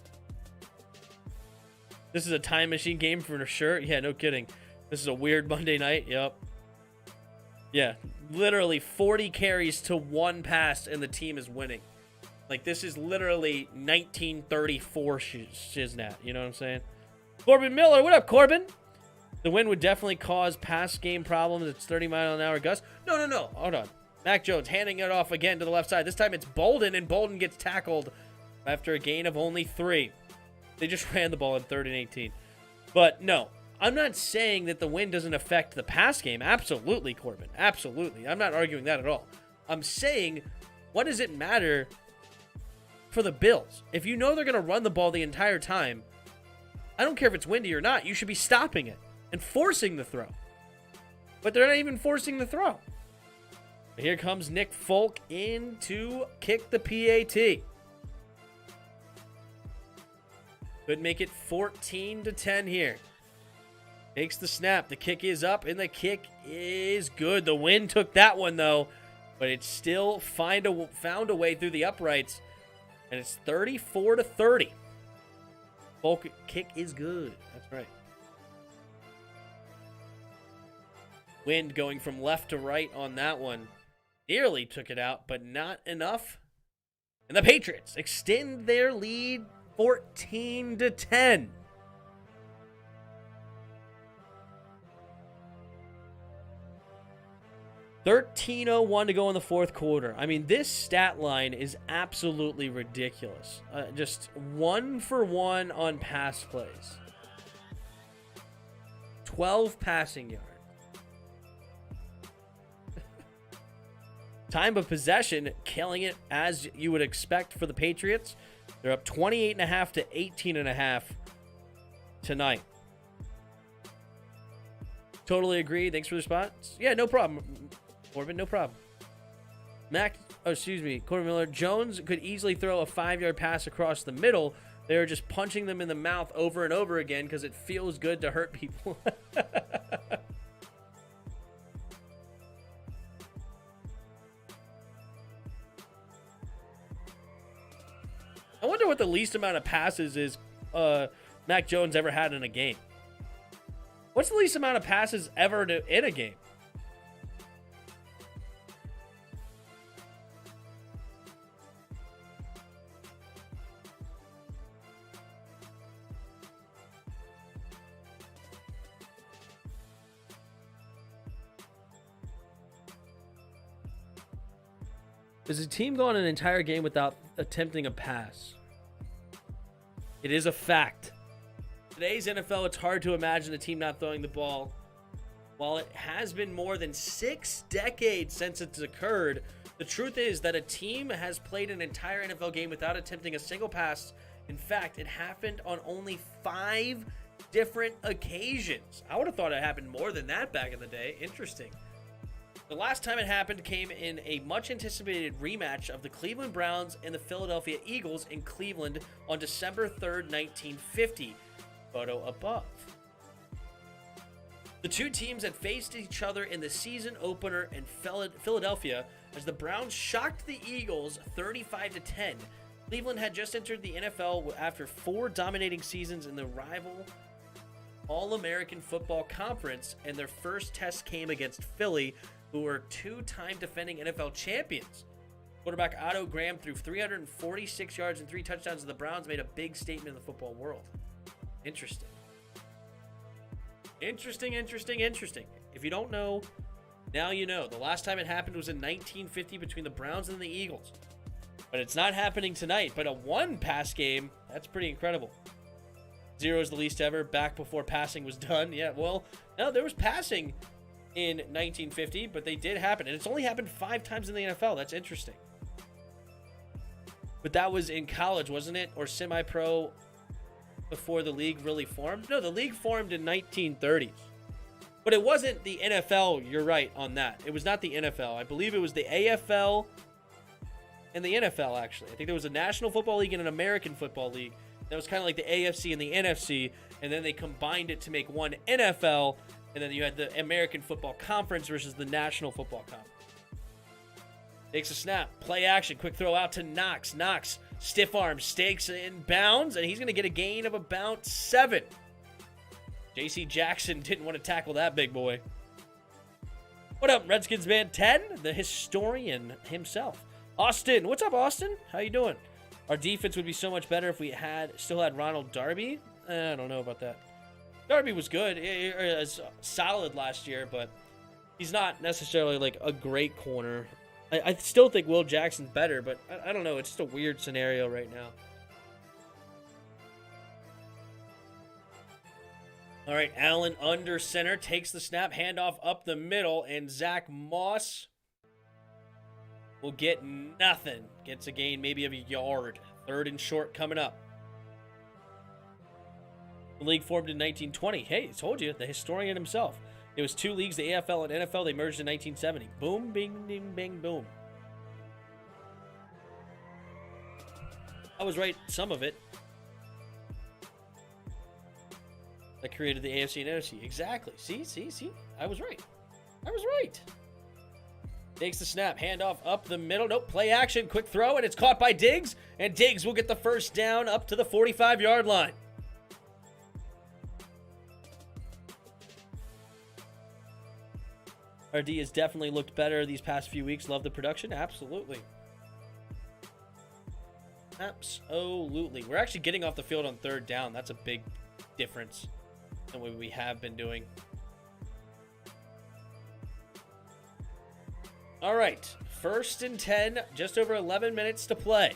This is a time machine game for sure. Yeah, no kidding. This is a weird Monday night. Yep. Yeah, literally 40 carries to 1 pass, and the team is winning. Like, this is literally 1934 shiznat. You know what I'm saying? Corbin Miller, what up, Corbin? The wind would definitely cause pass game problems. It's 30-mile-an-hour gusts. No. Hold on. Mac Jones handing it off again to the left side. This time it's Bolden, and Bolden gets tackled after a gain of only 3. They just ran the ball in 3rd and 18. But no, I'm not saying that the wind doesn't affect the pass game. Absolutely, Corbin. Absolutely. I'm not arguing that at all. I'm saying, what does it matter for the Bills? If you know they're going to run the ball the entire time, I don't care if it's windy or not, you should be stopping it and forcing the throw. But they're not even forcing the throw. Here comes Nick Folk in to kick the PAT. Could make it 14-10 here. Takes the snap. The kick is up, and the kick is good. The wind took that one, though, but it still found a way through the uprights, and it's 34-30. Folk kick is good. That's right. Wind going from left to right on that one. Nearly took it out, but not enough. And the Patriots extend their lead 14-10. $13:01 to go in the 4th quarter. I mean, this stat line is absolutely ridiculous. Just 1 for 1 on pass plays. 12 passing yards. Time of possession, killing it as you would expect for the Patriots. They're up 28.5 to 18.5 tonight. Totally agree. Thanks for the response. Yeah, no problem. Corbin, no problem. Corbin Miller. Jones could easily throw a 5-yard pass across the middle. They're just punching them in the mouth over and over again because it feels good to hurt people. I wonder what the least amount of passes is Mac Jones ever had in a game. What's the least amount of passes ever in a game? Does a team go on an entire game without attempting a pass? It is a fact. Today's NFL, it's hard to imagine a team not throwing the ball. While it has been more than 6 decades since it's occurred, the truth is that a team has played an entire NFL game without attempting a single pass. In fact, it happened on only 5 different occasions. I would have thought it happened more than that back in the day. Interesting. The last time it happened came in a much-anticipated rematch of the Cleveland Browns and the Philadelphia Eagles in Cleveland on December 3rd, 1950. Photo above. The two teams had faced each other in the season opener in Philadelphia as the Browns shocked the Eagles 35-10. Cleveland had just entered the NFL after 4 dominating seasons in the rival All-American Football Conference, and their first test came against Philly, who were 2-time defending NFL champions. Quarterback Otto Graham threw 346 yards and 3 touchdowns, and the Browns made a big statement in the football world. Interesting. Interesting. If you don't know, now you know. The last time it happened was in 1950 between the Browns and the Eagles. But it's not happening tonight. But a 1-pass game, that's pretty incredible. 0 is the least ever, back before passing was done. Yeah, well, no, there was passing in 1950, but they did happen. And it's only happened 5 times in the NFL. That's interesting. But that was in college, wasn't it? Or semi-pro before the league really formed? No, the league formed in 1930s. But it wasn't the NFL, you're right on that. It was not the NFL. I believe it was the AFL and the NFL, actually. I think there was a National Football League and an American Football League. That was kind of like the AFC and the NFC, and then they combined it to make one NFL, and then you had the American Football Conference versus the National Football Conference. Takes a snap, play action, quick throw out to Knox. Knox, stiff arm, stakes in bounds, and he's going to get a gain of about 7. J.C. Jackson didn't want to tackle that big boy. What up, Redskins man 10, the historian himself. Austin, what's up, Austin? How you doing? Our defense would be so much better if we still had Ronald Darby. I don't know about that. Darby was good. He was solid last year, but he's not necessarily like a great corner. I still think Will Jackson's better, but I don't know. It's just a weird scenario right now. All right, Allen under center, takes the snap, handoff up the middle, and Zach Moss will get nothing. Gets a gain maybe of a yard. 3rd and short coming up. The league formed in 1920. Hey, I told you, the historian himself. It was 2 leagues, the AFL and NFL. They merged in 1970. Boom, bing, ding, bang, boom. I was right, some of it. That created the AFC and NFC. Exactly. See? I was right. Takes the snap. Handoff up the middle. Nope. Play action. Quick throw. And it's caught by Diggs. And Diggs will get the first down up to the 45-yard line. RD has definitely looked better these past few weeks. Love the production. Absolutely. We're actually getting off the field on 3rd down. That's a big difference than what we have been doing. All right, 1st and 10, just over 11 minutes to play.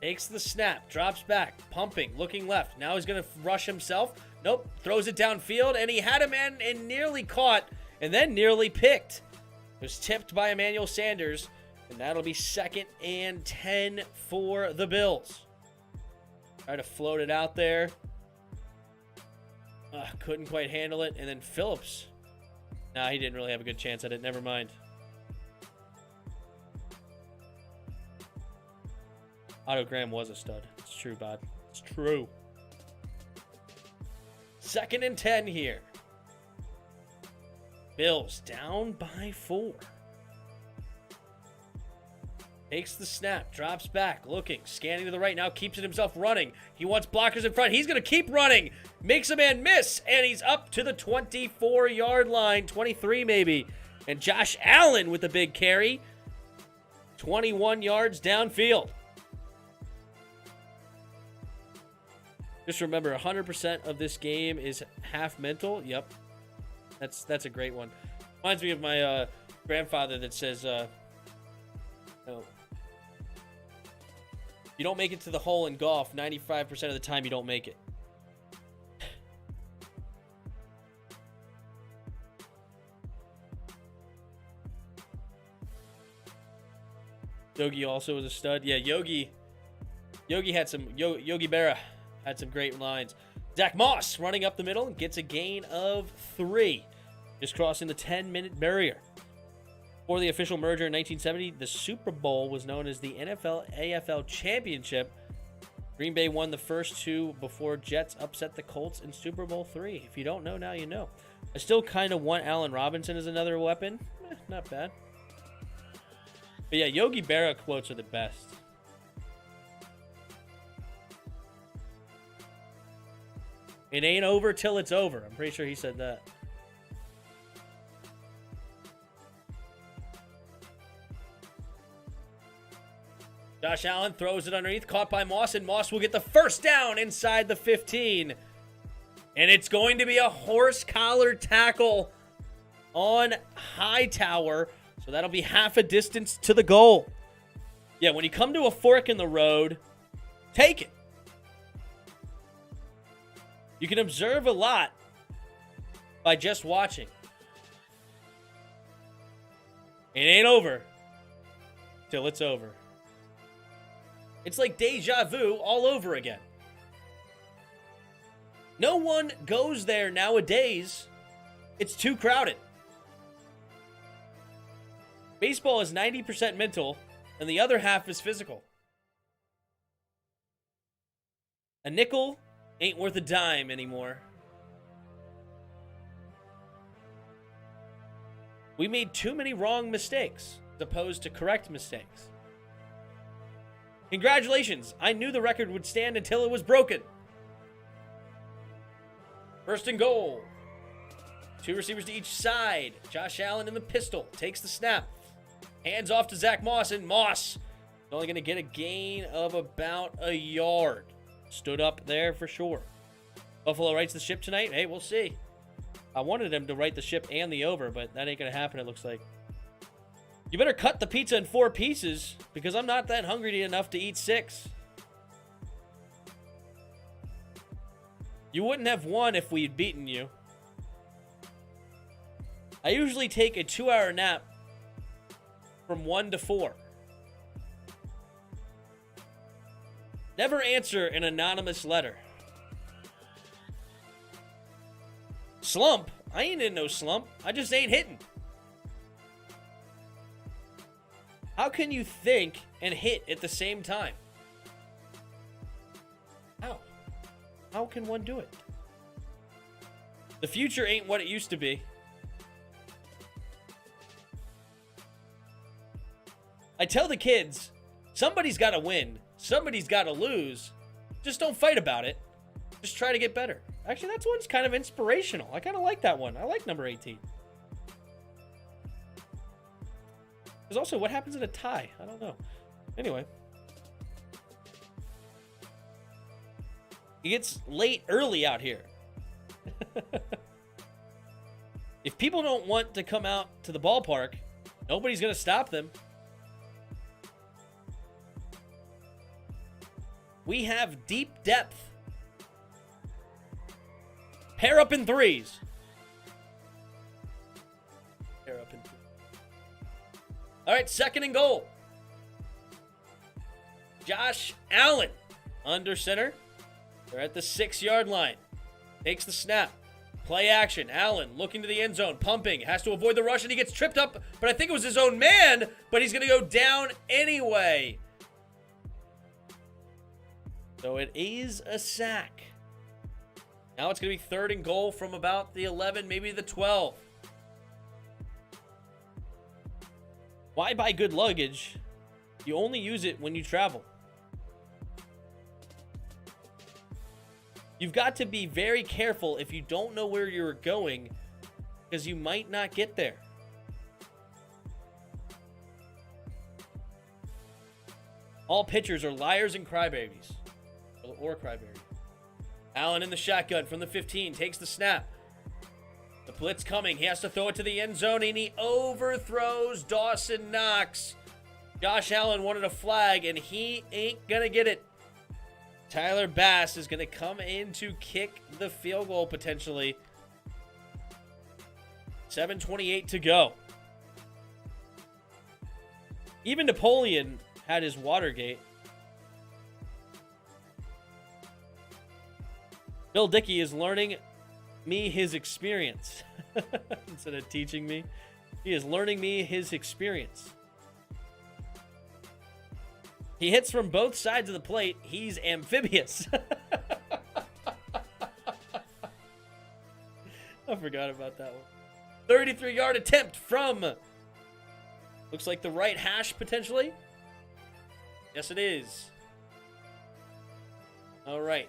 Takes the snap, drops back, pumping, looking left. Now he's going to rush himself. Nope, throws it downfield, and he had a man and nearly caught, and then nearly picked. It was tipped by Emmanuel Sanders, and that'll be 2nd and 10 for the Bills. Try to float it out there. Couldn't quite handle it. And then Phillips. Nah, he didn't really have a good chance at it. Never mind. Otto Graham was a stud. It's true, bud. It's true. 2nd and 10 here. Bills down by 4. Takes the snap, drops back, looking, scanning to the right, now keeps it himself running. He wants blockers in front. He's going to keep running. Makes a man miss, and he's up to the 24-yard line, 23 maybe. And Josh Allen with a big carry, 21 yards downfield. Just remember, 100% of this game is half mental. Yep, that's a great one. Reminds me of my grandfather that says, you don't make it to the hole in golf, 95% of the time you don't make it. Yogi also was a stud. Yeah, Yogi had some, Yogi Berra had some great lines. Zach Moss running up the middle and gets a gain of 3. Just crossing the 10-minute barrier. Before the official merger in 1970, the Super Bowl was known as the NFL-AFL Championship. Green Bay won the first 2 before Jets upset the Colts in Super Bowl III. If you don't know, now you know. I still kind of want Allen Robinson as another weapon. Not bad. But yeah, Yogi Berra quotes are the best. It ain't over till it's over. I'm pretty sure he said that. Josh Allen throws it underneath, caught by Moss, and Moss will get the first down inside the 15. And it's going to be a horse collar tackle on Hightower. So that'll be half a distance to the goal. Yeah, when you come to a fork in the road, take it. You can observe a lot by just watching. It ain't over till it's over. It's like deja vu all over again. No one goes there nowadays. It's too crowded. Baseball is 90% mental, and the other half is physical. A nickel ain't worth a dime anymore. We made too many wrong mistakes as opposed to correct mistakes. Congratulations, I knew the record would stand until it was broken. First and goal. 2 receivers to each side. Josh Allen in the pistol. Takes the snap. Hands off to Zach Moss, and Moss is only going to get a gain of about a yard. Stood up there for sure. Buffalo rights the ship tonight. Hey, we'll see. I wanted him to right the ship and the over, but that ain't going to happen, it looks like. You better cut the pizza in 4 pieces, because I'm not that hungry enough to eat 6. You wouldn't have won if we'd beaten you. I usually take a 2-hour nap from 1 to 4. Never answer an anonymous letter. Slump? I ain't in no slump. I just ain't hitting. How can you think and hit at the same time? How? How can one do it? The future ain't what it used to be. I tell the kids, somebody's got to win. Somebody's got to lose. Just don't fight about it. Just try to get better. Actually, that one's kind of inspirational. I kind of like that one. I like number 18. There's also, what happens in a tie? I don't know. Anyway. It gets late early out here. If people don't want to come out to the ballpark, nobody's going to stop them. We have deep depth. Pair up in 3s. Pair up in 3s. All right, second and goal. Josh Allen under center. They're at the 6-yard line. Takes the snap. Play action. Allen looking to the end zone. Pumping. Has to avoid the rush, and he gets tripped up. But I think it was his own man. But he's going to go down anyway. So it is a sack. Now it's going to be third and goal from about the 11, maybe the 12. Why buy good luggage? You only use it when you travel. You've got to be very careful if you don't know where you're going, because you might not get there. All pitchers are liars and crybabies. Or crybaby. Allen in the shotgun from the 15. Takes the snap. The blitz coming. He has to throw it to the end zone, and he overthrows Dawson Knox. Josh Allen wanted a flag, and he ain't going to get it. Tyler Bass is going to come in to kick the field goal potentially. 7:28 to go. Even Napoleon had his Watergate. Bill Dickey is learning me his experience. Instead of teaching me, he is learning me his experience. He hits from both sides of the plate. He's amphibious. I forgot about that one. 33-yard attempt from, looks like the right hash potentially. Yes, it is. All right.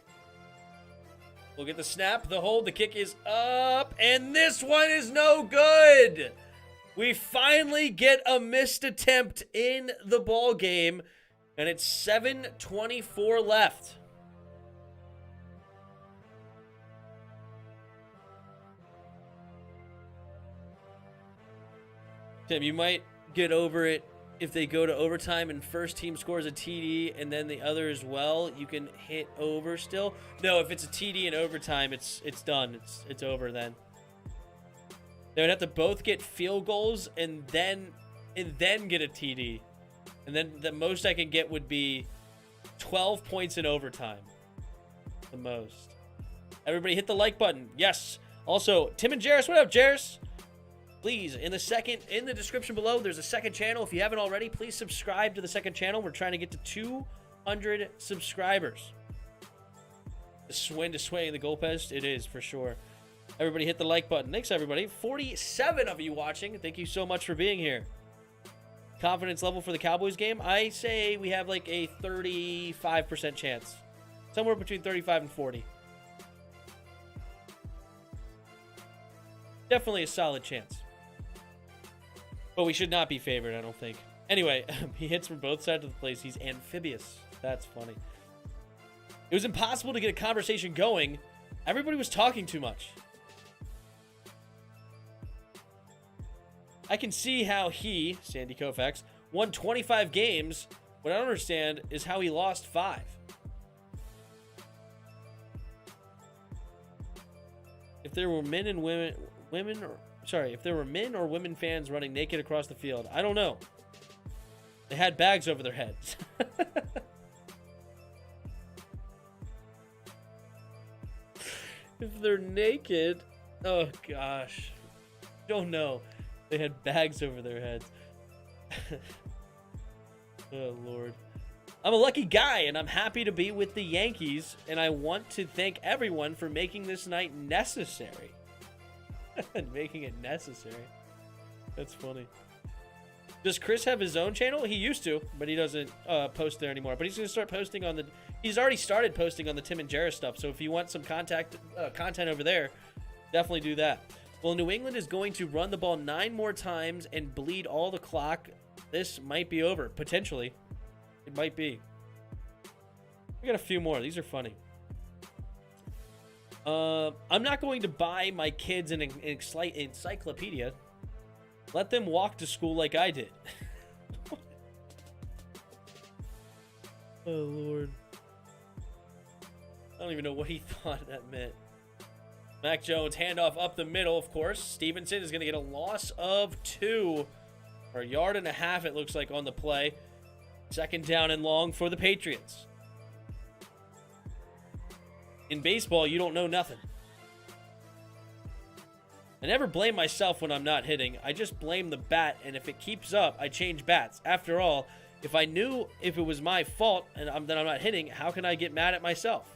We'll get the snap, the hold, the kick is up, and this one is no good. We finally get a missed attempt in the ball game, and it's 7:24 left. Tim, you might get over it if they go to overtime and first team scores a TD and then the other as well. You can hit over still. No, if it's a TD in overtime, it's done. It's over then. They would have to both get field goals and then get a TD. And then the most I can get would be 12 points in overtime. The most. Everybody hit the like button. Yes. Also, Tim and Jairus, what up, Jairus? Please, in the description below, there's a second channel. If you haven't already, please subscribe to the second channel. We're trying to get to 200 subscribers. The wind is swaying the goalpost. It is, for sure. Everybody hit the like button. Thanks, everybody. 47 of you watching. Thank you so much for being here. Confidence level for the Cowboys game? I say we have like a 35% chance. Somewhere between 35 and 40. Definitely a solid chance. But we should not be favored, I don't think. Anyway, he hits from both sides of the place. He's amphibious. That's funny. It was impossible to get a conversation going. Everybody was talking too much. I can see how he, Sandy Koufax, won 25 games. What I don't understand is how he lost 5. If there were men and if there were men or women fans running naked across the field, I don't know. They had bags over their heads. If they're naked, oh gosh, don't know. They had bags over their heads. Oh Lord. I'm a lucky guy, and I'm happy to be with the Yankees, and I want to thank everyone for making this night necessary. Making it necessary. That's funny. Does Chris have his own channel? He used to, but he doesn't post there anymore. But he's going to start posting on the... He's already started posting on the Tim and Jarrett stuff, so if you want some content over there, definitely do that. Well, New England is going to run the ball 9 more times and bleed all the clock. This might be over. Potentially. It might be. We got a few more. These are funny. I'm not going to buy my kids an encyclopedia. Let them walk to school like I did. Oh, Lord. I don't even know what he thought that meant. Mac Jones, handoff up the middle, of course. Stevenson is going to get a loss of 2. Or a yard and a half, it looks like, on the play. 2nd down and long for the Patriots. In baseball, you don't know nothing. I never blame myself when I'm not hitting. I just blame the bat, and if it keeps up, I change bats. After all, if I knew if it was my fault and that I'm not hitting, how can I get mad at myself?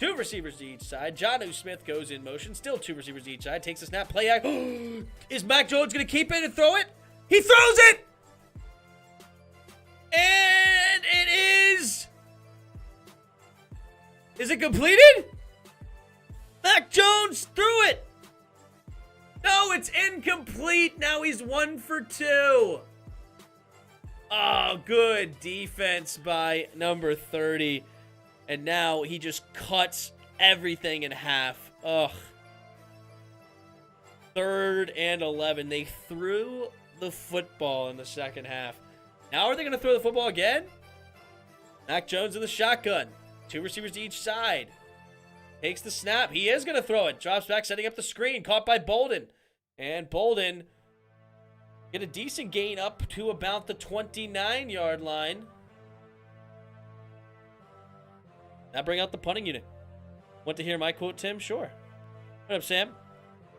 2 receivers to each side. Jonnu Smith goes in motion. Still 2 receivers to each side. Takes a snap. Play act. Is Mac Jones going to keep it and throw it? He throws it! And it is... Is it completed? Mac Jones threw it. No, it's incomplete. Now he's 1 for 2. Oh, good defense by number 30. And now he just cuts everything in half. Ugh. 3rd and 11. They threw the football in the second half. Now are they going to throw the football again? Mac Jones in the shotgun. 2 receivers to each side. Takes the snap. He is going to throw it. Drops back, setting up the screen. Caught by Bolden. And Bolden get a decent gain up to about the 29-yard line. That bring out the punting unit. Want to hear my quote, Tim? Sure. What up, Sam?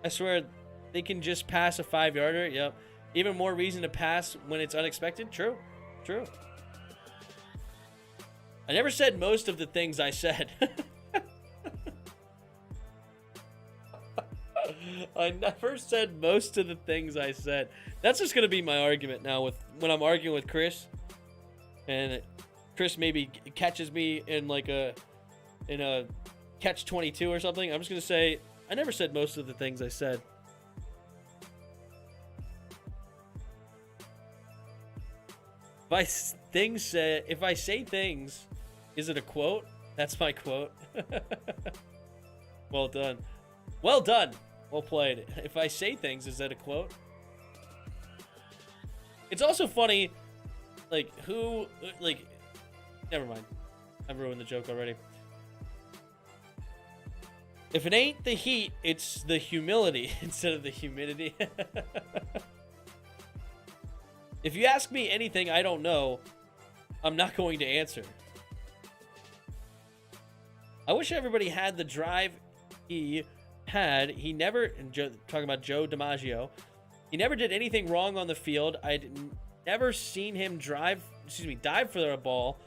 I swear they can just pass a 5-yarder. Yep. Even more reason to pass when it's unexpected. True. True. I never said most of the things I said. I never said most of the things I said. That's just going to be my argument now when I'm arguing with Chris. And Chris maybe catches me in a catch 22 or something. I'm just going to say, I never said most of the things I said. If I say things, is it a quote? That's my quote. Well done. Well done. Well played. If I say things, is that a quote? It's also funny, never mind. I've ruined the joke already. If it ain't the heat, it's the humility instead of the humidity. If you ask me anything I don't know, I'm not going to answer. I wish everybody had the drive he had. He never, talking about Joe DiMaggio, he never did anything wrong on the field. I'd never seen him dive for a ball.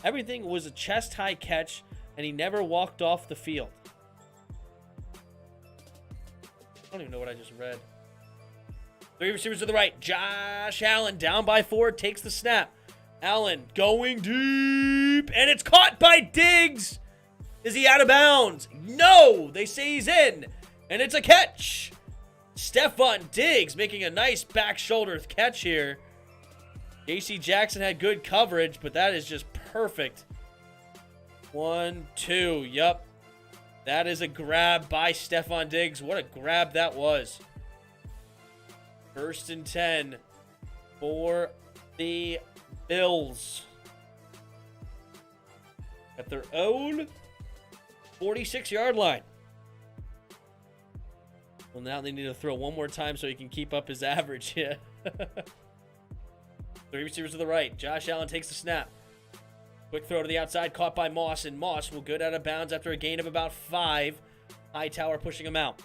Everything was a chest-high catch, and he never walked off the field. I don't even know what I just read. 3 receivers to the right. Josh Allen down by 4, takes the snap. Allen going deep, and it's caught by Diggs. Is he out of bounds? No, they say he's in. And it's a catch. Stephon Diggs making a nice back shoulder catch here. JC Jackson had good coverage, but that is just perfect. 1, 2. Yup. That is a grab by Stephon Diggs. What a grab that was. 1st and 10 for the Bills. At their own 46-yard line. Well, now they need to throw one more time so he can keep up his average. Yeah. 3 receivers to the right. Josh Allen takes the snap. Quick throw to the outside, caught by Moss, and Moss will get out of bounds after a gain of about 5. Hightower pushing him out.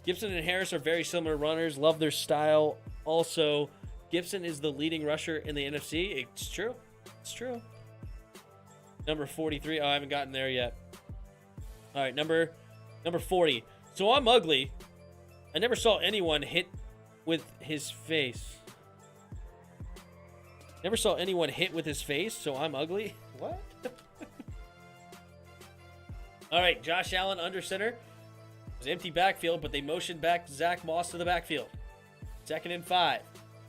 Gibson and Harris are very similar runners. Love their style. Also, Gibson is the leading rusher in the NFC. It's true. It's true. Number 43. Oh, I haven't gotten there yet. All right, number 40. So I'm ugly. I never saw anyone hit with his face. Never saw anyone hit with his face, so I'm ugly? What? All right, Josh Allen under center. It was empty backfield, but they motioned back Zach Moss to the backfield. 2nd and 5.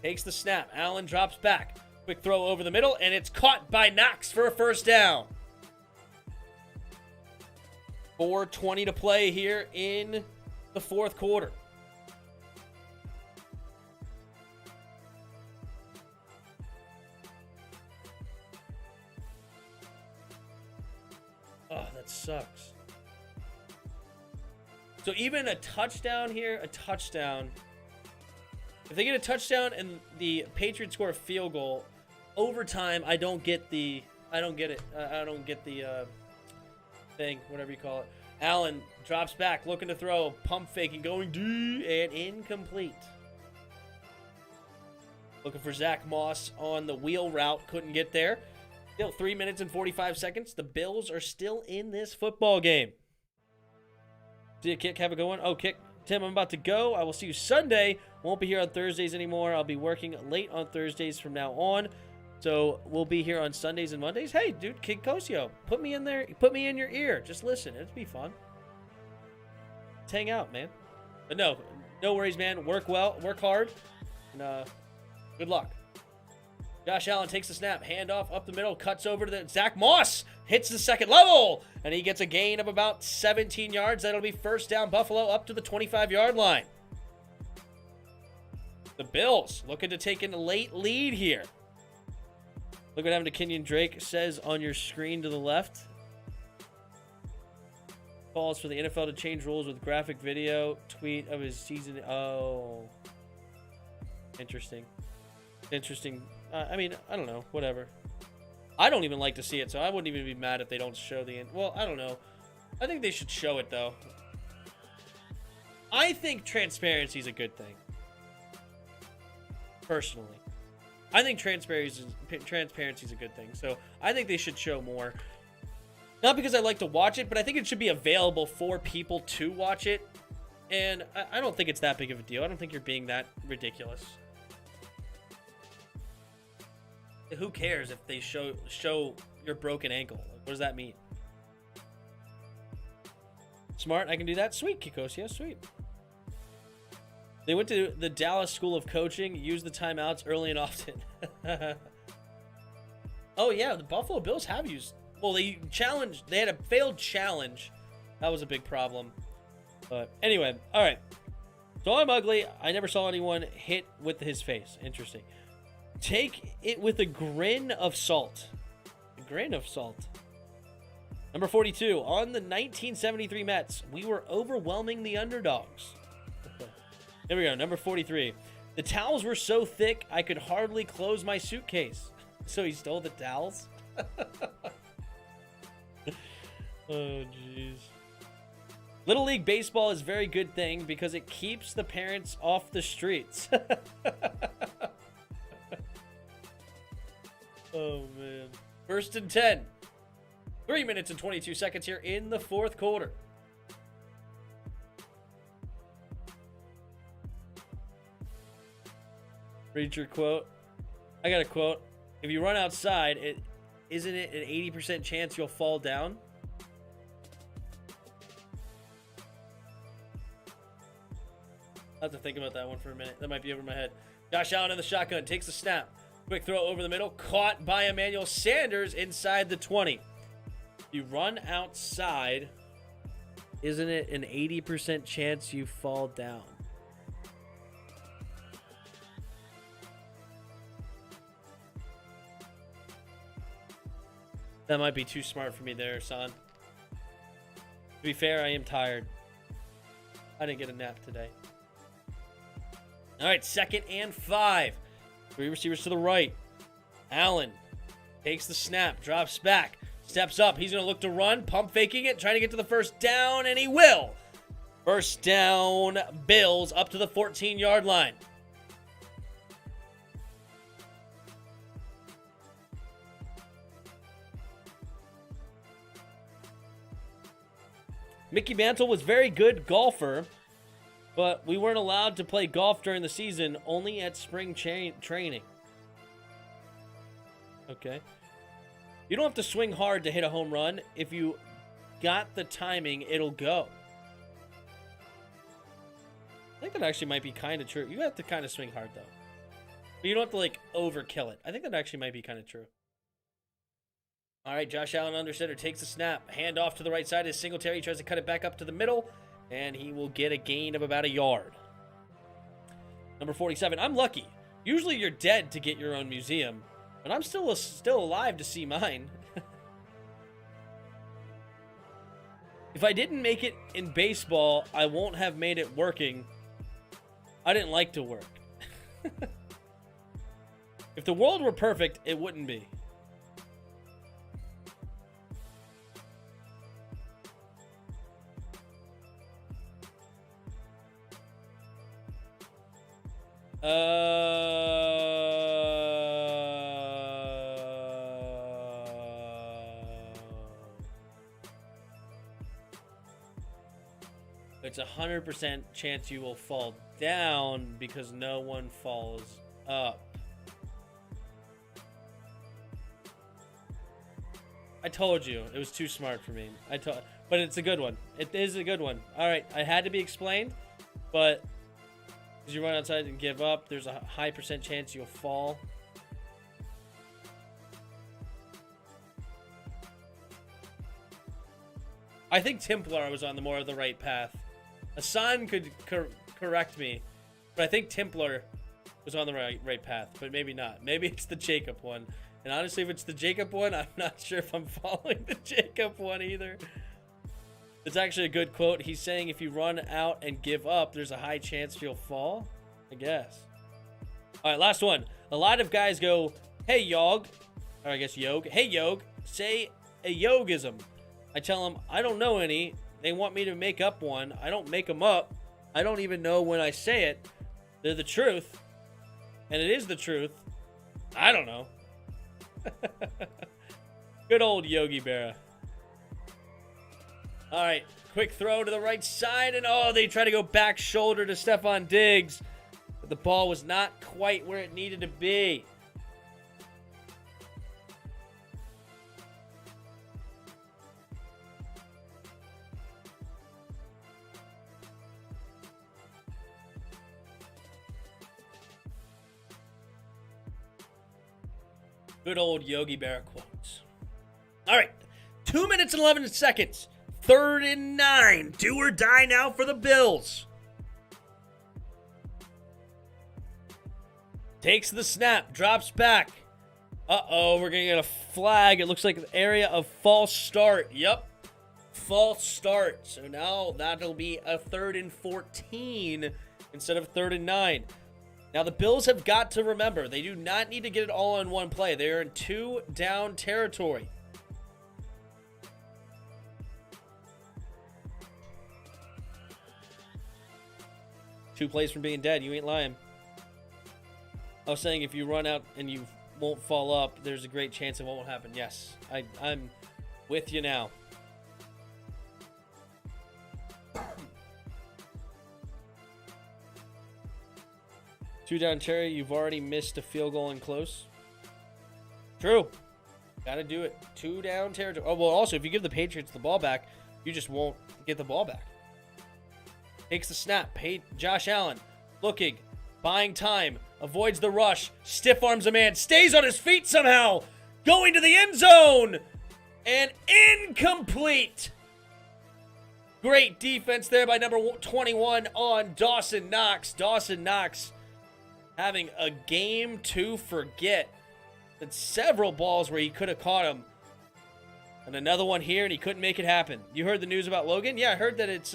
Takes the snap. Allen drops back. Quick throw over the middle, and it's caught by Knox for a 1st down. 4:20 to play here in the 4th quarter. Oh, that sucks. So even a touchdown here, a touchdown. If they get a touchdown and the Patriots score a field goal, overtime, I don't get it. I don't get the thing, whatever you call it. Allen drops back, looking to throw, pump faking, going deep, and incomplete. Looking for Zach Moss on the wheel route, couldn't get there. Still 3 minutes and 45 seconds. The Bills are still in this football game. See you, Kick. Have a good one. Oh, Kick. Tim, I'm about to go. I will see you Sunday. Won't be here on Thursdays anymore. I'll be working late on Thursdays from now on. So we'll be here on Sundays and Mondays. Hey, dude, Kid Cosio, put me in there. Put me in your ear. Just listen. It'd be fun. Let's hang out, man. But no worries, man. Work well. Work hard. And good luck. Josh Allen takes the snap. Handoff up the middle. Cuts over to the Zach Moss. Hits the second level. And he gets a gain of about 17 yards. That'll be 1st down Buffalo up to the 25-yard line. The Bills looking to take in a late lead here. Look what happened to Kenyon Drake says on your screen to the left. Calls for the NFL to change rules with graphic video. Tweet of his season. Oh. Interesting. Interesting. I mean, I don't know. Whatever. I don't even like to see it, so I wouldn't even be mad if they don't show the end. Well, I don't know. I think they should show it, though. I think transparency is a good thing. Personally. I think transparency is a good thing. So I think they should show more. Not because I like to watch it, but I think it should be available for people to watch it. And I don't think it's that big of a deal. I don't think you're being that ridiculous. Who cares if they show your broken ankle? What does that mean? Smart, I can do that. Sweet, Kikos. Yeah, sweet. They went to the Dallas School of Coaching, used the timeouts early and often. Oh, yeah, the Buffalo Bills have used... Well, they had a failed challenge. That was a big problem. But anyway, all right. So I'm ugly. I never saw anyone hit with his face. Interesting. Take it with a grain of salt. A grain of salt. Number 42. On the 1973 Mets, we were overwhelming the underdogs. Here we go. Number 43. The towels were so thick, I could hardly close my suitcase. So he stole the towels? Oh, jeez. Little League Baseball is a very good thing because it keeps the parents off the streets. Oh, man. 1st and 10. 3 minutes and 22 seconds here in the 4th quarter. Read your quote. I got a quote. If you run outside, isn't it an 80% chance you'll fall down? have to think about that one for a minute. That might be over my head. Josh Allen in the shotgun. Takes the snap. Quick throw over the middle. Caught by Emmanuel Sanders inside the 20. You run outside. Isn't it an 80% chance you fall down? That might be too smart for me there, son. To be fair, I am tired. I didn't get a nap today. All right, 2nd and 5. 3 receivers to the right. Allen takes the snap, drops back, steps up. He's going to look to run, pump faking it, trying to get to the first down, and he will. First down, Bills up to the 14-yard line. Mickey Mantle was a very good golfer, but we weren't allowed to play golf during the season, only at spring training. Okay. You don't have to swing hard to hit a home run. If you got the timing, it'll go. I think that actually might be kind of true. You have to kind of swing hard, though. But you don't have to, like, overkill it. I think that actually might be kind of true. All right, Josh Allen under center takes the snap. Hand off to the right side as Singletary tries to cut it back up to the middle. And he will get a gain of about a yard. Number 47. I'm lucky. Usually you're dead to get your own museum. But I'm still alive to see mine. If I didn't make it in baseball, I won't have made it working. I didn't like to work. If the world were perfect, it wouldn't be. It's 100% chance you will fall down because no one falls up. I told you it was too smart for me. But it's a good one. It is a good one. All right, I had to be explained, but as you run outside and give up, there's a high % chance you'll fall. I think Templar was on the more of the right path. Hassan could correct me, but I think Templar was on the right path, but maybe not. Maybe it's the Jacob one. And honestly, if it's the Jacob one, I'm not sure if I'm following the Jacob one either. It's actually a good quote. He's saying if you run out and give up, there's a high chance you'll fall, I guess. All right, last one. A lot of guys go, hey, Yog, or I guess Yog. Hey, Yog, say a Yogism. I tell them, I don't know any. They want me to make up one. I don't make them up. I don't even know when I say it. They're the truth. And it is the truth. I don't know. Good old Yogi Berra. All right, quick throw to the right side, and oh, they try to go back shoulder to Stephon Diggs, but the ball was not quite where it needed to be. Good old Yogi Berra quotes. All right, 2 minutes and 11 seconds. 3rd and 9. Do or die now for the Bills. Takes the snap. Drops back. Uh-oh, we're going to get a flag. It looks like an area of false start. Yep. False start. So now that'll be a 3rd and 14 instead of 3rd and 9. Now the Bills have got to remember, they do not need to get it all in one play. They are in 2 down territory. Two plays from being dead. You ain't lying. I was saying if you run out and you won't fall up, there's a great chance it won't happen. Yes, I'm with you now. Two down, Cherry. You've already missed a field goal in close. True. Got to do it. 2 down territory. Oh, well, also, if you give the Patriots the ball back, you just won't get the ball back. Takes the snap. Josh Allen looking, buying time, avoids the rush, stiff arms a man, stays on his feet somehow, going to the end zone, and incomplete. Great defense there by number 21 on Dawson Knox. Dawson Knox having a game to forget. And several balls where he could have caught him. And another one here, and he couldn't make it happen. You heard the news about Logan? Yeah, I heard that it's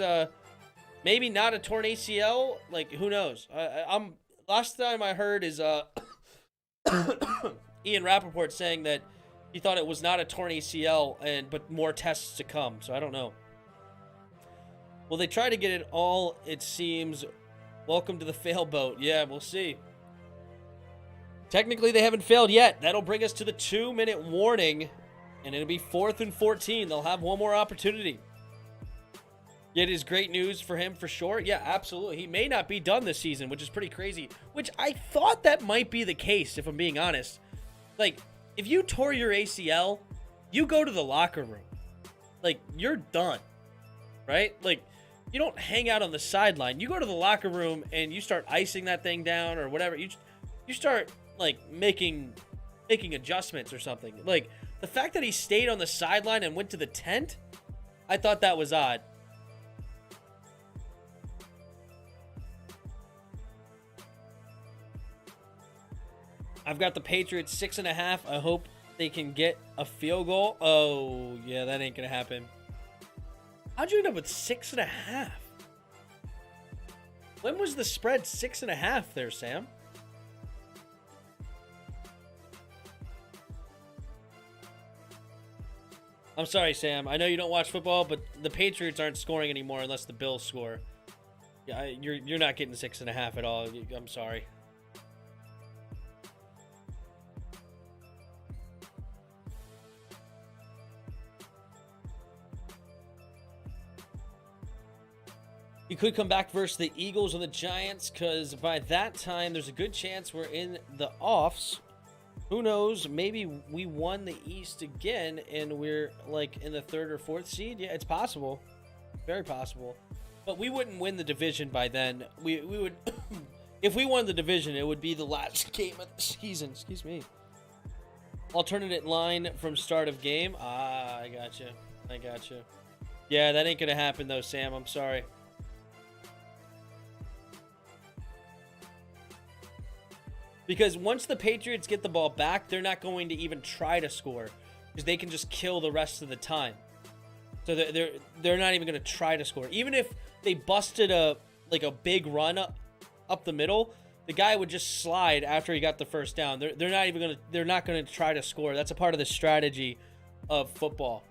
maybe not a torn ACL. Like, who knows? Last time I heard is Ian Rappaport saying that he thought it was not a torn ACL, but more tests to come. So I don't know. Well, they try to get it all, it seems. Welcome to the fail boat. Yeah, we'll see. Technically, they haven't failed yet. That'll bring us to the 2-minute warning, and it'll be 4th and 14. They'll have one more opportunity. It is great news for him for sure. Yeah, absolutely. He may not be done this season, which is pretty crazy, which I thought that might be the case, if I'm being honest. Like, if you tore your ACL, you go to the locker room. Like, you're done, right? Like, you don't hang out on the sideline. You go to the locker room and you start icing that thing down or whatever. You start, like, making adjustments or something. Like, the fact that he stayed on the sideline and went to the tent, I thought that was odd. I've got the Patriots 6.5. I hope they can get a field goal. Oh, yeah, that ain't going to happen. How'd you end up with 6.5? When was the spread 6.5 there, Sam? I'm sorry, Sam. I know you don't watch football, but the Patriots aren't scoring anymore unless the Bills score. Yeah, you're not getting 6.5 at all. I'm sorry. You could come back versus the Eagles or the Giants, because by that time, there's a good chance we're in the offs. Who knows? Maybe we won the East again, and we're, like, in the 3rd or 4th seed. Yeah, it's possible. Very possible. But we wouldn't win the division by then. We would... If we won the division, it would be the last game of the season. Excuse me. Alternate line from start of game. Ah, I gotcha. Yeah, that ain't gonna happen, though, Sam. I'm sorry. Because once the Patriots get the ball back, they're not going to even try to score, because they can just kill the rest of the time. So they're not even going to try to score. Even if they busted a big run up the middle, the guy would just slide after he got the first down. They're not going to try to score. That's a part of the strategy of football.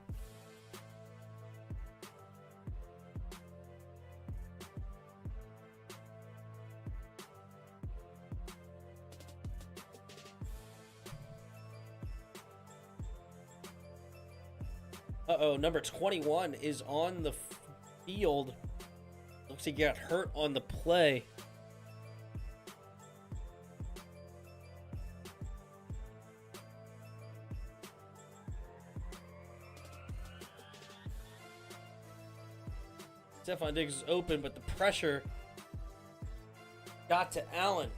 Uh-oh, number 21 is on the field. Looks like he got hurt on the play. Stephon Diggs is open, but the pressure got to Allen.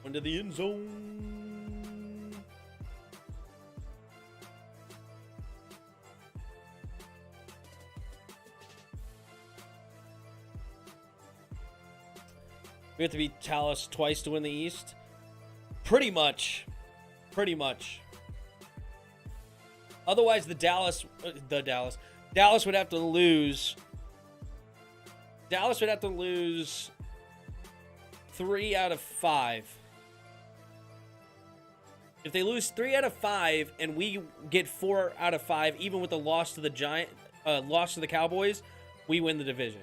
Into the end zone. We have to beat Dallas twice to win the East. Pretty much. Otherwise, Dallas would have to lose. Dallas would have to lose 3 out of 5. If they lose 3 out of 5 and we get 4 out of 5, even with the loss to the Cowboys, we win the division.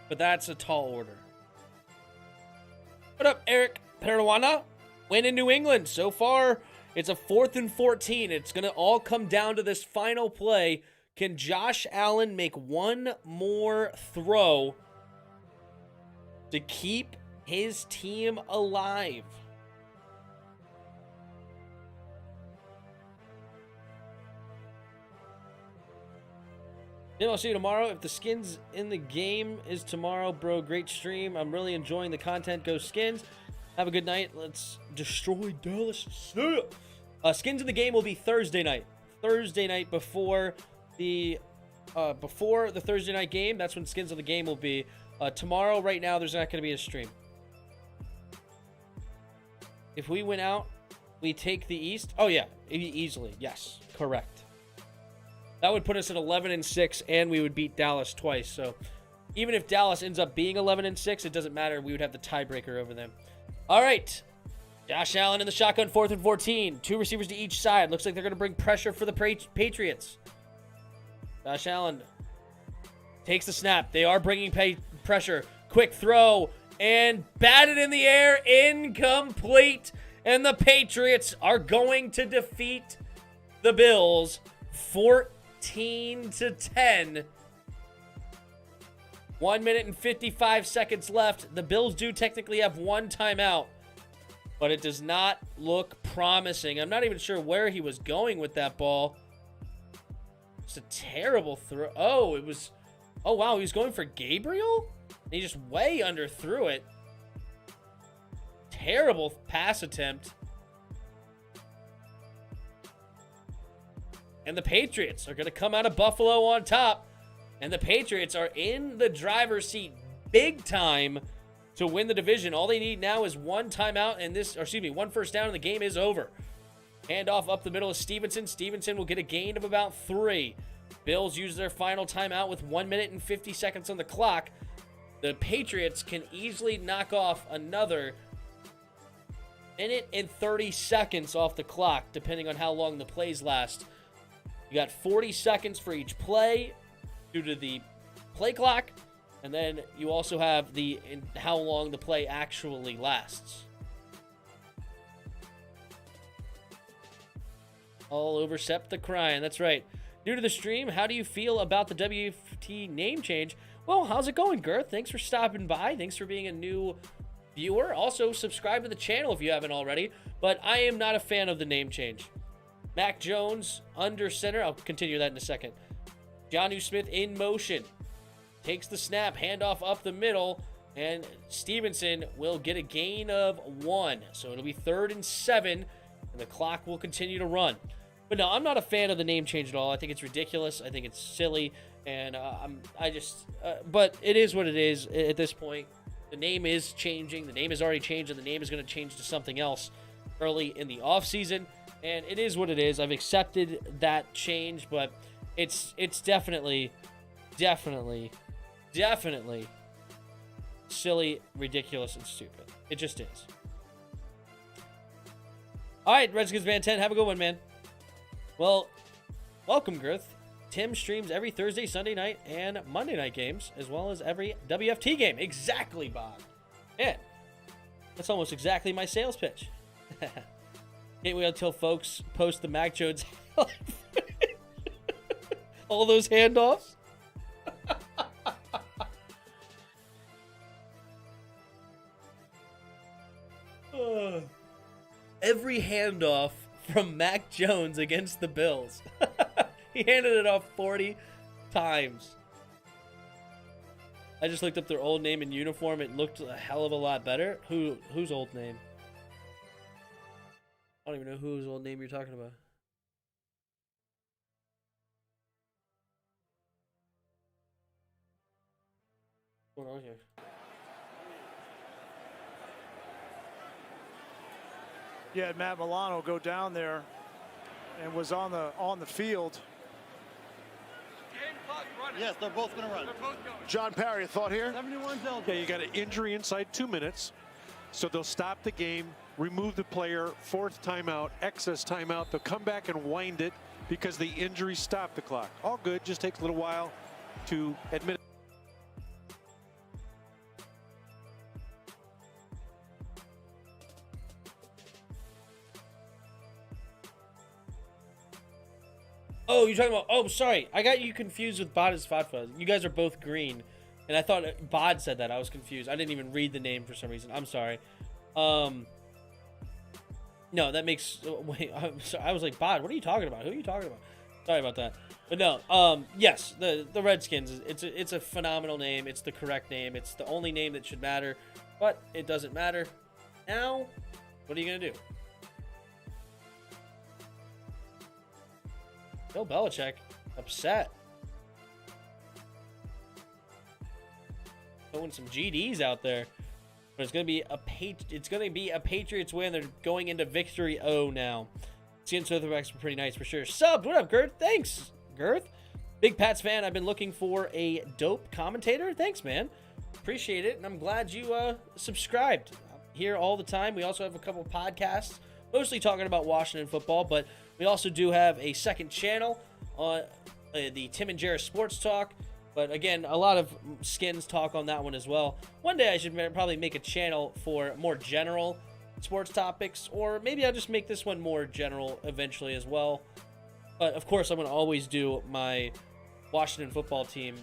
But that's a tall order. What up, Eric Peruana? Win in New England. So far, it's a 4th and 14. It's going to all come down to this final play. Can Josh Allen make one more throw to keep his team alive? I'll see you tomorrow. If the skins in the game is tomorrow, bro, great stream. I'm really enjoying the content. Go Skins. Have a good night. Let's destroy Dallas. Skins in the game will be Thursday night. Thursday night before the Thursday night game. That's when skins of the game will be. Tomorrow, right now, there's not going to be a stream. If we win out, we take the East. Oh, yeah. Easily. Yes. Correct. That would put us at 11-6, and we would beat Dallas twice. So even if Dallas ends up being 11-6, it doesn't matter. We would have the tiebreaker over them. All right. Josh Allen in the shotgun, 4th and 14. 2 receivers to each side. Looks like they're going to bring pressure for the Patriots. Josh Allen takes the snap. They are bringing pressure. Quick throw. And batted in the air. Incomplete. And the Patriots are going to defeat the Bills 14-10. 1 minute and 55 seconds left. The Bills do technically have one timeout, but it does not look promising. I'm not even sure where he was going with that ball. It's a terrible throw. Oh, it was... Oh, wow. He was going for Gabriel? And he just way underthrew it. Terrible pass attempt. And the Patriots are going to come out of Buffalo on top. And the Patriots are in the driver's seat big time to win the division. All they need now is one timeout and one first down, and the game is over. Handoff up the middle of Stevenson. Stevenson will get a gain of about 3. Bills use their final timeout with 1 minute and 50 seconds on the clock. The Patriots can easily knock off another minute and 30 seconds off the clock, depending on how long the plays last. You got 40 seconds for each play due to the play clock, and then you also have how long the play actually lasts. All over Sep the crying. That's right. New to the stream, how do you feel about the WFT name change? Well, how's it going, Girth? Thanks for stopping by. Thanks for being a new viewer. Also, subscribe to the channel if you haven't already. But I am not a fan of the name change. Mac Jones under center. I'll continue that in a second. Jonnu Smith in motion. Takes the snap. Handoff up the middle. And Stevenson will get a gain of 1. So it'll be 3rd and 7. And the clock will continue to run. But no, I'm not a fan of the name change at all. I think it's ridiculous. I think it's silly. And but it is what it is at this point. The name is changing. The name has already changed, and the name is going to change to something else early in the offseason. And it is what it is. I've accepted that change, but it's definitely silly, ridiculous, and stupid. It just is. All right, Redskins Fan 10, have a good one, man. Well, welcome, Girth. Tim streams every Thursday, Sunday night, and Monday night games, as well as every WFT game. Exactly, Bob. Yeah, that's almost exactly my sales pitch. Can't wait until folks post the Mac Jones all those handoffs. Every handoff from Mac Jones against the Bills. He handed it off 40 times. I just looked up their old name in uniform. It looked a hell of a lot better. Whose old name? I don't even know whose old name you're talking about. What's going on here? Yeah, Matt Milano go down there and was on the field. Yes, they're both going to run. John Parry, a thought here? 71 Zelda. Okay, you got an injury inside 2 minutes, so they'll stop the game, remove the player, 4th timeout, excess timeout. They'll come back and wind it because the injury stopped the clock. All good, just takes a little while to admit it. Oh, you're talking about... Oh, sorry. I got you confused with Bod as Fatfa. You guys are both green. And I thought Bod said that. I was confused. I didn't even read the name for some reason. I'm sorry. No, that makes... Wait, I'm sorry. I was like, Bod, what are you talking about? Who are you talking about? Sorry about that. But no, yes, the Redskins, it's a phenomenal name. It's the correct name. It's the only name that should matter, but it doesn't matter. Now, what are you going to do? Bill Belichick, upset. Throwing some GDs out there. But it's going to be a Patriots win. They're going into victory O now. Seeing Smith were pretty nice for sure. Subbed. What up, Girth? Thanks, Girth. Big Pats fan. I've been looking for a dope commentator. Thanks, man. Appreciate it. And I'm glad you subscribed. I'm here all the time. We also have a couple podcasts, mostly talking about Washington football, but we also do have a second channel on the Tim and Jerry Sports Talk. But again, a lot of skins talk on that one as well. One day I should probably make a channel for more general sports topics, or maybe I'll just make this one more general eventually as well. But of course, I'm going to always do my Washington football team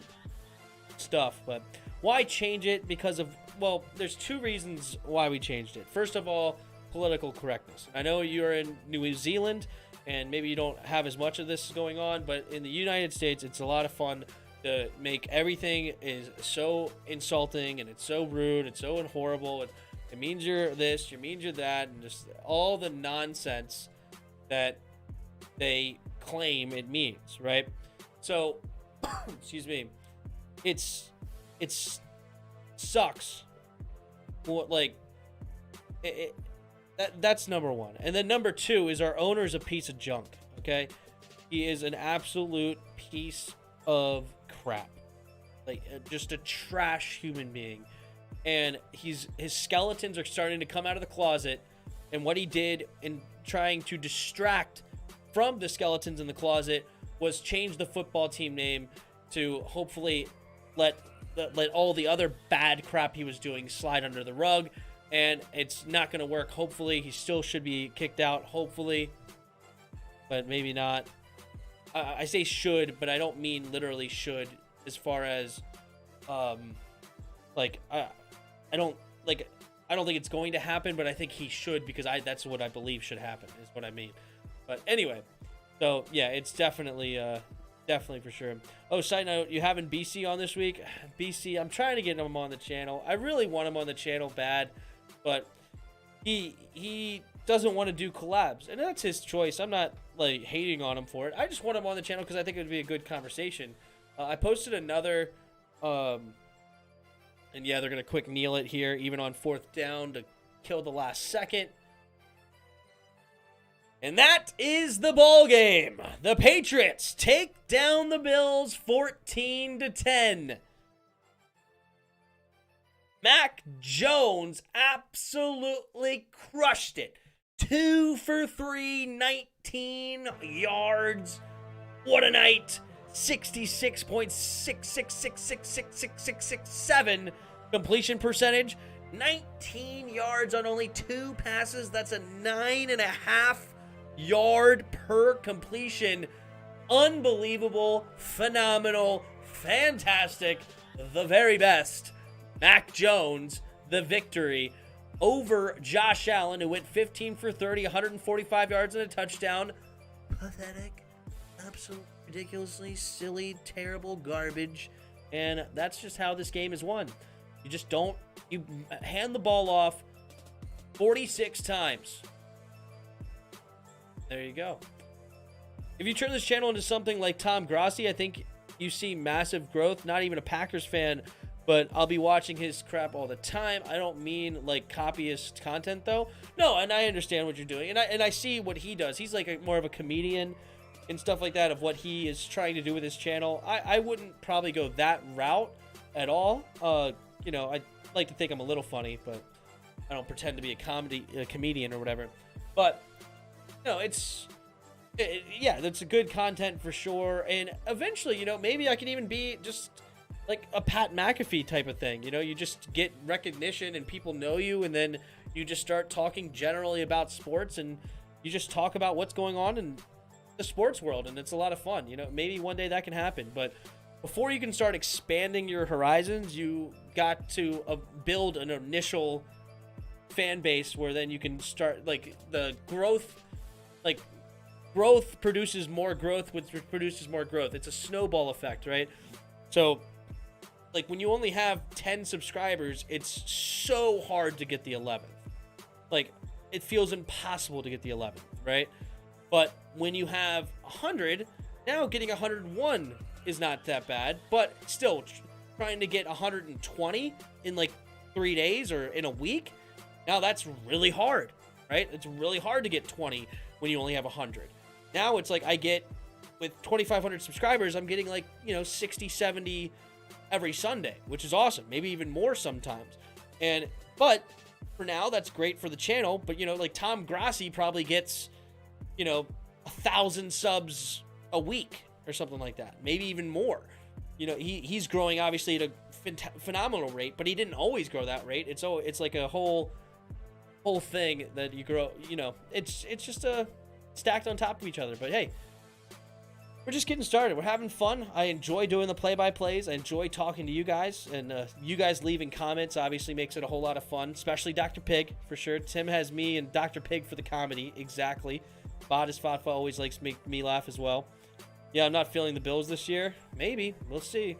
stuff. But why change it? Because of, well, there's two reasons why we changed it. First of all, political correctness. I know you're in New Zealand, and maybe you don't have as much of this going on, but in the United States, it's a lot of fun to make everything is so insulting, and it's so rude, it's so horrible, and it means you're this, it means you're that, and just all the nonsense that they claim it means, right? So, excuse me, it sucks. What, like, that's number one. And then number two is our owner's a piece of junk, okay? He is an absolute piece of crap. Like, just a trash human being. And his skeletons are starting to come out of the closet. And what he did in trying to distract from the skeletons in the closet was change the football team name to hopefully let all the other bad crap he was doing slide under the rug. And it's not going to work. Hopefully, he still should be kicked out. Hopefully, but maybe not. I say should, but I don't mean literally should. As far as, like, I don't think it's going to happen, but I think he should, because that's what I believe should happen. Is what I mean. But anyway, so yeah, it's definitely for sure. Oh, side note, you having BC on this week? BC, I'm trying to get him on the channel. I really want him on the channel bad, but he doesn't want to do collabs, and that's his choice. I'm not like hating on him for it. I just want him on the channel because I think it would be a good conversation. I posted another, and yeah, they're gonna quick kneel it here, even on 4th down to kill the last second. And that is the ball game. The Patriots take down the Bills 14-10. Mac Jones absolutely crushed it. 2 for 3, 19 yards. What a night. 66.666666667 completion percentage. 19 yards on only 2 passes. That's a 9.5 yard per completion. Unbelievable, phenomenal, fantastic, the very best. Mac Jones, the victory over Josh Allen, who went 15 for 30, 145 yards and a touchdown. Pathetic, absolutely ridiculously silly, terrible garbage. And that's just how this game is won. You just don't, you hand the ball off 46 times. There you go. If you turn this channel into something like Tom Grossi, I think you see massive growth. Not even a Packers fan, but I'll be watching his crap all the time. I don't mean like copyist content though. No, and I understand what you're doing, and I see what he does. He's like more of a comedian and stuff like that of what he is trying to do with his channel. I wouldn't probably go that route at all. You know, I like to think I'm a little funny, but I don't pretend to be a comedian or whatever. But no, yeah, that's a good content for sure. And eventually, you know, maybe I can even be just like a Pat McAfee type of thing. You know, you just get recognition and people know you, and then you just start talking generally about sports, and you just talk about what's going on in the sports world, and it's a lot of fun. You know, maybe one day that can happen, but before you can start expanding your horizons, you got to build an initial fan base where then you can start like the growth. Like growth produces more growth, which produces more growth. It's a snowball effect, right? So, like, when you only have 10 subscribers, it's so hard to get the 11th. Like, it feels impossible to get the 11th, right? But when you have 100, now getting 101 is not that bad, but still trying to get 120 in like 3 days or in a week, now that's really hard, right? It's really hard to get 20 when you only have 100. Now it's like I get, with 2,500 subscribers, I'm getting like, 60, 70 every Sunday, which is awesome. Maybe even more sometimes. But for now, that's great for the channel. But, like Tom Grassi probably gets, 1,000 subs a week or something like that. Maybe even more. He's growing obviously at a phenomenal rate, but he didn't always grow that rate. It's like a whole thing that you grow, it's just stacked on top of each other. But hey, we're just getting started. We're having fun. I enjoy doing the play-by-plays. I enjoy talking to you guys, and you guys leaving comments obviously makes it a whole lot of fun, especially Dr. Pig, for sure. Tim has me and Dr. Pig for the comedy, exactly. Bodis Fatfa always likes to make me laugh as well. Yeah, I'm not feeling the Bills this year. Maybe. We'll see.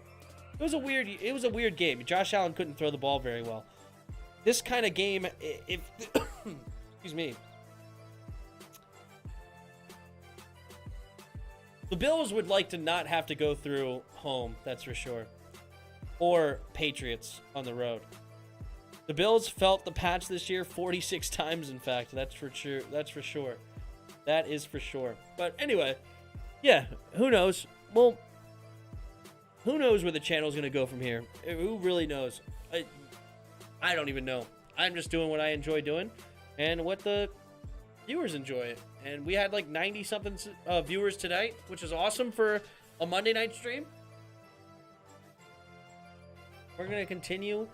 It was a weird game. Josh Allen couldn't throw the ball very well. This kind of game, if excuse me. The Bills would like to not have to go through home, that's for sure. Or Patriots on the road. The Bills felt the patch this year 46 times, in fact. That's for sure. That is for sure. But anyway, yeah, who knows? Well, who knows where the channel is going to go from here? Who really knows? I don't even know. I'm just doing what I enjoy doing and what the viewers enjoy it. And we had like 90-something viewers tonight, which is awesome for a Monday night stream. We're going to continue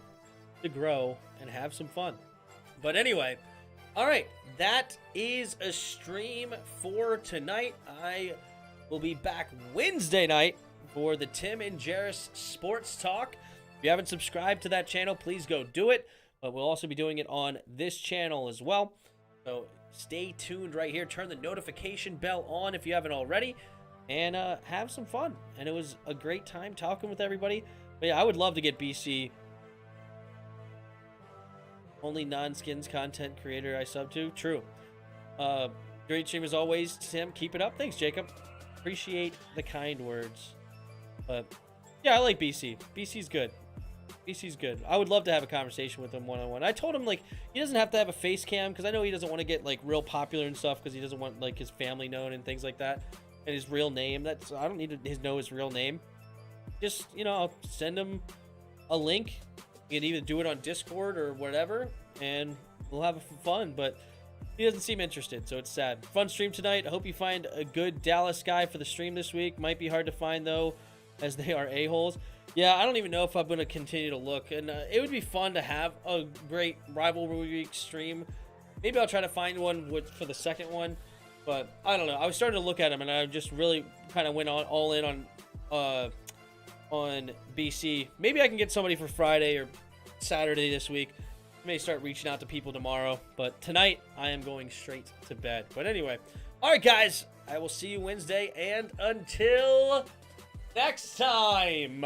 to grow and have some fun. But anyway, all right, that is a stream for tonight. I will be back Wednesday night for the Tim and Jarris Sports Talk. If you haven't subscribed to that channel, please go do it. But we'll also be doing it on this channel as well. So stay tuned right here. Turn the notification bell on if you haven't already. And have some fun. And it was a great time talking with everybody. But yeah, I would love to get BC. Only non-skins content creator I sub to. True. Great stream as always, Tim. Keep it up. Thanks, Jacob. Appreciate the kind words. But yeah, I like BC. BC's good. BC's good. I would love to have a conversation with him one-on-one. I told him, like, he doesn't have to have a face cam because I know he doesn't want to get, like, real popular and stuff because he doesn't want, like, his family known and things like that. And his real name. I don't need to know his real name. Just, I'll send him a link. You can either do it on Discord or whatever, and we'll have fun. But he doesn't seem interested, so it's sad. Fun stream tonight. I hope you find a good Dallas guy for the stream this week. Might be hard to find, though, as they are a-holes. Yeah, I don't even know if I'm going to continue to look. And it would be fun to have a great Rivalry Week stream. Maybe I'll try to find one for the second one. But I don't know. I was starting to look at them, and I just really kind of went all in on BC. Maybe I can get somebody for Friday or Saturday this week. I may start reaching out to people tomorrow. But tonight, I am going straight to bed. But anyway. All right, guys. I will see you Wednesday. And until next time.